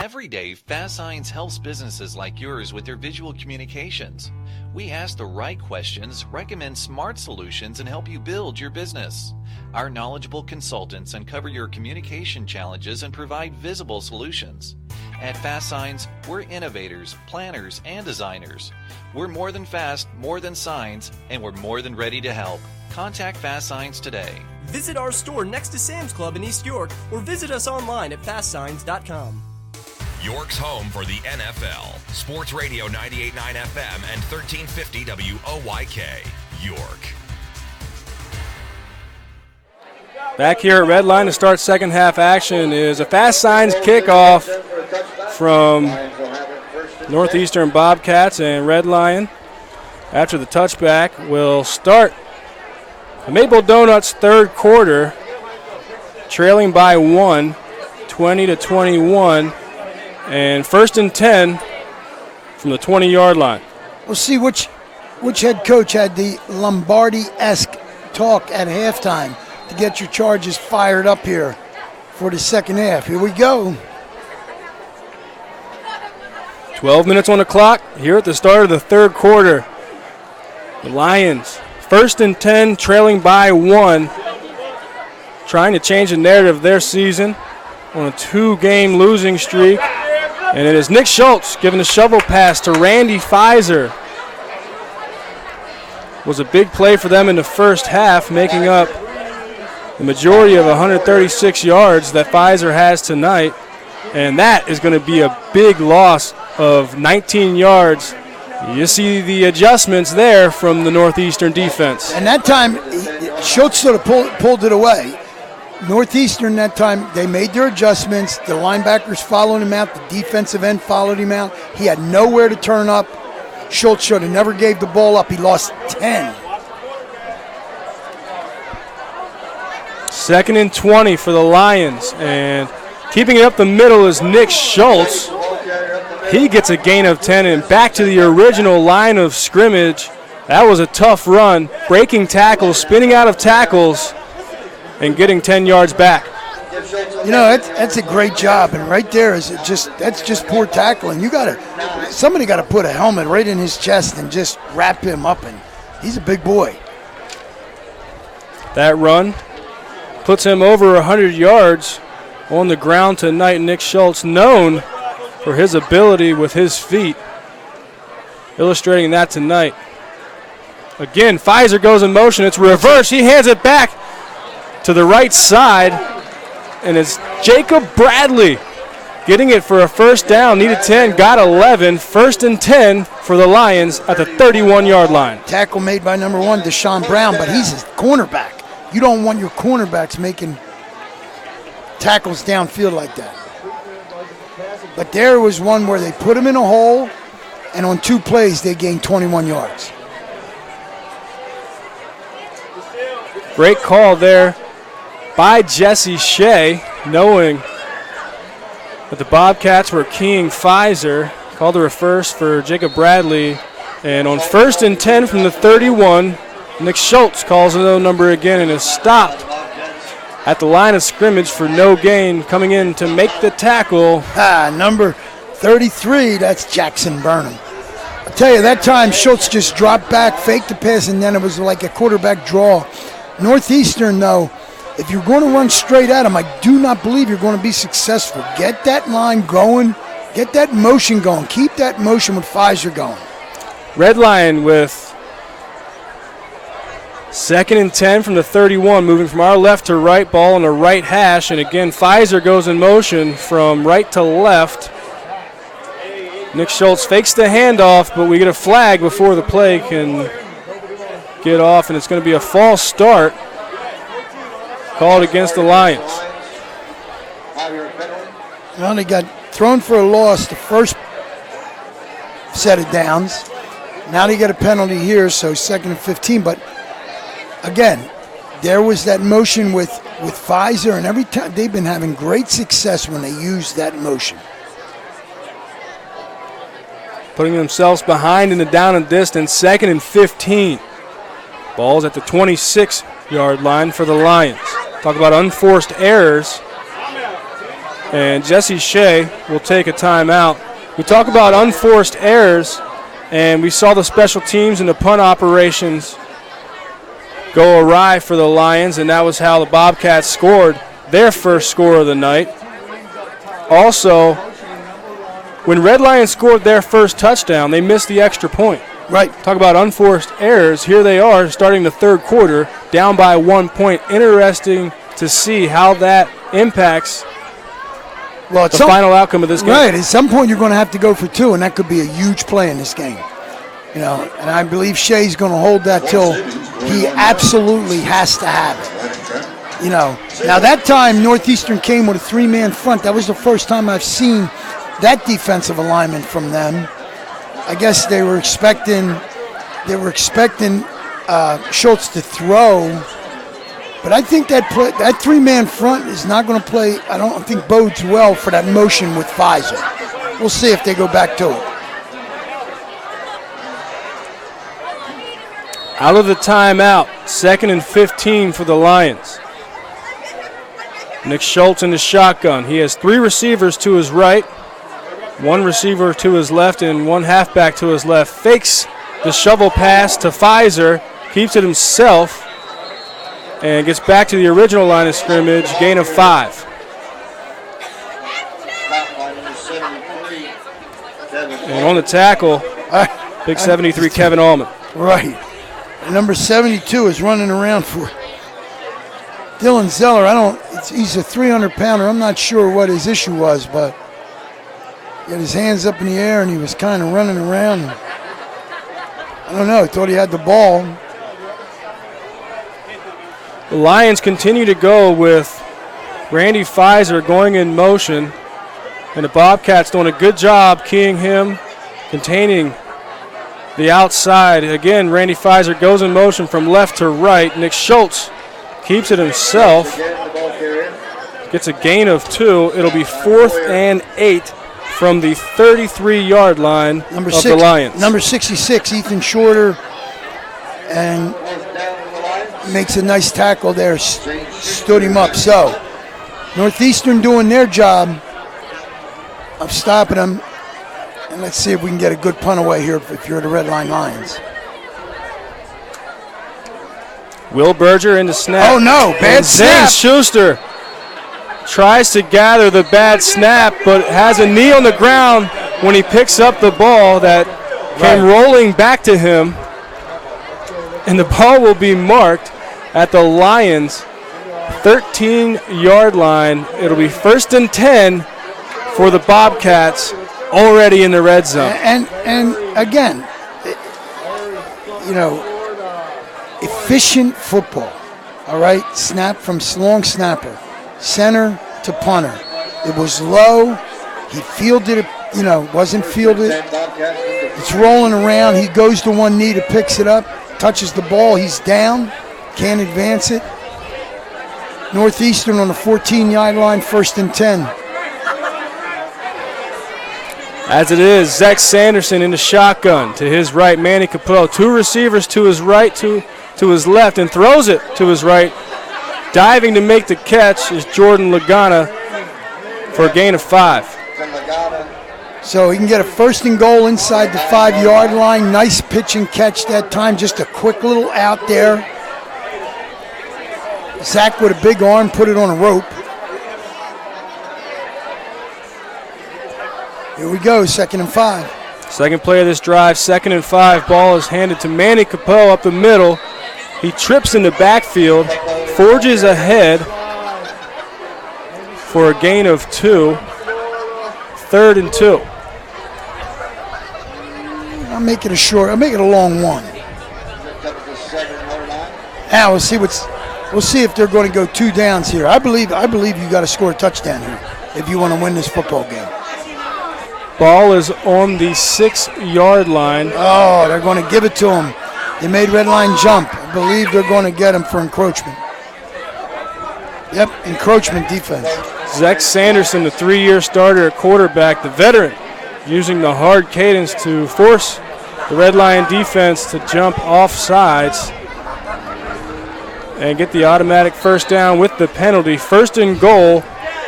Every day, Fast Signs helps businesses like yours with their visual communications. We ask the right questions, recommend smart solutions, and help you build your business. Our knowledgeable consultants uncover your communication challenges and provide visible solutions. At Fast Signs, we're innovators, planners, and designers. We're more than fast, more than signs, and we're more than ready to help. Contact Fast Signs today. Visit our store next to Sam's Club in East York or visit us online at fastsigns.com. York's home for the NFL. Sports Radio 98.9 FM and 1350 WOYK, York. Back here at Red Line to start second half action is a Fast Signs kickoff from Northeastern Bobcats, and Red Lion, after the touchback, will start the Maple Donuts third quarter, trailing by 1, 20-21, and 1st and 10 from the 20-yard line. We'll see which head coach had the Lombardi-esque talk at halftime to get your Chargers fired up here for the second half. Here we go. 12 minutes on the clock here at the start of the third quarter. The Lions, 1st and 10, trailing by 1, trying to change the narrative of their season on a 2-game losing streak. And it is Nick Schultz giving the shovel pass to Randy Pfizer. Was a big play for them in the first half, making up the majority of 136 yards that Pfizer has tonight. And that is going to be a big loss of 19 yards. You see the adjustments there from the Northeastern defense. And that time, Schultz sort of pulled it away. Northeastern that time, they made their adjustments. The linebackers followed him out. The defensive end followed him out. He had nowhere to turn up. Schultz should have never gave the ball up. He lost 10. 2nd and 20 for the Lions. And keeping it up the middle is Nick Schultz. He gets a gain of 10 and back to the original line of scrimmage. That was a tough run. Breaking tackles, spinning out of tackles, and getting 10 yards back. You know, that's a great job, and right there that's just poor tackling. Somebody got to put a helmet right in his chest and just wrap him up, and he's a big boy. That run puts him over 100 yards on the ground tonight. Nick Schultz, known for his ability with his feet, illustrating that tonight. Again, Pfizer goes in motion. It's reversed. He hands it back to the right side, and it's Jacob Bradley getting it for a first down. Needed 10, got 11. 1st and 10 for the Lions at the 31-yard line. Tackle made by number 1, Deshaun Brown, but he's a cornerback. You don't want your cornerbacks making tackles downfield like that. But there was one where they put him in a hole, and on 2 plays they gained 21 yards. Great call there by Jesse Shea, knowing that the Bobcats were keying Pfizer. Called the reverse for Jacob Bradley. And on 1st and 10 from the 31, Nick Schultz calls the number again and is stopped at the line of scrimmage for no gain. Coming in to make the tackle. Number 33, that's Jackson Burnham. I'll tell you, that time Schultz just dropped back, faked the pass, and then it was like a quarterback draw. Northeastern, though, if you're going to run straight at him, I do not believe you're going to be successful. Get that line going. Get that motion going. Keep that motion with Pfizer going. Red Lion with 2nd and 10 from the 31, moving from our left to right, ball on the right hash. And again, Pfizer goes in motion from right to left. Nick Schultz fakes the handoff, but we get a flag before the play can get off, and it's going to be a false start called against the Lions. Well, they got thrown for a loss the first set of downs. Now they get a penalty here, so 2nd and 15. But again, there was that motion with Pfizer, and every time they've been having great success when they use that motion. Putting themselves behind in the down and distance, 2nd and 15. Ball's at the 26-yard line for the Lions. Talk about unforced errors. And Jesse Shea will take a timeout. We talk about unforced errors, and we saw the special teams and the punt operations go awry for the Lions, and that was how the Bobcats scored their first score of the night. Also, when Red Lions scored their first touchdown, they missed the extra point. Right. Talk about unforced errors. Here they are starting the 3rd quarter, down by 1 point. Interesting to see how that impacts the final outcome of this game. Right. At some point you're going to have to go for 2, and that could be a huge play in this game. You know, and I believe Shea's going to hold that till he absolutely has to have it. You know, now that time Northeastern came with a 3-man front. That was the first time I've seen that defensive alignment from them. I guess they were expecting Schultz to throw, but I think that 3-man front is not going to play. I don't think bodes well for that motion with Pfizer. We'll see if they go back to it. Out of the timeout, 2nd and 15 for the Lions. Nick Schultz in the shotgun. He has 3 receivers to his right, 1 receiver to his left, and 1 halfback to his left. Fakes the shovel pass to Pfizer, keeps it himself, and gets back to the original line of scrimmage, gain of 5. And on the tackle, big 73 Kevin Allman. Right. And number 72 is running around for Dylan Zeller. He's a 300-pounder. I'm not sure what his issue was, but he had his hands up in the air and he was kind of running around. And I don't know. I thought he had the ball. The Lions continue to go with Randy Pfizer going in motion, and the Bobcats doing a good job keying him, containing the outside. Again, Randy Pfizer goes in motion from left to right. Nick Schultz keeps it himself. Gets a gain of 2. It'll be 4th and 8 from the 33-yard line of the Lions. Number 66, Ethan Shorter, and makes a nice tackle there, stood him up. So Northeastern doing their job of stopping him. And let's see if we can get a good punt away here if you're the Red Line Lions. Will Berger in the snap. Oh, no, bad snap. Zane Schuster tries to gather the bad snap, but has a knee on the ground when he picks up the ball that came rolling back to him. And the ball will be marked at the Lions' 13-yard line. It'll be 1st and 10 for the Bobcats, already in the red zone. And again, efficient football. All right, snap from long snapper, center to punter. It was low. He fielded it, wasn't fielded. It's rolling around. He goes to one knee to picks it up, touches the ball. He's down, can't advance it. Northeastern on the 14-yard line, 1st and 10. As it is, Zach Sanderson in the shotgun. To his right, Manny Capello. 2 receivers to his right, to his left, and throws it to his right. Diving to make the catch is Jordan Lagana for a gain of 5. So he can get a 1st and goal inside the 5-yard line. Nice pitch and catch that time. Just a quick little out there. Zach with a big arm put it on a rope. Here we go, 2nd and 5. Second play of this drive, 2nd and 5. Ball is handed to Manny Capello up the middle. He trips in the backfield, forges ahead for a gain of 2. 3rd and 2. I'll make it a long one. Now we'll see if they're going to go 2 downs here. I believe you got to score a touchdown here if you want to win this football game. Ball is on the 6-yard line. Oh, they're going to give it to him. They made Red Line jump. I believe they're going to get him for encroachment. Yep, encroachment defense. Zach Sanderson, the 3-year starter at quarterback, the veteran, using the hard cadence to force the Red Lion defense to jump off sides and get the automatic 1st down with the penalty. 1st and goal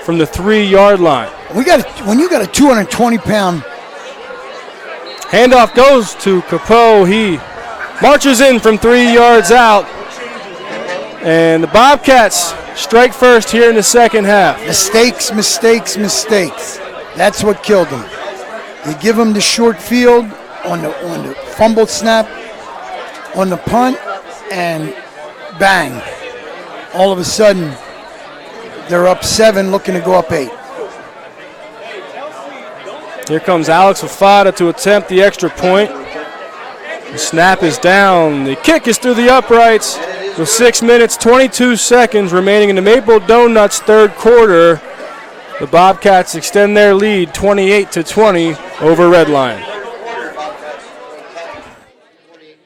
from the 3-yard line. When you got a 220-pound handoff goes to Capo. He marches in from 3 yards out, and the Bobcats strike first here in the second half. Mistakes. That's what killed them. You give them the short field on the fumbled snap, on the punt, and bang. All of a sudden, they're up 7, looking to go up 8. Here comes Alex Fafada to attempt the extra point. The snap is down. The kick is through the uprights with 6 minutes, 22 seconds remaining in the Maple Donuts 3rd quarter. The Bobcats extend their lead 28-20 over Red Lion.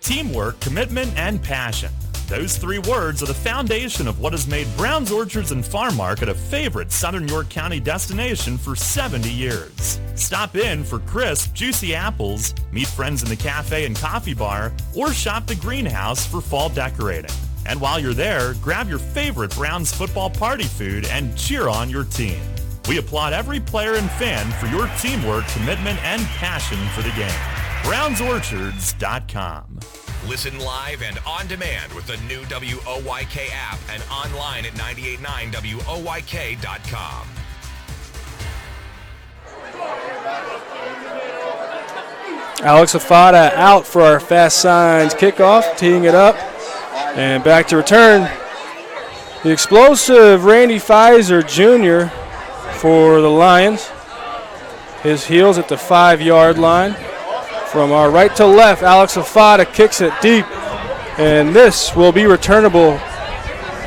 Teamwork, commitment, and passion. Those 3 words are the foundation of what has made Brown's Orchards and Farm Market a favorite Southern York County destination for 70 years. Stop in for crisp, juicy apples, meet friends in the cafe and coffee bar, or shop the greenhouse for fall decorating. And while you're there, grab your favorite Browns football party food and cheer on your team. We applaud every player and fan for your teamwork, commitment, and passion for the game. BrownsOrchards.com. Listen live and on demand with the new WOYK app and online at 989WOYK.com. Alex Afada out for our Fast Signs kickoff, teeing it up. And back to return. The explosive Randy Pfizer Jr. for the Lions. His heels at the 5-yard line. From our right to left, Alex Afada kicks it deep. And this will be returnable.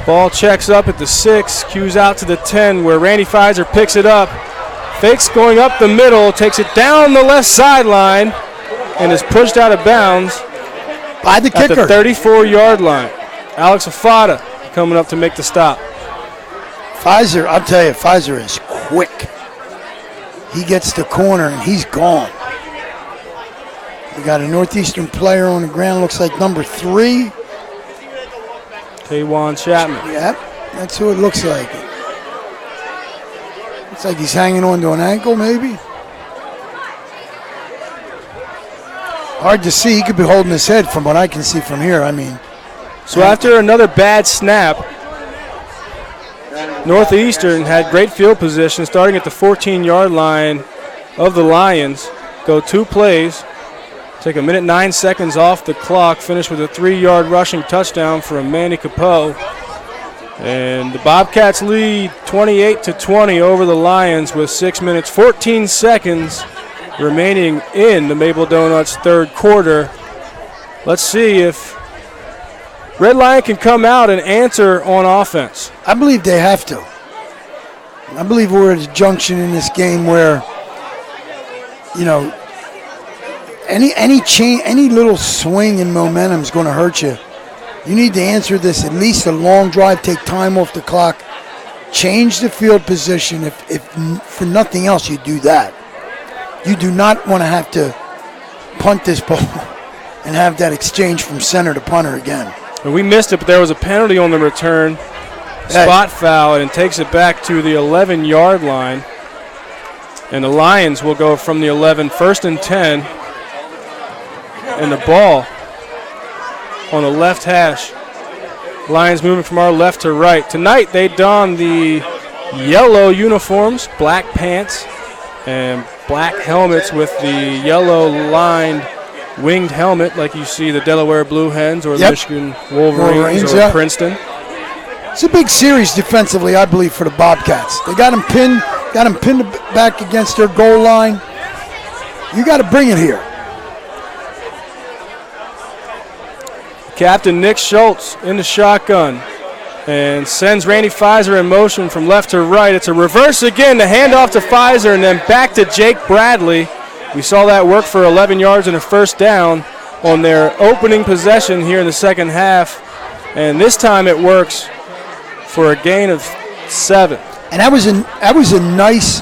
Ball checks up at the 6, cues out to the 10, where Randy Pfizer picks it up. Fakes going up the middle, takes it down the left sideline, and is pushed out of bounds by the kicker at the 34-yard line. Alex Afada coming up to make the stop. Pfizer, I'll tell you, Pfizer is quick. He gets the corner and he's gone. We got a Northeastern player on the ground, looks like number 3. Tajuan Chapman. Yep, that's who it looks like. Looks like he's hanging on to an ankle, maybe. Hard to see. He could be holding his head from what I can see from here. I mean. So after another bad snap, Northeastern had great field position starting at the 14-yard line of the Lions. Go 2 plays. Take a minute 9 seconds off the clock. Finish with a 3-yard rushing touchdown from Manny Capo. And the Bobcats lead 28-20 over the Lions with 6 minutes 14 seconds remaining in the Maple Donuts third quarter. Let's see if Red Lion can come out and answer on offense. I believe they have to. I believe we're at a junction in this game where, you know, any little swing in momentum is going to hurt you. You need to answer this, at least a long drive, take time off the clock, change the field position. If for nothing else, you do that. You do not want to have to punt this ball and have that exchange from center to punter again. And we missed it, but there was a penalty on the return. Spot foul, and takes it back to the 11-yard line. And the Lions will go from the 11, 1st and 10. And the ball on the left hash. Lions moving from our left to right. Tonight they don the yellow uniforms, black pants, and black helmets with the yellow lined winged helmet like you see the Delaware Blue Hens or the Michigan Wolverines or Princeton. It's a big series defensively, I believe, for the Bobcats. They got them pinned back against their goal line. You got to bring it here. Captain Nick Schultz in the shotgun and sends Randy Pfizer in motion from left to right. It's a reverse again, the handoff to Pfizer and then back to Jake Bradley. We saw that work for 11 yards and a first down on their opening possession here in the second half. And this time it works for a gain of 7. And that was a nice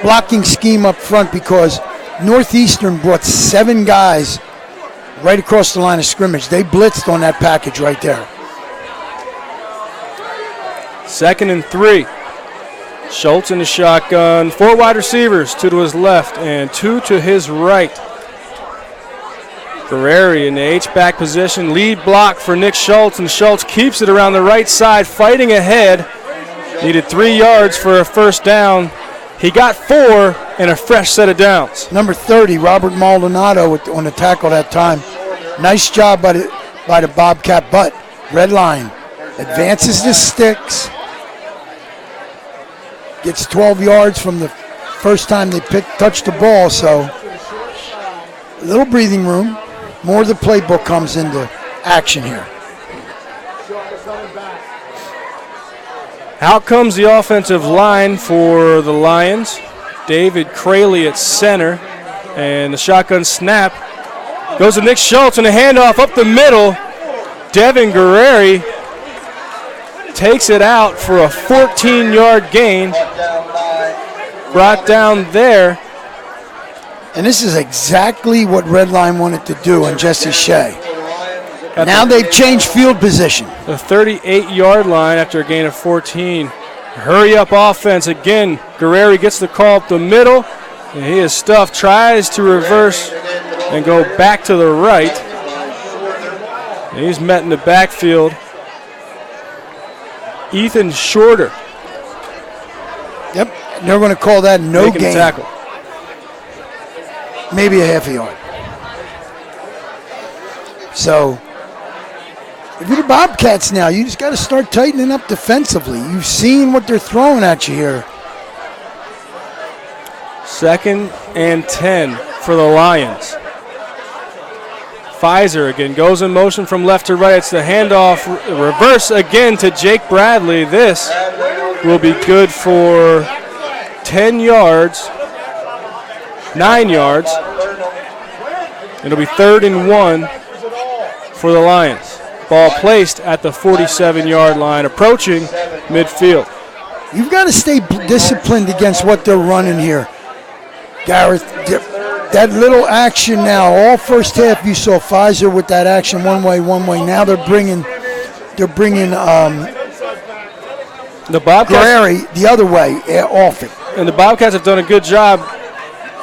blocking scheme up front because Northeastern brought 7 guys right across the line of scrimmage. They blitzed on that package right there. 2nd and 3. Schultz in the shotgun. 4 wide receivers, 2 to his left and 2 to his right. Guerreri in the H-back position. Lead block for Nick Schultz, and Schultz keeps it around the right side, fighting ahead. Needed 3 yards for a first down. He got 4 and a fresh set of downs. Number 30, Robert Maldonado on the tackle that time. Nice job by the Bobcat, but Red Lion advances the sticks. Gets 12 yards from the first time they touched the ball, so a little breathing room. More of the playbook comes into action here. Out comes the offensive line for the Lions. David Crayley at center, and the shotgun snap goes to Nick Schultz, and a handoff up the middle. Devin Guerreri takes it out for a 14-yard gain. Brought down there. And this is exactly what Red Line wanted to do on Jesse Shea. Now they've changed field position. The 38-yard line after a gain of 14. Hurry up offense again. Guerreri gets the call up the middle, and he is stuffed. Tries to reverse and go back to the right. And he's met in the backfield. Ethan Shorter. Yep, they're going to call that no gain. Tackle. Maybe a half a yard. So if you're the Bobcats now, you just got to start tightening up defensively. You've seen what they're throwing at you here. 2nd and 10 for the Lions. Pfizer again goes in motion from left to right. It's the handoff, reverse again to Jake Bradley. This will be good for 10 yards, 9 yards. It'll be 3rd and 1 for the Lions. Ball placed at the 47-yard line, approaching midfield. You've got to stay disciplined against what they're running here. Gareth, that little action now, all first half you saw Pfizer with that action one way. Now they're bringing the Bobcats Guerreri the other way off it. And the Bobcats have done a good job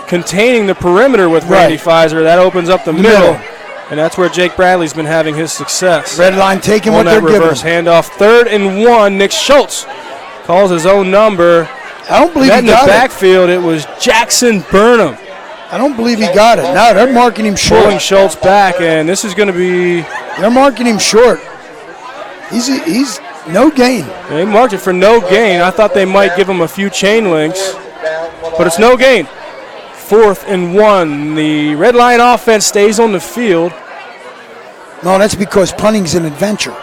containing the perimeter with Randy Pfizer. That opens up the middle. And that's where Jake Bradley's been having his success. Red line taking what they're giving. Reverse handoff, 3rd and 1. Nick Schultz calls his own number. I don't believe he got it. In the backfield, it was Jackson Burnham. I don't believe he got it. No, they're marking him short. Pulling Schultz back, and this is going to be... They're marking him short. He's no gain. They marked it for no gain. I thought they might give him a few chain links, but it's no gain. 4th and 1. The Red Lion offense stays on the field. No, that's because punting's an adventure.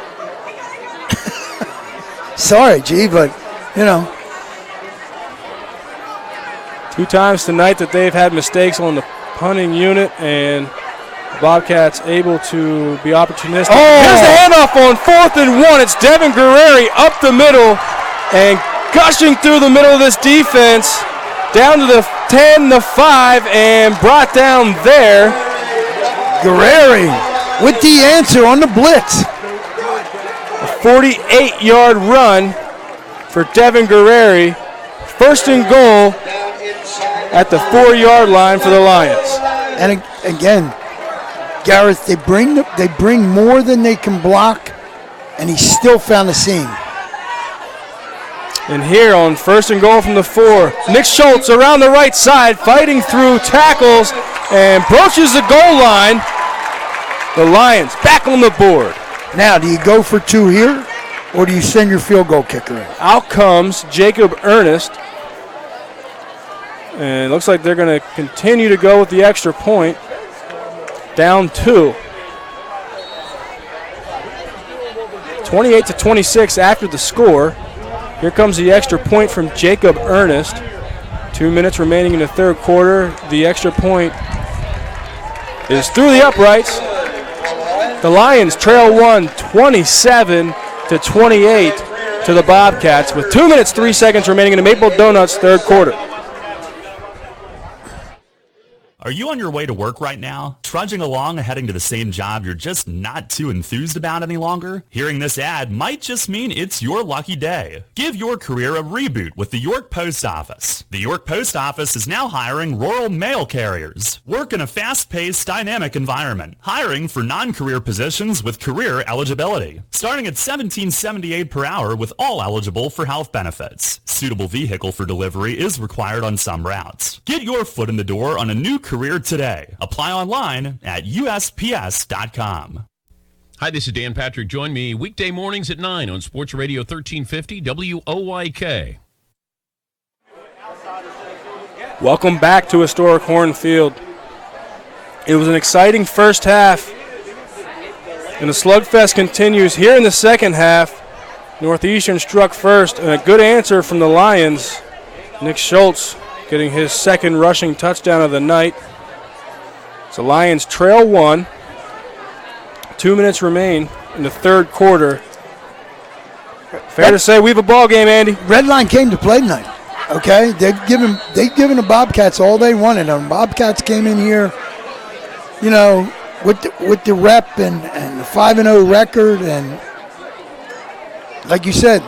Sorry, G, but, you know. 2 times tonight that they've had mistakes on the punting unit, and Bobcats able to be opportunistic. Oh! Here's the handoff on 4th and 1. It's Devin Guerreri up the middle and gushing through the middle of this defense down to the 10, the 5, and brought down there. Guerreri with the answer on the blitz. A 48-yard run for Devin Guerreri. 1st and goal at the 4-yard line for the Lions. And again, Gareth, they bring more than they can block, and he still found the seam. And here on 1st and goal from the 4, Nick Schultz around the right side, fighting through tackles and broaches the goal line. The Lions back on the board. Now, do you go for 2 here, or do you send your field goal kicker in? Out comes Jacob Ernest. And it looks like they're going to continue to go with the extra point. Down 2. 28-26 after the score. Here comes the extra point from Jacob Ernest. 2 minutes remaining in the 3rd quarter. The extra point is through the uprights. The Lions trail 27-28 to the Bobcats with 2 minutes, 3 seconds remaining in the Maple Donuts 3rd quarter. Are you on your way to work right now? Trudging along and heading to the same job you're just not too enthused about any longer? Hearing this ad might just mean it's your lucky day. Give your career a reboot with the York Post Office. The York Post Office is now hiring rural mail carriers. Work in a fast-paced, dynamic environment. Hiring for non-career positions with career eligibility. Starting at $17.78 per hour with all eligible for health benefits. Suitable vehicle for delivery is required on some routes. Get your foot in the door on a new career today. Apply online at USPS.com. Hi, this is Dan Patrick. Join me weekday mornings at 9 on Sports Radio 1350 WOYK. Welcome back to historic Horn Field. It was an exciting first half, and the slugfest continues here in the second half. Northeastern struck first, and a good answer from the Lions. Nick Schultz getting his 2nd rushing touchdown of the night. So Lions trail 1. 2 minutes remain in the 3rd quarter. Fair to say we have a ball game, Andy. Red Line came to play tonight. Okay, they've given the Bobcats all they wanted. And Bobcats came in here, you know, with the rep and the 5-0 record, and like you said,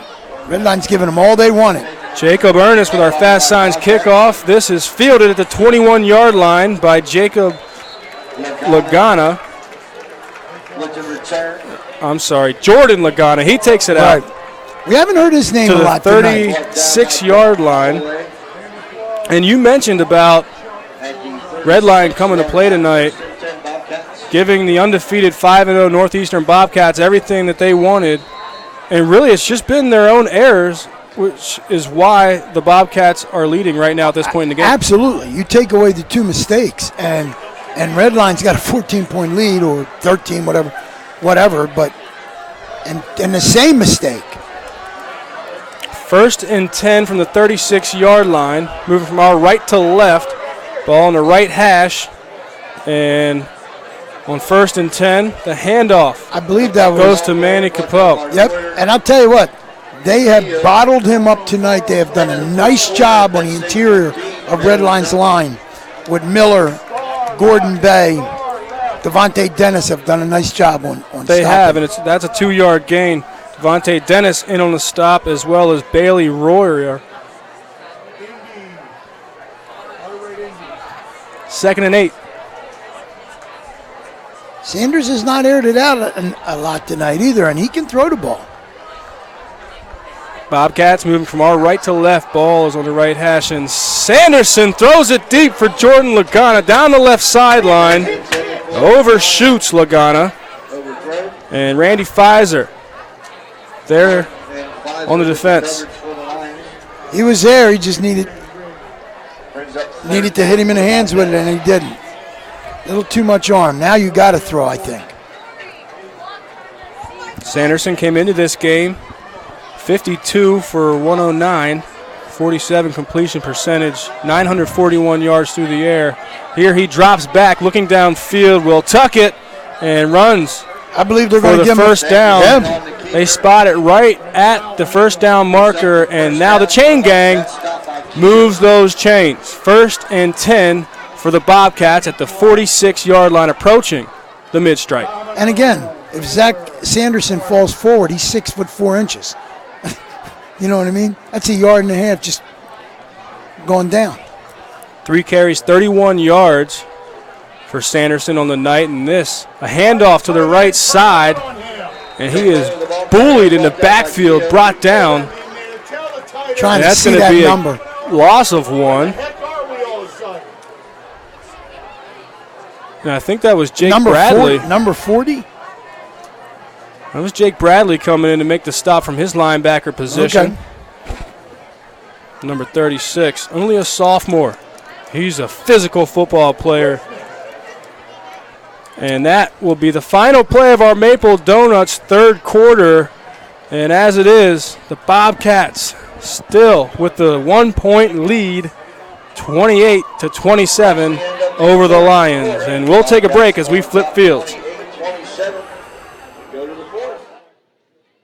Red Line's giving them all they wanted. Jacob Ernest with our Fast Signs kickoff. This is fielded at the 21-yard line by Jacob Lagana. I'm sorry, Jordan Lagana. He takes it out. We haven't heard his name a lot tonight. To the 36-yard line. And you mentioned about Red Line coming to play tonight. giving the undefeated 5-0 Northeastern Bobcats everything that they wanted. And really, it's just been their own errors, which is why the Bobcats are leading right now at this point in the game. Absolutely. You take away the 2 mistakes, and Redline's got a 14-point lead or 13, whatever. But and the same mistake. 1st and 10 from the 36-yard line, moving from our right to left. Ball on the right hash, and on 1st and 10, the handoff. I believe that goes to Manny Capo. Yep, and I'll tell you what, they have bottled him up tonight. They have done a nice job on the interior of Redline's line with Miller, Gordon Bay, Devontae Dennis have done a nice job on They stopping. have, and that's a 2-yard gain. Devontae Dennis in on the stop, as well as Bailey Royer. 2nd and 8. Sanders has not aired it out a lot tonight either, and he can throw the ball. Bobcats moving from our right to left. Ball is on the right hash, and Sanderson throws it deep for Jordan Lagana down the left sideline. Overshoots Lagana. And Randy Pfizer there on the defense. He was there. He just needed to hit him in the hands with it, and he didn't. A little too much arm. Now you got to throw, I think. Sanderson came into this game 52 for 109, 47 completion percentage, 941 yards through the air. Here he drops back, looking downfield, will tuck it, and runs. I believe they're going to give him the first down. They spot it right at the first down marker, and now the chain gang moves those chains. 1st and 10 for the Bobcats at the 46-yard line, approaching the mid-stripe. And again, if Zach Sanderson falls forward, he's 6'4". You know what I mean? That's 1.5 yards just going down. 3 carries, 31 yards for Sanderson on the night, and this, a handoff to the right side, and he is bullied in the backfield, brought down. Trying to see that number. Loss of 1. And I think that was Jake Bradley. Number 40? That was Jake Bradley coming in to make the stop from his linebacker position. Okay. Number 36, only a sophomore. He's a physical football player. And that will be the final play of our Maple Donuts 3rd quarter. And as it is, the Bobcats still with the 1-point lead, 28-27 over the Lions. And we'll take a break as we flip fields.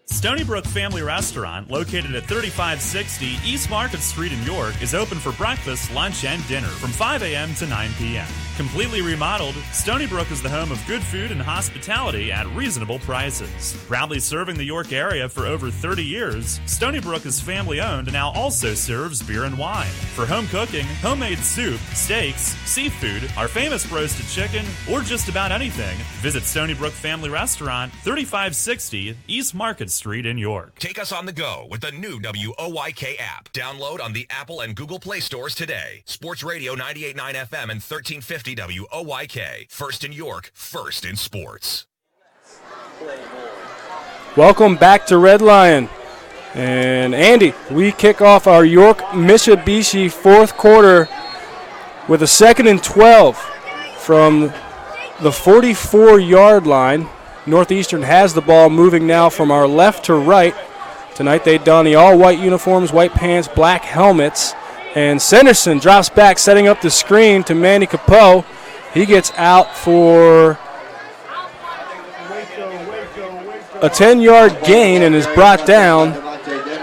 Stony Brook Family Restaurant, located at 3560 East Market Street in York, is open for breakfast, lunch, and dinner from 5 a.m. to 9 p.m. Completely remodeled, Stony Brook is the home of good food and hospitality at reasonable prices. Proudly serving the York area for over 30 years, Stony Brook is family-owned and now also serves beer and wine. For home cooking, homemade soup, steaks, seafood, our famous roasted chicken, or just about anything, visit Stony Brook Family Restaurant, 3560 East Market Street in York. Take us on the go with the new WOYK app. Download on the Apple and Google Play stores today. Sports Radio 98.9 FM and 1350 WOYK. First in York, first in sports. Welcome back to Red Lion. And Andy, we kick off our York Mitsubishi 4th quarter with a 2nd and 12 from the 44-yard line. Northeastern has the ball, moving now from our left to right. Tonight they don the all-white uniforms, white pants, black helmets. And Sanderson drops back, setting up the screen to Manny Capo. He gets out for a 10-yard gain and is brought down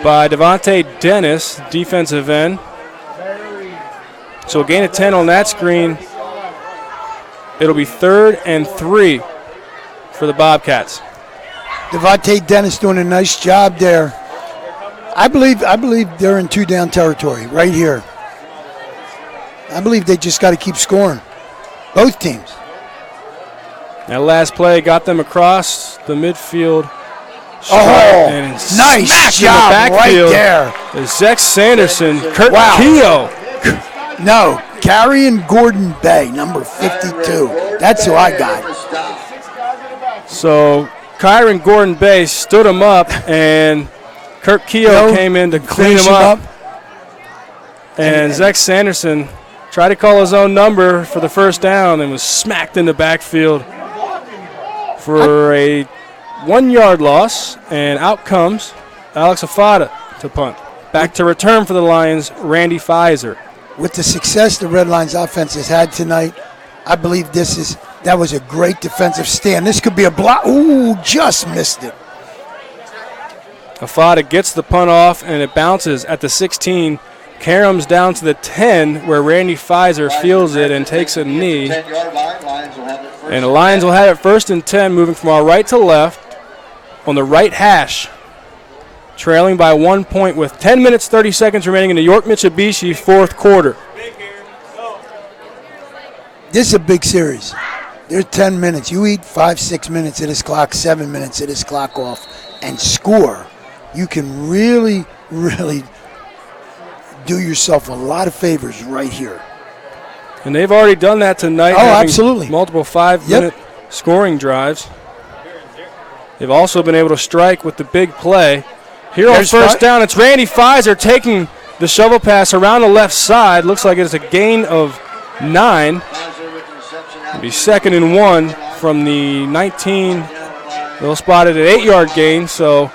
by Devontae Dennis, defensive end. So a gain of 10 on that screen. It'll be 3rd and 3 for the Bobcats. Devontae Dennis doing a nice job there. I believe they're in 2-down territory right here. I believe they just got to keep scoring. Both teams. That last play got them across the midfield. And nice job in the backfield. Right there. Is Zach Sanderson, Kurt Keogh. No, carrying Gordon Bay, number 52. That's who I got. So Kyron Gordon Bay stood him up, and Kirk Keogh came in to clean him up. And Zach Sanderson tried to call his own number for the first down and was smacked in the backfield for a 1-yard loss. And out comes Alex Afada to punt. Back to return for the Lions, Randy Pfizer. With the success the Red Lions offense has had tonight, I believe that was a great defensive stand. This could be a block. Ooh, just missed it. Afada gets the punt off, and it bounces at the 16. Karams down to the 10, where Randy Pfizer feels it and takes a knee. And the Lions will have it 1st and 10, moving from our right to left on the right hash, trailing by 1 point with 10 minutes, 30 seconds remaining in the York-Mitsubishi 4th quarter. This is a big series. There's 10 minutes. You eat 5-6 minutes of this clock, 7 minutes of this clock off, and score. You can really, really do yourself a lot of favors right here. And they've already done that tonight. Oh, absolutely. Multiple 5-minute scoring drives. They've also been able to strike with the big play. Here on first down, it's Randy Pfizer taking the shovel pass around the left side. Looks like it's a gain of 9. It'll be 2nd and 1 from the 19. They'll spot it at 8-yard gain, so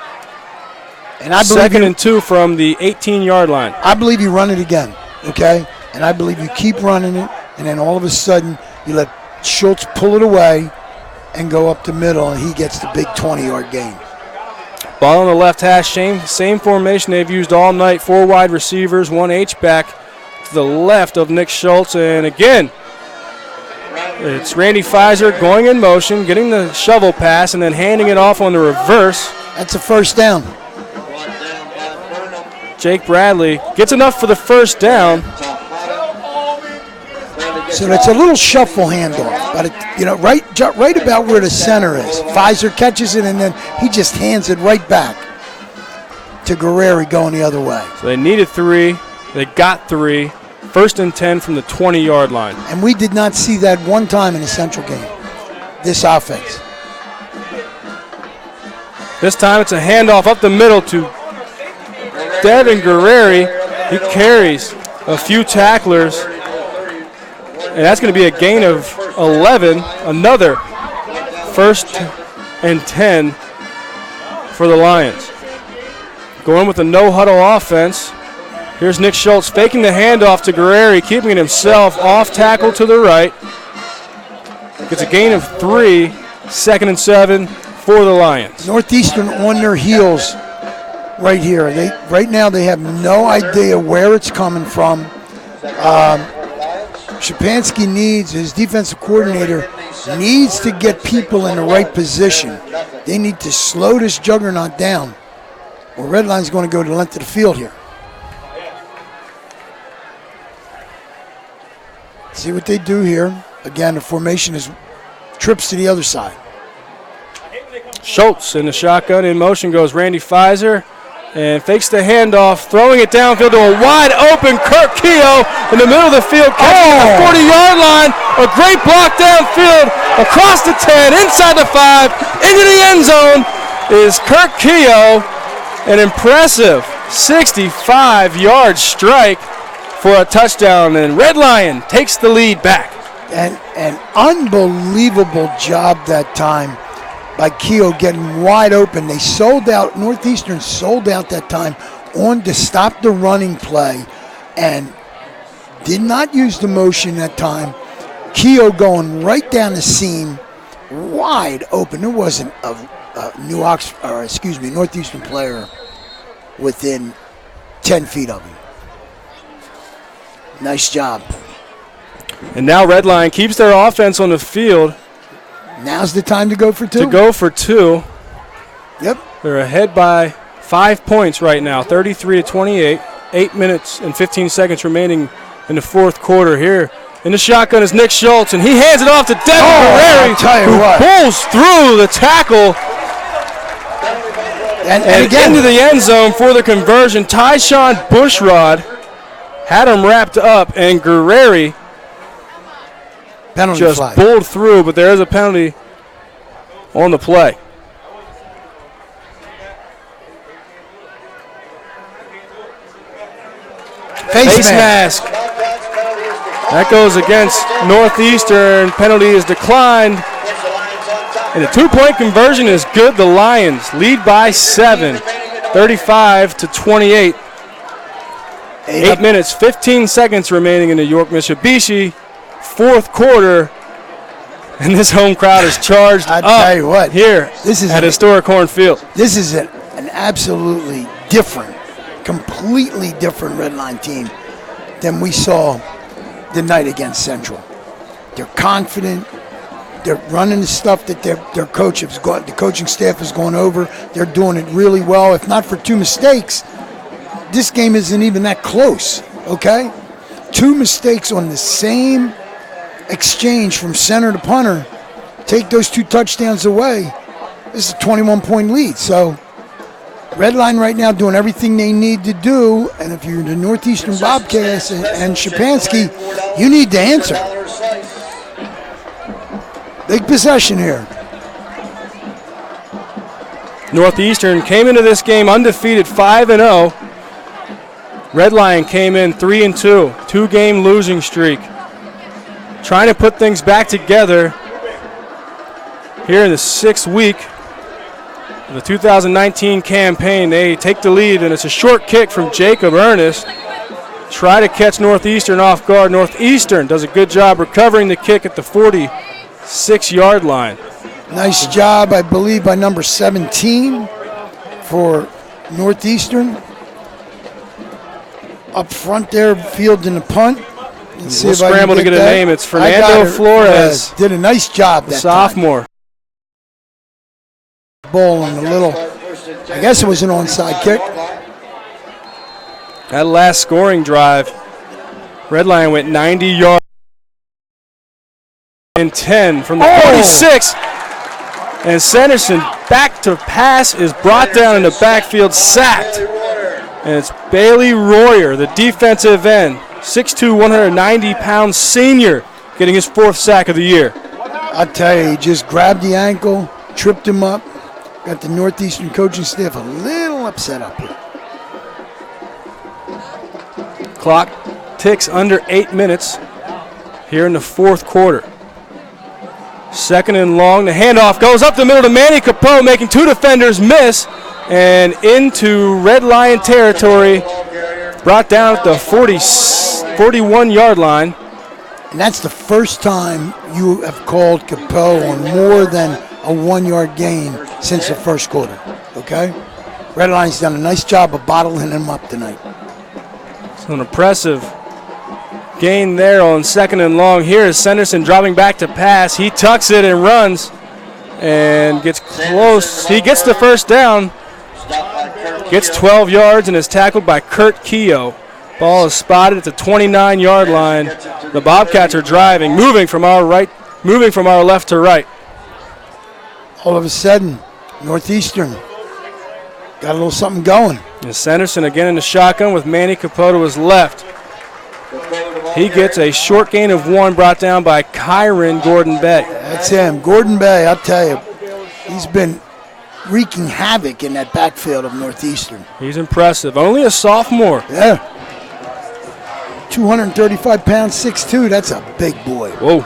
and I believe 2nd and 2 from the 18-yard line. I believe you run it again, okay? And I believe you keep running it, and then all of a sudden you let Schultz pull it away and go up the middle, and he gets the big 20-yard gain. Ball on the left hash, same formation they've used all night. 4 wide receivers, 1 H-back to the left of Nick Schultz. And again, it's Randy Pfizer going in motion, getting the shovel pass, and then handing it off on the reverse. That's a first down. Jake Bradley gets enough for the first down. So it's a little shuffle handoff, but right about where the center is. Pfizer catches it, and then he just hands it right back to Guerreri going the other way. So they needed 3. They got 3. 1st and 10 from the 20-yard line. And we did not see that one time in the Central game, this offense. This time it's a handoff up the middle to Devin Guerreri. He carries a few tacklers. And that's going to be a gain of 11, another 1st and 10 for the Lions. Going with a no-huddle offense. Here's Nick Schultz faking the handoff to Guerreri, keeping it himself off tackle to the right. Gets a gain of 3, 2nd and 7 for the Lions. Northeastern on their heels right here. Right now they have no idea where it's coming from. Shapansky his defensive coordinator, needs to get people in the right position. They need to slow this juggernaut down, or Red Line's going to go to the length of the field here. See what they do here. Again, the formation is trips to the other side. Schultz in the shotgun. In motion goes Randy Pfizer. And fakes the handoff, throwing it downfield to a wide-open Kirk Keogh in the middle of the field, catching the 40-yard line. A great block downfield, across the 10, inside the 5, into the end zone is Kirk Keogh. An impressive 65-yard strike for a touchdown, and Red Lion takes the lead back. And an unbelievable job that time by Keogh getting wide open. They sold out, Northeastern sold out that time on to stop the running play and did not use the motion that time. Keogh going right down the seam, wide open. There wasn't a Northeastern player within 10 feet of him. Nice job. And now Red Lion keeps their offense on the field. Now's the time to go for 2. To go for 2. Yep. They're ahead by 5 points right now, 33-28. 8 minutes and 15 seconds remaining in the 4th quarter here. In the shotgun is Nick Schultz, and he hands it off to Devin Guerreri, who pulls through the tackle and again into the end zone for the conversion. Tyshawn Bushrod had him wrapped up, and Guerreri penalty just flag. bowled through, but there is a penalty on the play. Face mask. That goes against Northeastern. Penalty is declined. And the two-point conversion is good. The Lions lead by 7, 35-28. 8 minutes, 15 seconds remaining in the York Mitsubishi fourth quarter. And this home crowd is charged up. Tell you what, here this is at historic Horn Field. This is an absolutely different, completely different Red Line team than we saw the night against Central. They're confident. They're running the stuff that their coach has got, the coaching staff has gone over. They're doing it really well. If not for 2 mistakes, this game isn't even that close, okay? 2 mistakes on the same exchange from center to punter. Take those 2 touchdowns away. This is a 21-point lead. So Red Line right now doing everything they need to do, and if you're the Northeastern Bobcats and Shapansky, you need to answer. Big possession here. Northeastern came into this game undefeated 5-0. Red Line came in 3-2, 2-game losing streak. Trying to put things back together here in the 6th week of the 2019 campaign. They take the lead, and it's a short kick from Jacob Ernest. Try to catch Northeastern off guard. Northeastern does a good job recovering the kick at the 46-yard line. Nice job, I believe, by number 17 for Northeastern. Up front there, fielding the punt. We'll scramble to get a name. It's Fernando Flores. Did a nice job that sophomore. Ball on the little, I guess it was an onside kick. That last scoring drive, Red Line went 90 yards and 10 from the 46. And Sanderson back to pass is brought down in the backfield, sacked. And it's Bailey Royer, the defensive end. 6'2", 190-pound senior, getting his 4th sack of the year. I tell you, he just grabbed the ankle, tripped him up, got the Northeastern coaching staff a little upset up here. Clock ticks under 8 minutes here in the 4th quarter. 2nd and long, the handoff goes up the middle to Manny Capo, making 2 defenders miss, and into Red Lion territory, brought down at the 41-yard line. And that's the first time you have called Capo on more than a 1-yard gain since the first quarter, okay? Red Line's done a nice job of bottling him up tonight. It's an impressive gain there on 2nd and long. Here is Sanderson dropping back to pass. He tucks it and runs and gets close. He gets the first down. Gets 12 yards and is tackled by Kurt Keogh. Ball is spotted at the 29-yard line. The Bobcats are driving, moving from our left to right. All of a sudden, Northeastern got a little something going. And Sanderson again in the shotgun with Manny Capo to his left. He gets a short gain of 1 brought down by Kyron Gordon Bay. That's him. Gordon Bay, I'll tell you, he's been wreaking havoc in that backfield of Northeastern. He's impressive. Only a sophomore. Yeah. 235 pounds, 6'2". That's a big boy. Whoa.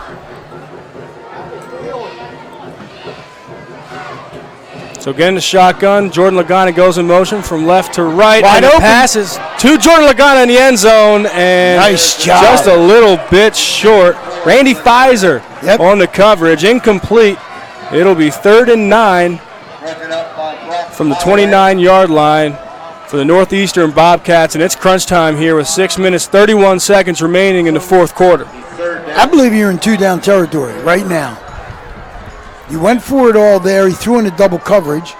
So again, the shotgun. Jordan Lagana goes in motion from left to right. Wide open. Passes to Jordan Lagana in the end zone. And nice job. Just a little bit short. Randy Pfizer on the coverage. Incomplete. It'll be 3rd and 9 from the 29-yard line for the Northeastern Bobcats. And it's crunch time here with 6 minutes, 31 seconds remaining in the 4th quarter. I believe you're in 2-down territory right now. You went for it all there. He threw in a double coverage.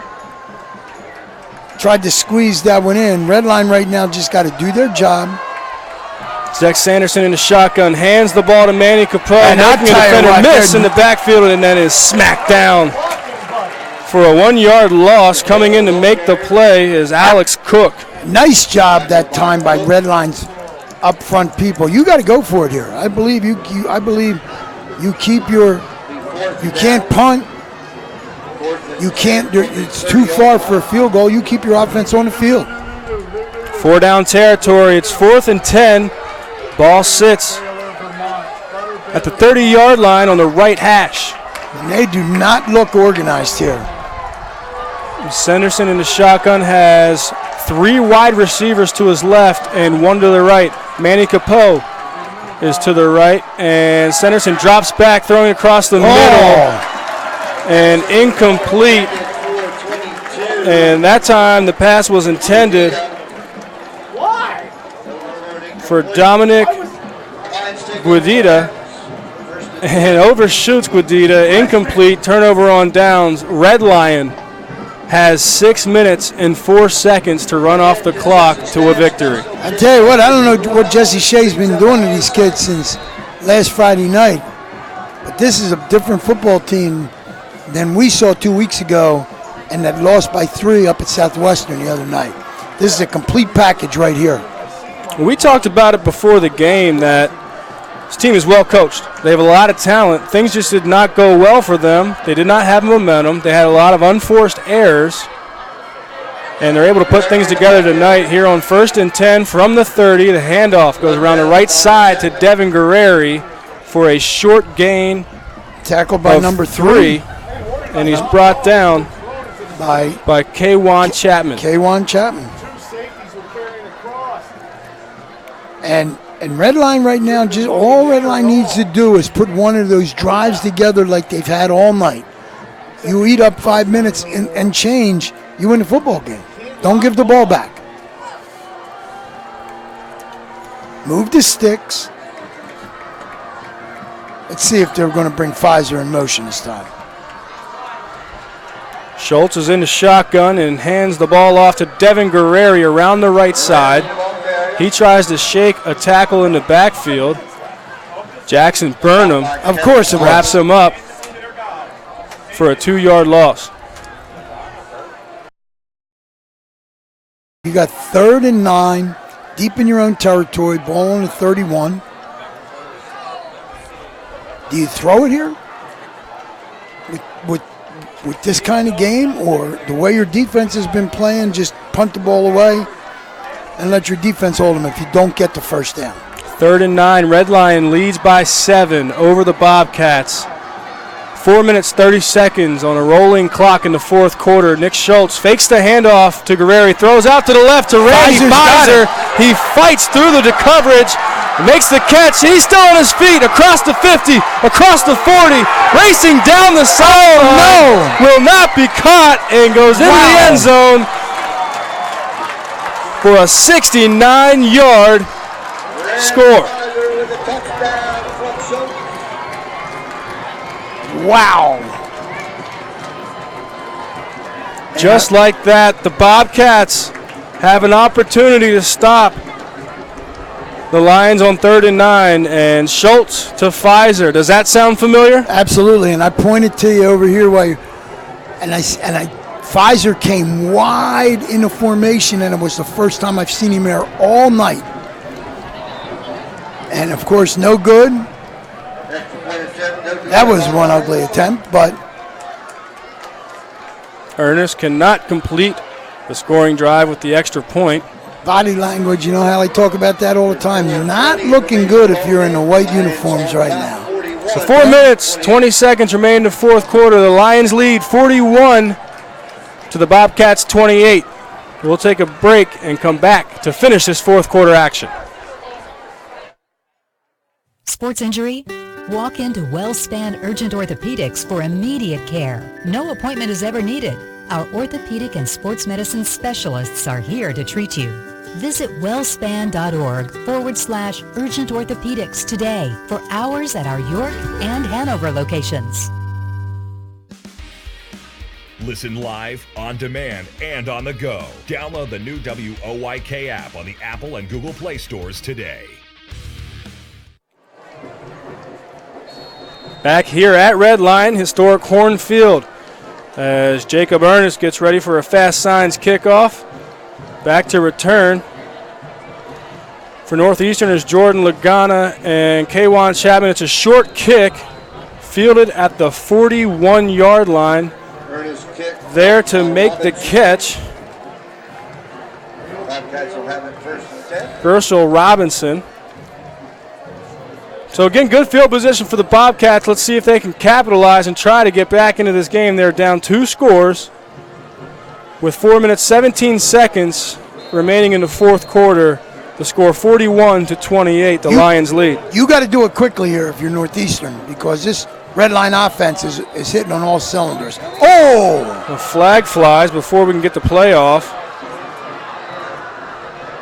Tried to squeeze that one in. Red Line right now just got to do their job. Zach Sanderson in the shotgun, hands the ball to Manny Capo, and making a defender miss in the backfield, and then is smacked down for a 1-yard loss. Coming in to make the play is Alex Cook. Nice job that time by Red Line's up front people. You got to go for it here. I believe you keep your. You can't punt. You can't, it's too far for a field goal. You keep your offense on the field. 4 down territory. It's 4th and 10. Ball sits at the 30-yard line on the right hash. And they do not look organized here. Sanderson in the shotgun has 3 wide receivers to his left and 1 to the right. Manny Capo is to the right, and Sanderson drops back, throwing across the middle, and incomplete. And that time the pass was intended for Dominic Guadita, and overshoots Guadita. Incomplete, turnover on downs. Red Lion has 6 minutes and 4 seconds to run off the clock to a victory. I tell you what, I don't know what Jesse Shea's been doing to these kids since last Friday night, but this is a different football team than we saw 2 weeks ago and that lost by 3 up at Southwestern the other night. This is a complete package right here. We talked about it before the game that this team is well coached. They have a lot of talent. Things just did not go well for them. They did not have momentum. They had a lot of unforced errors. And they're able to put things together tonight here on 1st and 10 from the 30. The handoff goes around the right side to Devin Guerreri for a short gain. Tackled by number 3. And he's brought down by Kwan Chapman. Kwan Chapman. And Red Line right now, just all Red Line needs to do is put one of those drives together like they've had all night. You eat up 5 minutes and change, you win the football game. Don't give the ball back. Move the sticks. Let's see if they're going to bring Pfizer in motion this time. Schultz is in the shotgun and hands the ball off to Devin Guerreri around the right side. He tries to shake a tackle in the backfield. Jackson Burnham, of course, wraps him up for a 2-yard loss. You got 3rd and 9, deep in your own territory, ball on the 31. Do you throw it here with this kind of game, or the way your defense has been playing, just punt the ball away and let your defense hold them if you don't get the first down? 3rd and 9, Red Lion leads by 7 over the Bobcats. 4 minutes, 30 seconds on a rolling clock in the 4th quarter. Nick Schultz fakes the handoff to Guerreri, throws out to the left to Randy Pfizer. He fights through the coverage, makes the catch. He's still on his feet, across the 50, across the 40, racing down the sideline. Will not be caught and goes into the end zone for a 69-yard score. Wow. Just like that, the Bobcats have an opportunity to stop the Lions on 3rd and 9, and Schultz to Pfizer. Does that sound familiar? Absolutely, and I pointed to you over here while Pfizer came wide in the formation, and it was the first time I've seen him there all night. And of course, no good. That was one ugly attempt, but Ernest cannot complete the scoring drive with the extra point. Body language, you know how I talk about that all the time. You're not looking good if you're in the white uniforms right now. So 4 minutes, 20 seconds remain in the 4th quarter. The Lions lead 41 to the Bobcats 28. We'll take a break and come back to finish this 4th quarter action. Sports injury? Walk into WellSpan Urgent Orthopedics for immediate care. No appointment is ever needed. Our orthopedic and sports medicine specialists are here to treat you. Visit wellspan.org/urgent orthopedics today for hours at our York and Hanover locations. Listen live, on demand, and on the go. Download the new WOYK app on the Apple and Google Play stores today. Back here at Red Line, historic Horn Field, as Jacob Ernest gets ready for a Fast Signs kickoff. Back to return for Northeastern is Jordan Lagana and Kwan Chapman. It's a short kick fielded at the 41-yard line. there to make the catch. Bobcats will have it first and 10. Herschel Robinson. So again, good field position for the Bobcats. Let's see if they can capitalize and try to get back into this game. They're down 2 scores with 4 minutes, 17 seconds remaining in the fourth quarter. The score 41-28, the Lions lead. You got to do it quickly here if you're Northeastern, because this Red Line offense is hitting on all cylinders. Oh! A flag flies before we can get the play off.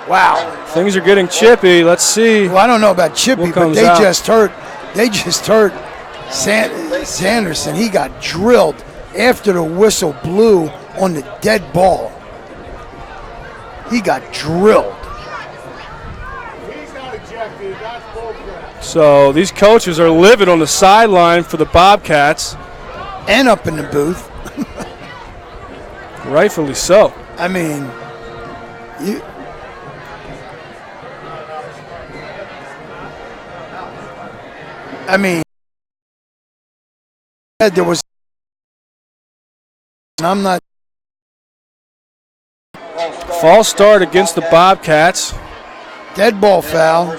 Wow. Things are getting chippy. Let's see. Well, I don't know about chippy, but they just hurt Sanderson. He got drilled after the whistle blew on the dead ball. He got drilled. So these coaches are livid on the sideline for the Bobcats. And up in the booth. Rightfully so. I mean, there was. I'm not. False start against the Bobcats. Dead ball foul.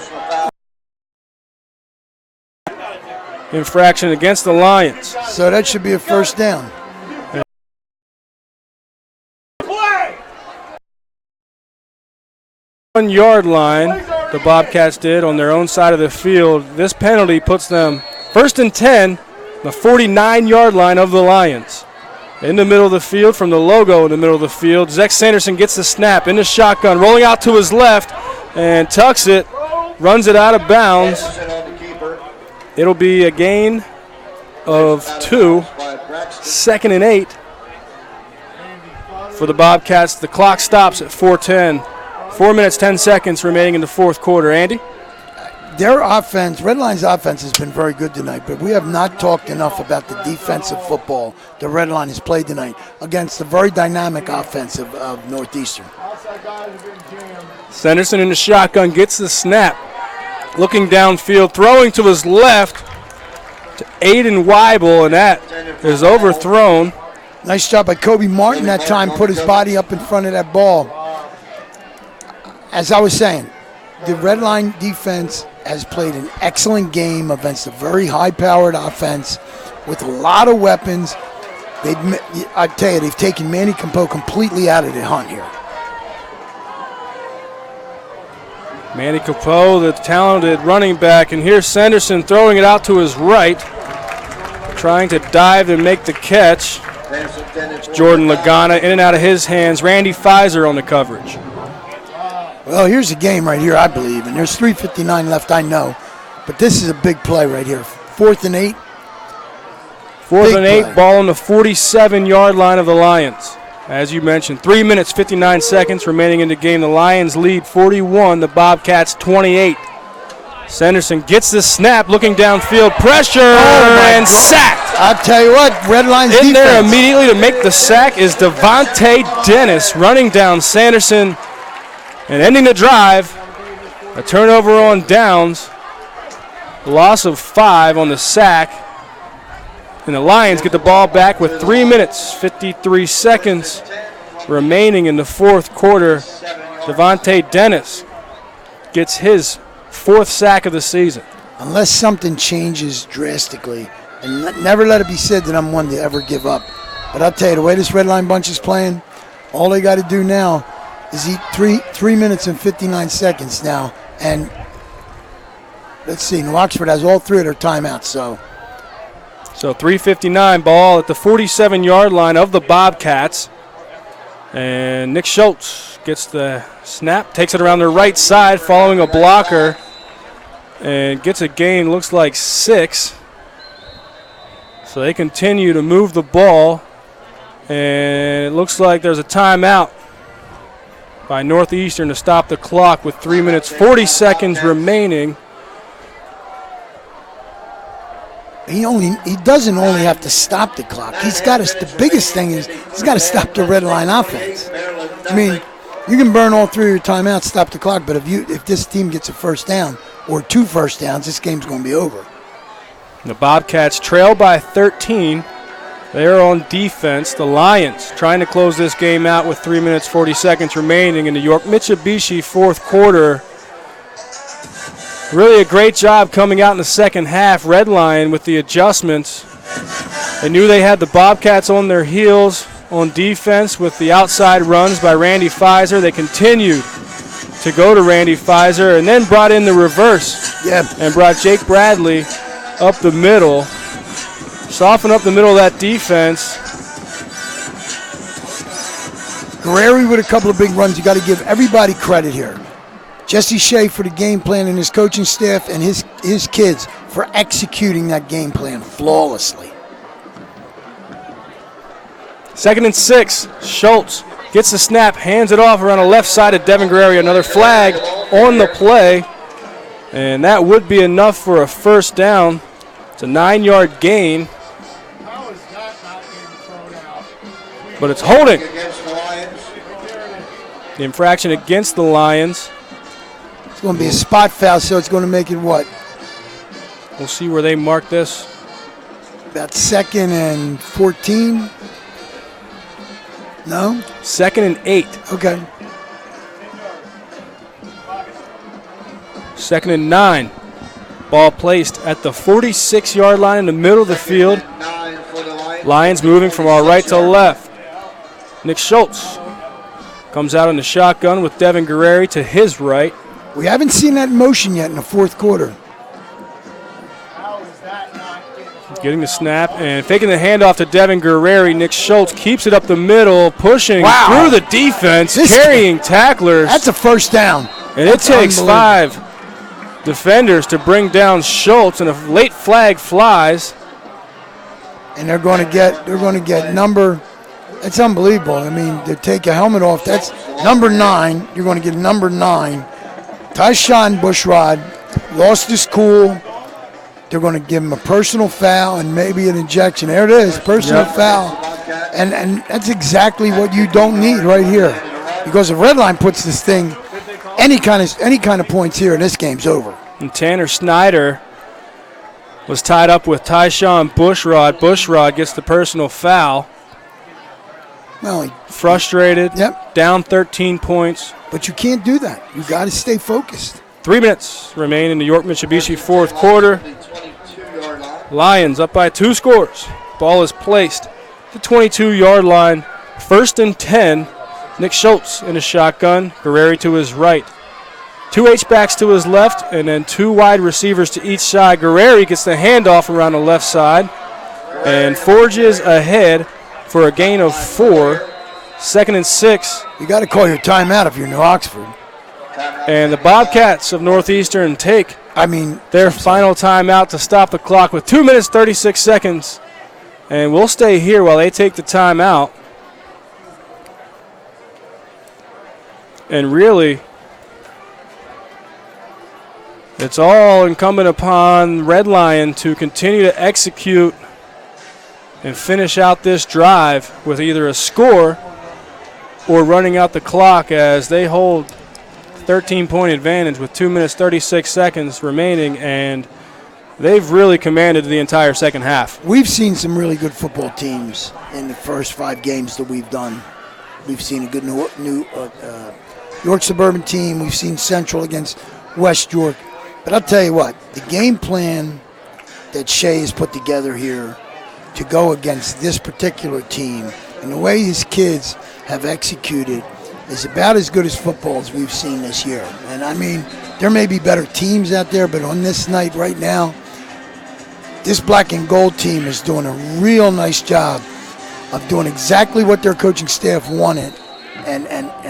Infraction against the Lions. So that should be a first down. 1-yard line, the Bobcats did on their own side of the field. This penalty puts them first and 10, the 49-yard line of the Lions. In the middle of the field, from the logo in the middle of the field, Zach Sanderson gets the snap in the shotgun, rolling out to his left, and tucks it, runs it out of bounds. It'll be a gain of 2, 2nd and 8 for the Bobcats. The clock stops at 4:10. 4 minutes, 10 seconds remaining in the fourth quarter. Andy? Their offense, Red Line's offense, has been very good tonight, but we have not talked enough about the defensive football the Red Line has played tonight against the very dynamic offense of Northeastern. Sanderson in the shotgun gets the snap. Looking downfield, throwing to his left to Aiden Weibel, and that is overthrown. Nice job by Kobe Martin that time, put his body up in front of that ball. As I was saying, the Red Line defense has played an excellent game against a very high-powered offense with a lot of weapons. I tell you, they've taken Manny Campo completely out of the hunt here. Manny Campo, the talented running back, and here's Sanderson throwing it out to his right, trying to dive and make the catch. It's Jordan Lagana in and out of his hands. Randy Pfizer on the coverage. Well, here's a game right here, I believe, and there's 3:59 left, I know. But this is a big play right here. 4th and 8. 4th and 8, ball on the 47-yard line of the Lions. As you mentioned, 3 minutes, 59 seconds remaining in the game. The Lions lead 41, the Bobcats 28. Sanderson gets the snap, looking downfield, pressure, and sacked. I'll tell you what, Red Line's in defense. there immediately to make the sack is Devontae Dennis running down Sanderson and ending the drive. A turnover on downs, loss of 5 on the sack. And the Lions get the ball back with 3 minutes, 53 seconds remaining in the fourth quarter. Devontae Dennis gets his 4th sack of the season. Unless something changes drastically, and never let it be said that I'm one to ever give up. But I'll tell you, the way this Red Line bunch is playing, all they got to do now is eat 3 minutes and 59 seconds now. And let's see, New Oxford has all 3 of their timeouts, So 3:59, ball at the 47-yard line of the Bobcats. And Nick Schultz gets the snap, takes it around the right side following a blocker, and gets a gain, looks like 6. So they continue to move the ball, and it looks like there's a timeout by Northeastern to stop the clock with 3 minutes, 40 seconds remaining. He doesn't only have to stop the clock. He's got to. The biggest thing is he's got to stop the Red Line offense. I mean, you can burn all 3 of your timeouts, stop the clock, but if this team gets a first down or 2 first downs, this game's going to be over. The Bobcats trail by 13 They're on defense. The Lions trying to close this game out with 3 minutes, 40 seconds remaining in the York Mitsubishi fourth quarter. Really a great job coming out in the second half. Red Lion with the adjustments. They knew they had the Bobcats on their heels on defense with the outside runs by Randy Pfizer. They continued to go to Randy Pfizer and then brought in the reverse. Yep. And brought Jake Bradley up the middle. Soften up the middle of that defense. Guerreri with a couple of big runs. You got to give everybody credit here. Jesse Shea for the game plan and his coaching staff and his kids for executing that game plan flawlessly. 2nd and 6. Schultz gets the snap, hands it off around the left side of Devin Guerreri. Another flag on the play. And that would be enough for a first down. It's a 9-yard gain. But it's holding. The infraction against the Lions. It's going to be a spot foul, so it's going to make it what? We'll see where they mark this. About 2nd and 14. No? 2nd and 8. Okay. 2nd and 9. Ball placed at the 46-yard line in the middle of the field. Lions moving from our right to left. Nick Schultz comes out in the shotgun with Devin Guerreri to his right. We haven't seen that in motion yet in the fourth quarter. Getting the snap and faking the handoff to Devin Guerreri. Nick Schultz keeps it up the middle, pushing through the defense, carrying tacklers. That's a first down. And it takes 5 defenders to bring down Schultz, and a late flag flies. And they're going to get number. It's unbelievable. I mean, to take a helmet off, that's number 9. You're going to get number 9. Tyshawn Bushrod lost his cool. They're going to give him a personal foul and maybe an ejection. There it is, personal foul. And that's exactly what you don't need right here. Because if Redline puts this thing, any kind of points here, and this game's over. And Tanner Snyder was tied up with Tyshawn Bushrod. Bushrod gets the personal foul. Well, frustrated. Yep. Down 13 points. But you can't do that. You got to stay focused. 3 minutes remain in the York Mitsubishi fourth quarter. Lions up by 2 scores. Ball is placed at the 22-yard line. 1st and 10. Nick Schultz in a shotgun. Guerreri to his right. 2 H-backs to his left, and then 2 wide receivers to each side. Guerreri gets the handoff around the left side and forges ahead for a gain of 4. 2nd and 6. You got to call your timeout if you're New Oxford. And the Bobcats of Northeastern take their final timeout to stop the clock with 2 minutes, 36 seconds. And we'll stay here while they take the timeout. And really, it's all incumbent upon Red Lion to continue to execute and finish out this drive with either a score or running out the clock, as they hold 13-point advantage with 2 minutes, 36 seconds remaining, and they've really commanded the entire second half. We've seen some really good football teams in the first 5 games that we've done. We've seen a good York Suburban team. We've seen Central against West York. But I'll tell you what, the game plan that Shea has put together here to go against this particular team and the way his kids have executed is about as good as football as we've seen this year. And I mean, there may be better teams out there, but on this night right now, this black and gold team is doing a real nice job of doing exactly what their coaching staff wanted, and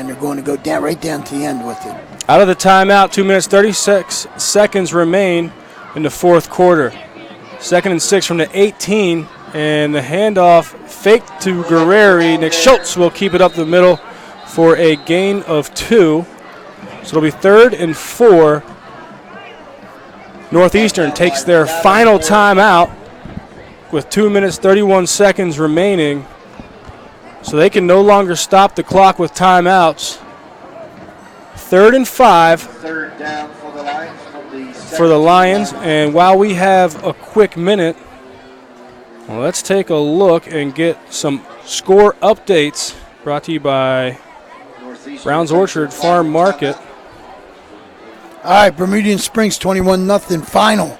they're going to go down right down to the end with it. Out of the timeout, 2 minutes, 36 seconds remain in the fourth quarter. 2nd and 6 from the 18, and the handoff faked to Guerreri. Nick Schultz will keep it up the middle for a gain of 2. So it'll be 3rd and 4. Northeastern takes their final timeout with 2 minutes, 31 seconds remaining. So they can no longer stop the clock with timeouts. 3rd and 5 Third down for the Lions. And while we have a quick minute, Well, let's take a look and get some score updates brought to you by Brown's Orchard Farm Market. All right, Bermudian Springs 21-0 final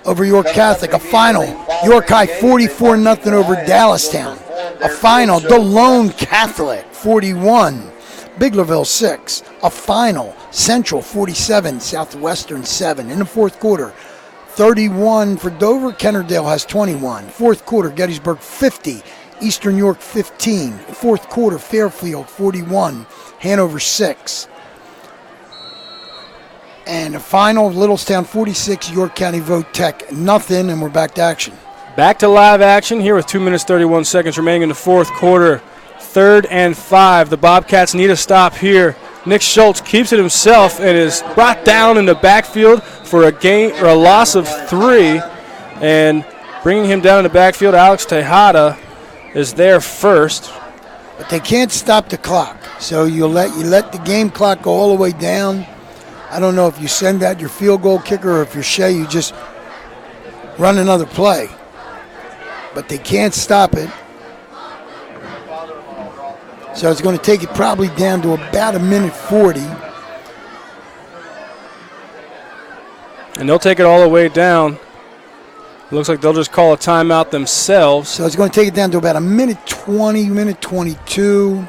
over York Catholic. A final, York High 44-0 over Dallastown. A final, DeLone Catholic 41, Biglerville 6. A final, Central 47, Southwestern 7. In the fourth quarter, 31 for Dover. Kennerdale has 21. Fourth quarter, Gettysburg 50, Eastern York 15. Fourth quarter, Fairfield 41, Hanover 6. And the final, Littlestown 46, York County Votech 0, and we're back to action. Back to live action here with 2 minutes 31 seconds remaining in the fourth quarter. 3rd and 5. The Bobcats need a stop here. Nick Schultz keeps it himself and is brought down in the backfield for a loss of 3. And bringing him down in the backfield, Alex Tejada is there first. But they can't stop the clock, so you let the game clock go all the way down. I don't know if you send out your field goal kicker or if you're Shea, you just run another play. But they can't stop it. So it's going to take it probably down to about 1:40. And they'll take it all the way down. Looks like they'll just call a timeout themselves. So it's going to take it down to about 1:20, 1:22.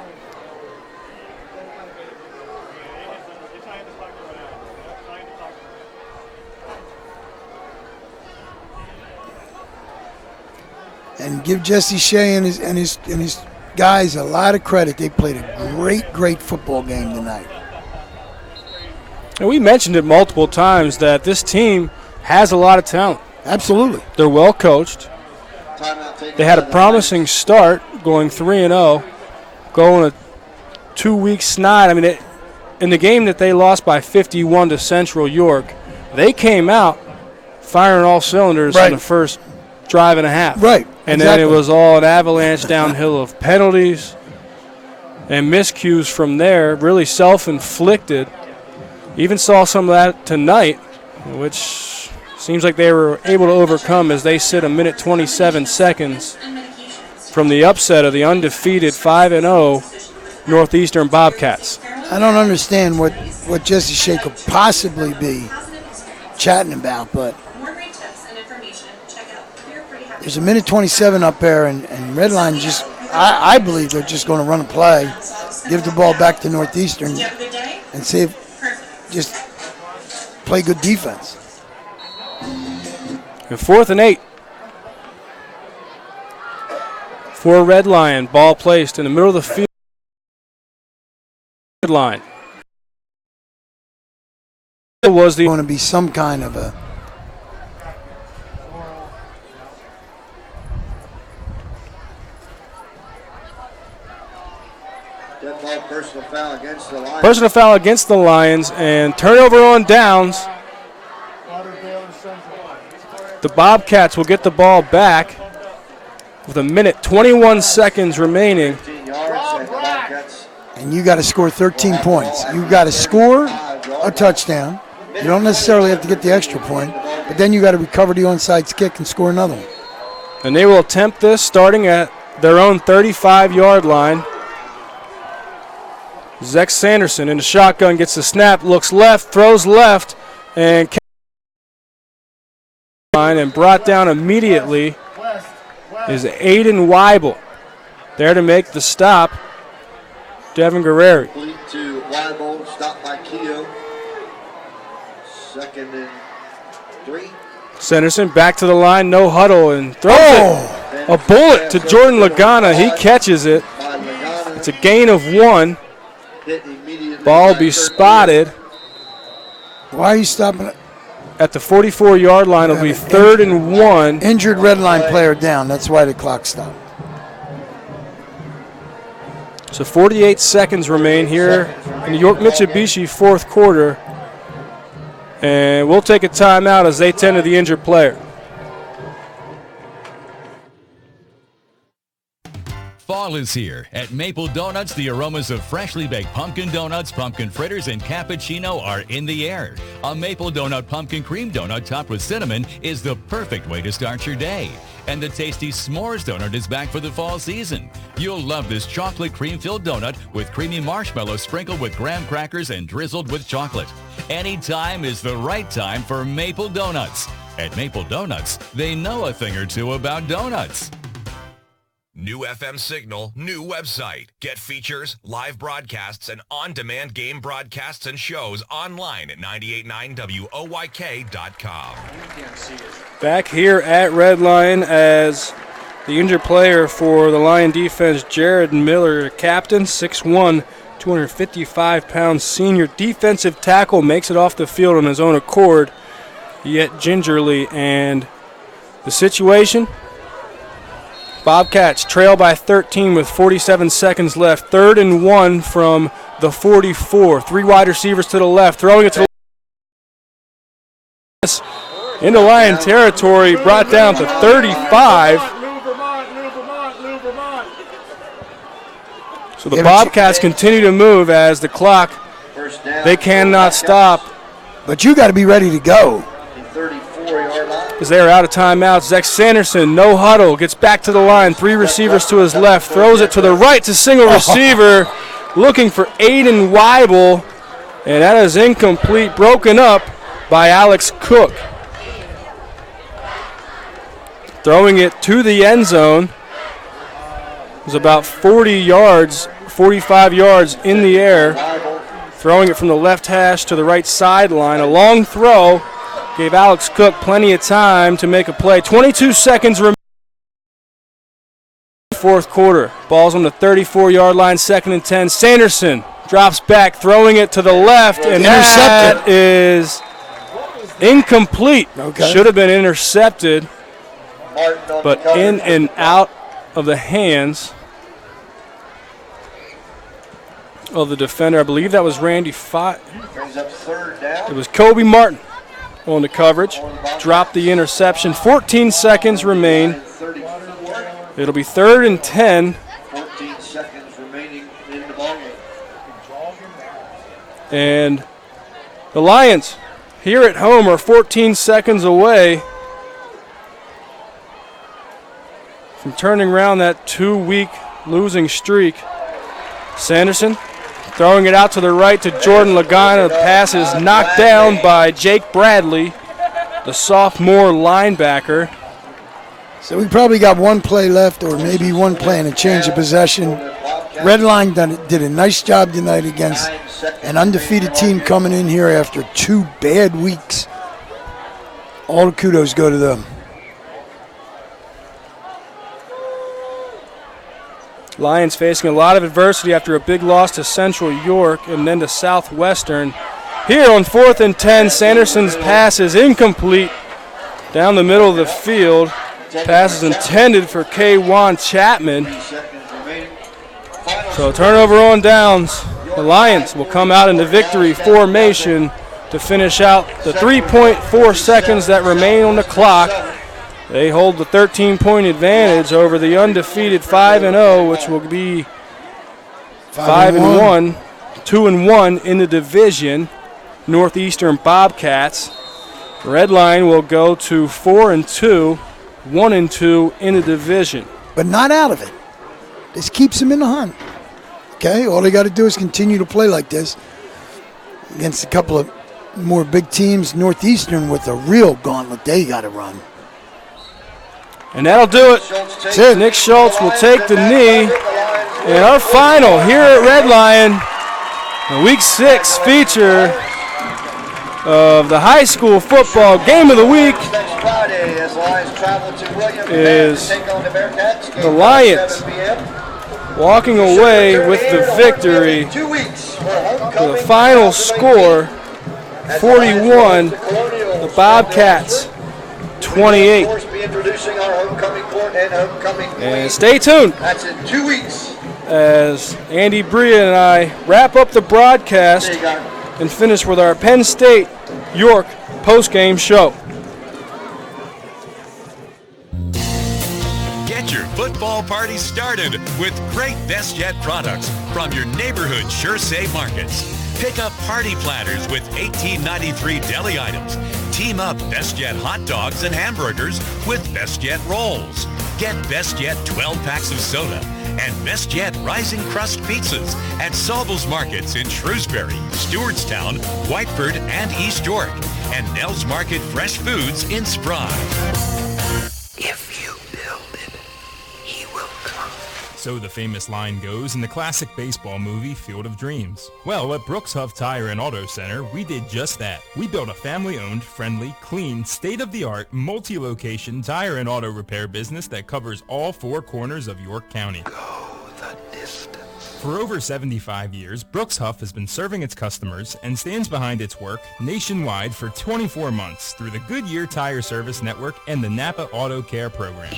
And give Jesse Shea and his guys a lot of credit. They played a great football game tonight. And we mentioned it multiple times that this team has a lot of talent. Absolutely. They're well coached. They had a promising start, going 3-0, going a 2-week snide. I mean, in the game that they lost by 51 to Central York, they came out firing all cylinders in the first drive and a half. Right. And then it was all an avalanche downhill of penalties and miscues from there, really self-inflicted. Even saw some of that tonight, which seems like they were able to overcome as they sit 1:27 seconds from the upset of the undefeated 5-0 Northeastern Bobcats. I don't understand what Jesse Shea could possibly be chatting about, but there's 1:27 up there, and Redline just, I believe they're just going to run a play, give the ball back to Northeastern, and see if just play good defense. And 4th and 8. For Red Lion, ball placed in the middle of the field line. It was going to be some kind of a personal foul against the Lions. Personal foul against the Lions and turnover on downs. The Bobcats will get the ball back with 1:21 seconds remaining. And you got to score 13 points. You got to score a touchdown. You don't necessarily have to get the extra point, but then you got to recover the onside kick and score another one. And they will attempt this starting at their own 35-yard line. Zach Sanderson in the shotgun gets the snap, looks left, throws left, and brought down immediately is Aiden Weibel. There to make the stop, Devin Guerreri. Complete to Weibel, stopped by Keogh. 2nd and 3. Sanderson back to the line, no huddle, and throws it. A bullet to Jordan Lagana. He catches it. It's a gain of 1. Ball be spotted. Why are you stopping it? At the 44-yard line, it'll be 3rd and 1. Injured red line player down. That's why the clock stopped. So 48 seconds remain here in the York Mitsubishi fourth quarter. And we'll take a timeout as they tend to the injured player. Fall is here. At Maple Donuts, the aromas of freshly baked pumpkin donuts, pumpkin fritters, and cappuccino are in the air. A Maple Donut pumpkin cream donut topped with cinnamon is the perfect way to start your day. And the tasty s'mores donut is back for the fall season. You'll love this chocolate cream-filled donut with creamy marshmallow sprinkled with graham crackers and drizzled with chocolate. Any time is the right time for Maple Donuts. At Maple Donuts, they know a thing or two about donuts. New FM signal, new website. Get features, live broadcasts, and on-demand game broadcasts and shows online at 989WOYK.com. Back here at Red Lion as the injured player for the Lion defense, Jared Miller, captain, 6'1", 255-pound senior defensive tackle, makes it off the field on his own accord, yet gingerly. And the situation, Bobcats trail by 13 with 47 seconds left. 3rd and 1 from the 44. 3 wide receivers to the left, throwing it to the into Lion territory, brought down to 35. So the Bobcats continue to move as the clock, they cannot stop. But you got to be ready to go. As they are out of timeouts, Zach Sanderson, no huddle, gets back to the line. 3 receivers to his left, throws it to the right to single receiver, looking for Aiden Weibel, and that is incomplete, broken up by Alex Cook. Throwing it to the end zone. It was about 40 yards, 45 yards in the air. Throwing it from the left hash to the right sideline. A long throw gave Alex Cook plenty of time to make a play. 22 seconds remaining in the fourth quarter. Ball's on the 34-yard line, 2nd and 10. Sanderson drops back, throwing it to the left, and that is incomplete. Should have been intercepted, but in and out of the hands of the defender. I believe that was Randy Fott. It was Kobe Martin on the coverage. Dropped the interception. 14 seconds remain. It'll be 3rd and 10. 14 seconds remaining in the ballgame. And the Lions here at home are 14 seconds away from turning around that 2-week losing streak. Sanderson throwing it out to the right to Jordan Lagana. The pass is knocked down by Jake Bradley, the sophomore linebacker. So we probably got one play left, or maybe one play and a change of possession. Red Line did a nice job tonight against an undefeated team coming in here after 2 bad weeks. All the kudos go to them. Lions facing a lot of adversity after a big loss to Central York and then to Southwestern. Here on 4th and 10, Sanderson's pass is incomplete down the middle of the field. Pass is intended for K-Juan Chapman. So turnover on downs. The Lions will come out in the victory formation to finish out the 3.4 seconds that remain on the clock. They hold the 13-point advantage over the undefeated 5-0, which will be 5-1, 2-1 in the division. Northeastern Bobcats. Red Line will go to 4-2, 1-2 in the division. But not out of it. This keeps them in the hunt. Okay, all they got to do is continue to play like this against a couple of more big teams. Northeastern with a real gauntlet they got to run. And that'll do it. That's it. Nick Schultz will take the knee. And our final here at Red Lion, the Week 6 feature of the high school football game of the week is the Lions walking away with the victory with a final score 41, the Bobcats 28. And stay tuned. That's in 2 weeks. As Andy Bria and I wrap up the broadcast and finish with our Penn State York post-game show. Get your football party started with great Best Yet products from your neighborhood Sure Save markets. Pick up party platters with 1893 deli items. Team up Best Yet hot dogs and hamburgers with Best Yet rolls. Get Best Yet 12 packs of soda and Best Yet Rising Crust pizzas at Sobel's Markets in Shrewsbury, Stewartstown, Whiteford, and East York, and Nell's Market Fresh Foods in Spry. If you build it, he will come. So the famous line goes in the classic baseball movie Field of Dreams. Well, at Brooks Huff Tire and Auto Center, we did just that. We built a family-owned, friendly, clean, state-of-the-art, multi-location tire and auto repair business that covers all 4 corners of York County. Go the distance. For over 75 years, Brooks Huff has been serving its customers and stands behind its work nationwide for 24 months through the Goodyear Tire Service Network and the Napa Auto Care Program.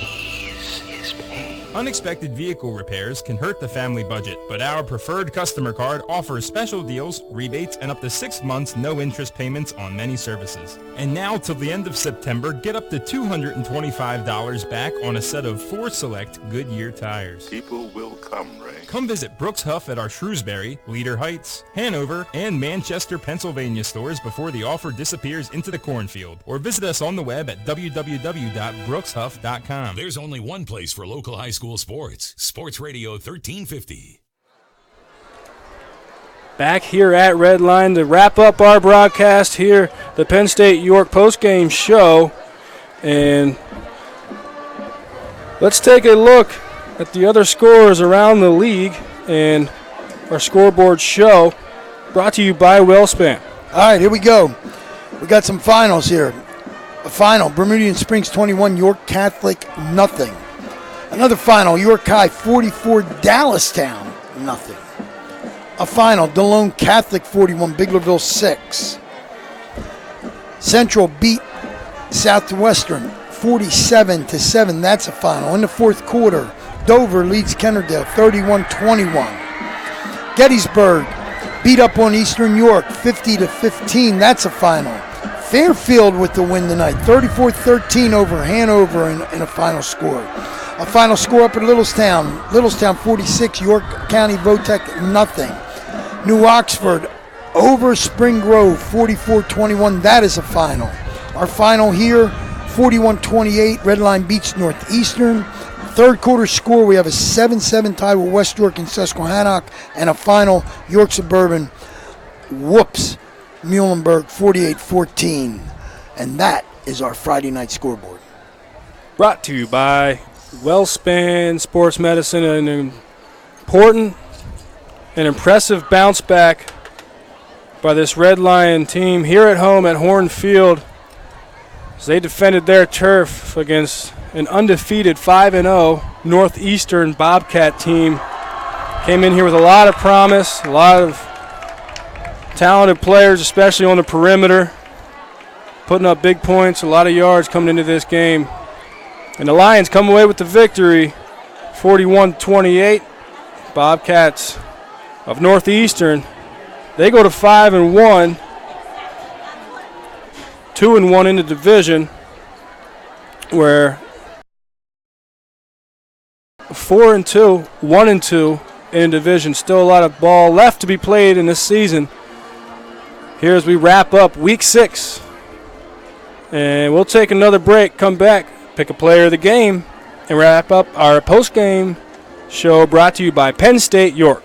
Unexpected vehicle repairs can hurt the family budget, but our preferred customer card offers special deals, rebates, and up to 6 months no-interest payments on many services. And now, till the end of September, get up to $225 back on a set of 4 select Goodyear tires. People will come, Ray. Come visit Brooks Huff at our Shrewsbury, Leader Heights, Hanover, and Manchester, Pennsylvania stores before the offer disappears into the cornfield. Or visit us on the web at www.brookshuff.com. There's only one place for local high school sports. Sports Radio 1350. Back here at Redline to wrap up our broadcast here, the Penn State York postgame show. And let's take a look at the other scores around the league and our scoreboard show, brought to you by WellSpan. All right, here we go. We got some finals here. A final, Bermudian Springs 21, York Catholic nothing. Another final, York High 44, Dallastown nothing. A final, DeLone Catholic 41, Biglerville 6. Central beat Southwestern 47-7. That's a final. In the fourth quarter, Dover leads Kennerdale 31-21. Gettysburg beat up on Eastern York 50-15. That's a final. Fairfield with the win tonight, 34-13 over Hanover in a final score. A final score up at Littlestown. Littlestown 46, York County Votech nothing. New Oxford over Spring Grove 44-21. That is a final. Our final here, 41-28. Redline beats Northeastern. Third quarter score, we have a 7-7 tie with West York and Susquehannock, and a final, York Suburban whoops Muhlenberg 48-14. And that is our Friday night scoreboard. Brought to you by WellSpan Sports Medicine, an important and impressive bounce back by this Red Lion team here at home at Horn Field as they defended their turf against an undefeated 5-0 Northeastern Bobcat team. Came in here with a lot of promise, a lot of talented players, especially on the perimeter, putting up big points, a lot of yards coming into this game. And the Lions come away with the victory, 41-28. Bobcats of Northeastern, they go to 5-1, 2-1 in the division, where 4-2, 1-2 in the division. Still a lot of ball left to be played in this season. Here as we wrap up Week 6. And we'll take another break, come back, pick a player of the game, and wrap up our post-game show brought to you by Penn State York.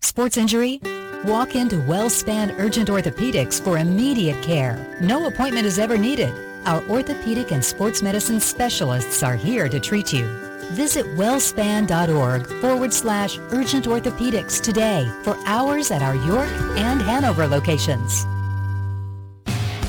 Sports injury? Walk into WellSpan Urgent Orthopedics for immediate care. No appointment is ever needed. Our orthopedic and sports medicine specialists are here to treat you. Visit wellspan.org/urgent orthopedics today for hours at our York and Hanover locations.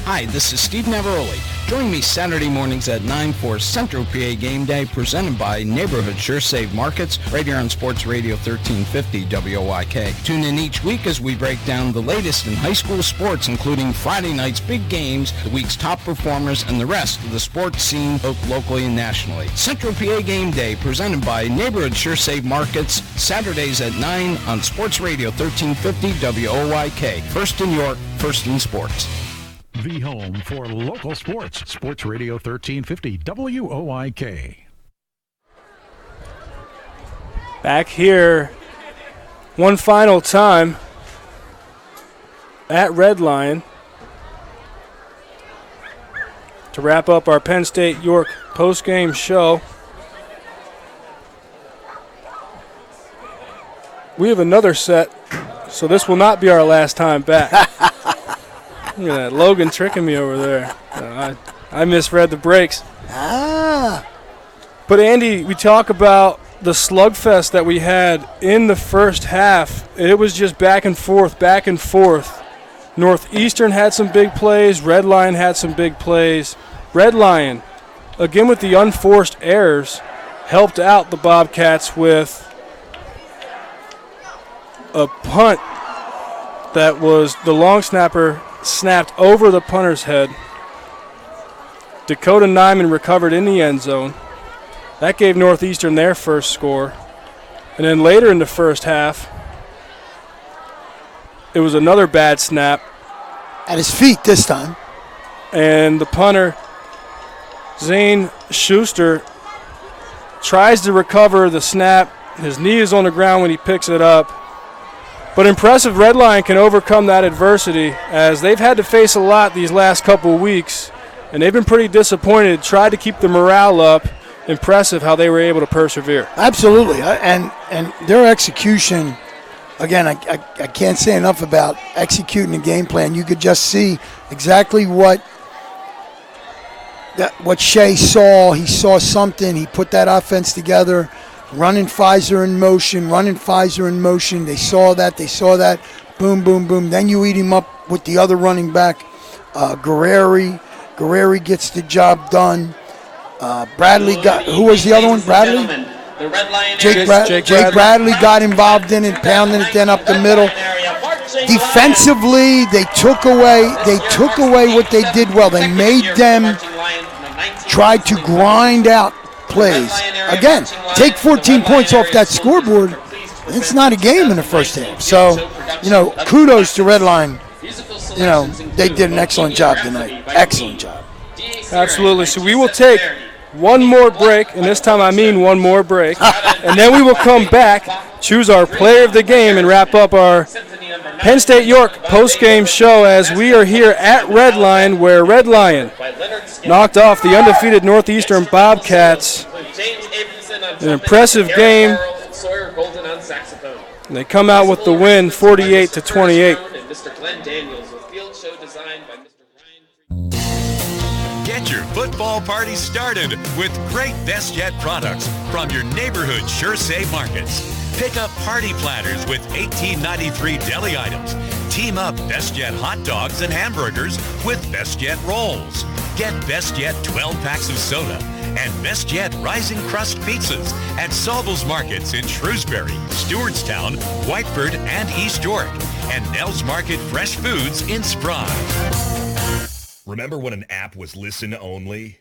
Hi, this is Steve Navaroli. Join me Saturday mornings at 9 for Central PA Game Day, presented by Neighborhood Sure Save Markets, right here on Sports Radio 1350 WOIK. Tune in each week as we break down the latest in high school sports, including Friday night's big games, the week's top performers, and the rest of the sports scene, both locally and nationally. Central PA Game Day, presented by Neighborhood Sure Save Markets, Saturdays at 9 on Sports Radio 1350 WOIK. First in York, first in sports. The home for local sports. Sports Radio 1350 WOIK. Back here one final time at Red Lion to wrap up our Penn State York post-game show. We have another set, so this will not be our last time back. Look at that, Logan tricking me over there. I misread the breaks. But Andy, we talk about the slugfest that we had in the first half. It was just back and forth, back and forth. Northeastern had some big plays. Red Lion had some big plays. Red Lion, again with the unforced errors, helped out the Bobcats with a punt that was the long snapper snapped over the punter's head. Dakota Nyman recovered in the end zone. That gave Northeastern their first score. And then later in the first half, it was another bad snap. At his feet this time. And the punter, Zane Schuster, tries to recover the snap. His knee is on the ground when he picks it up. But impressive, Red Lion can overcome that adversity as they've had to face a lot these last couple of weeks, and they've been pretty disappointed, tried to keep the morale up. Impressive how they were able to persevere. Absolutely, and their execution, again, I can't say enough about executing the game plan. You could just see exactly what Shea saw. He saw something. He put that offense together, running Pfizer in motion. They saw that. Boom, boom, boom. Then you eat him up with the other running back, Guerreri. Guerreri gets the job done. Bradley got, who was the other one? Bradley? Jake Bradley got involved in it, pounding it then up the middle. Defensively, they took away what they did well. They made them try to grind out plays. Again, take 14 points off that scoreboard. It's not a game in the first half. So, kudos to Red Lion. They did an excellent job tonight. Excellent job. Absolutely. So we will take one more break, and this time I mean one more break, and then we will come back, choose our player of the game, and wrap up our Penn State York post-game show as we are here at Red Lion, where Red Lion knocked off the undefeated Northeastern Bobcats. An impressive game. And they come out with the win, 48-28. Get your football party started with great Best Jet products from your neighborhood Sure Save markets. Pick up party platters with $18.93 deli items. Team up Best Jet hot dogs and hamburgers with Best Jet rolls. Get Best Jet 12 packs of soda and Best Jet Rising Crust pizzas at Sobel's Markets in Shrewsbury, Stewartstown, Whiteford, and East York, and Nell's Market Fresh Foods in Spry. Remember when an app was listen only?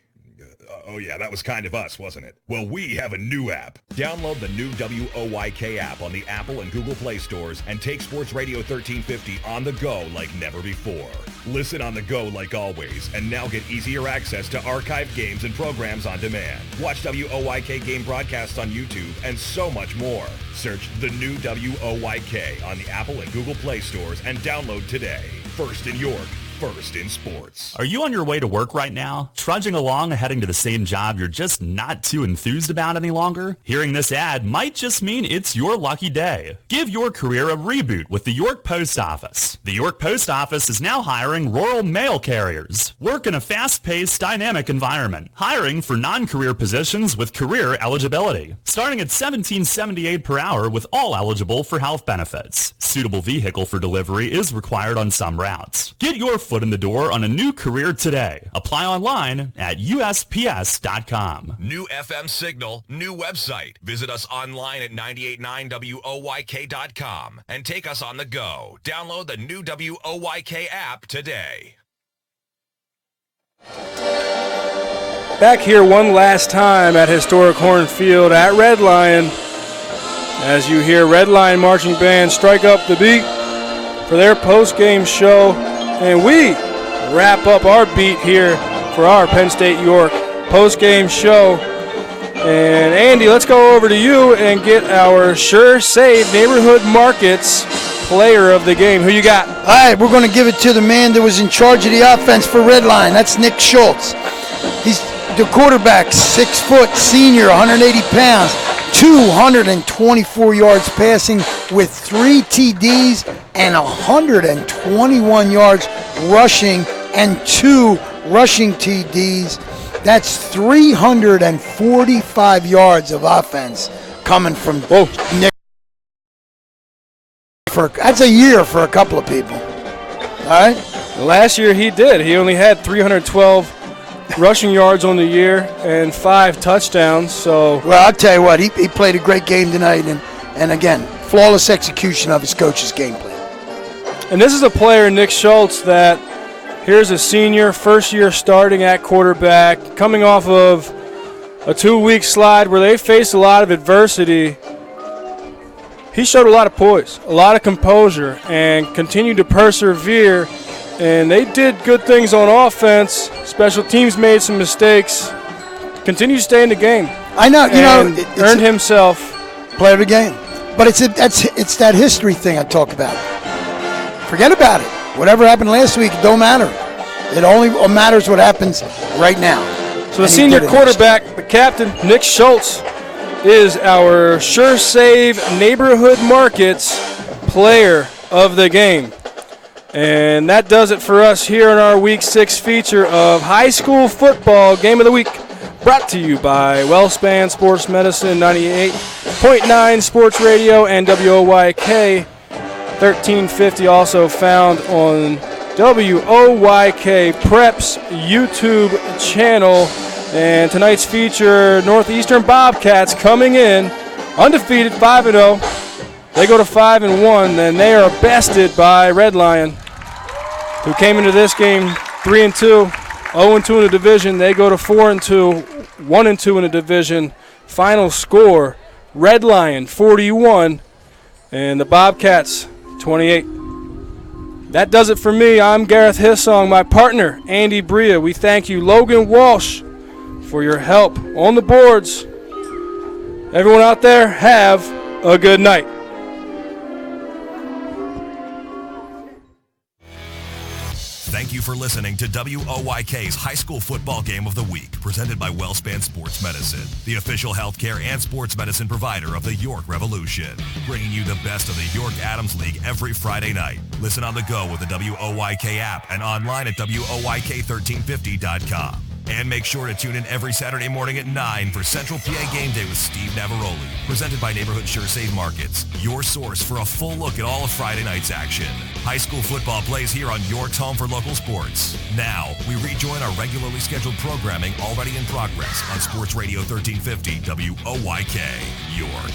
Oh yeah, that was kind of us, wasn't it? Well, we have a new app. Download the new WOYK app on the Apple and Google Play stores and take Sports Radio 1350 on the go like never before. Listen on the go like always, and now get easier access to archived games and programs on demand. Watch WOYK game broadcasts on YouTube and so much more. Search the new WOYK on the Apple and Google Play stores and download today. First in York. First in sports. Are you on your way to work right now? Trudging along and heading to the same job you're just not too enthused about any longer? Hearing this ad might just mean it's your lucky day. Give your career a reboot with the York Post Office. The York Post Office is now hiring rural mail carriers. Work in a fast-paced, dynamic environment. Hiring for non-career positions with career eligibility. Starting at $17.78 per hour with all eligible for health benefits. Suitable vehicle for delivery is required on some routes. Get your foot in the door on a new career today. Apply online at USPS.com. New FM signal, new website. Visit us online at 989WOYK.com and take us on the go. Download the new WOYK app today. Back here one last time at historic Horn Field at Red Lion as you hear Red Lion Marching Band strike up the beat for their post-game show. And we wrap up our beat here for our Penn State York post-game show. And Andy, let's go over to you and get our Sure Save Neighborhood Markets player of the game. Who you got? All right, we're going to give it to the man that was in charge of the offense for Redline. That's Nick Schultz. He's the quarterback, 6 foot, senior, 180 pounds, 224 yards passing with 3 TDs and 121 yards rushing and 2 rushing TDs. That's 345 yards of offense coming from Nick. That's a year for a couple of people. All right? Last year he did. He only had 312 rushing yards on the year and 5 touchdowns. So, well, I'll tell you what, he played a great game tonight, and again, flawless execution of his coach's game plan. And this is a player, Nick Schultz, that here's a senior, first year starting at quarterback, coming off of a 2-week slide where they faced a lot of adversity. He showed a lot of poise, a lot of composure, and continued to persevere. And they did good things on offense. Special teams made some mistakes. Continued to stay in the game. I know, earned himself player of the game. But it's that history thing I talk about. Forget about it. Whatever happened last week, it don't matter. It only matters what happens right now. So the senior quarterback, the captain, Nick Schultz, is our Sure Save Neighborhood Markets player of the game. And that does it for us here in our Week 6 feature of High School Football Game of the Week, brought to you by WellSpan Sports Medicine, 98.9 Sports Radio, and WOYK 1350, also found on WOYK Prep's YouTube channel. And tonight's feature, Northeastern Bobcats coming in undefeated, 5-0. They go to 5-1, and they are bested by Red Lion, who came into this game 3-2, 0-2 in the division. They go to 4-2, 1-2 in the division. Final score, Red Lion 41 and the Bobcats 28. That does it for me. I'm Gareth Hissong, my partner, Andy Bria. We thank you, Logan Walsh, for your help on the boards. Everyone out there, have a good night. Thank you for listening to WOYK's High School Football Game of the Week, presented by WellSpan Sports Medicine, the official healthcare and sports medicine provider of the York Revolution, bringing you the best of the York Adams League every Friday night. Listen on the go with the WOYK app and online at WOYK1350.com. And make sure to tune in every Saturday morning at 9 for Central PA Game Day with Steve Navaroli, presented by Neighborhood Sure Save Markets, your source for a full look at all of Friday night's action. High school football plays here on York's home for local sports. Now, we rejoin our regularly scheduled programming already in progress on Sports Radio 1350 WOYK, York.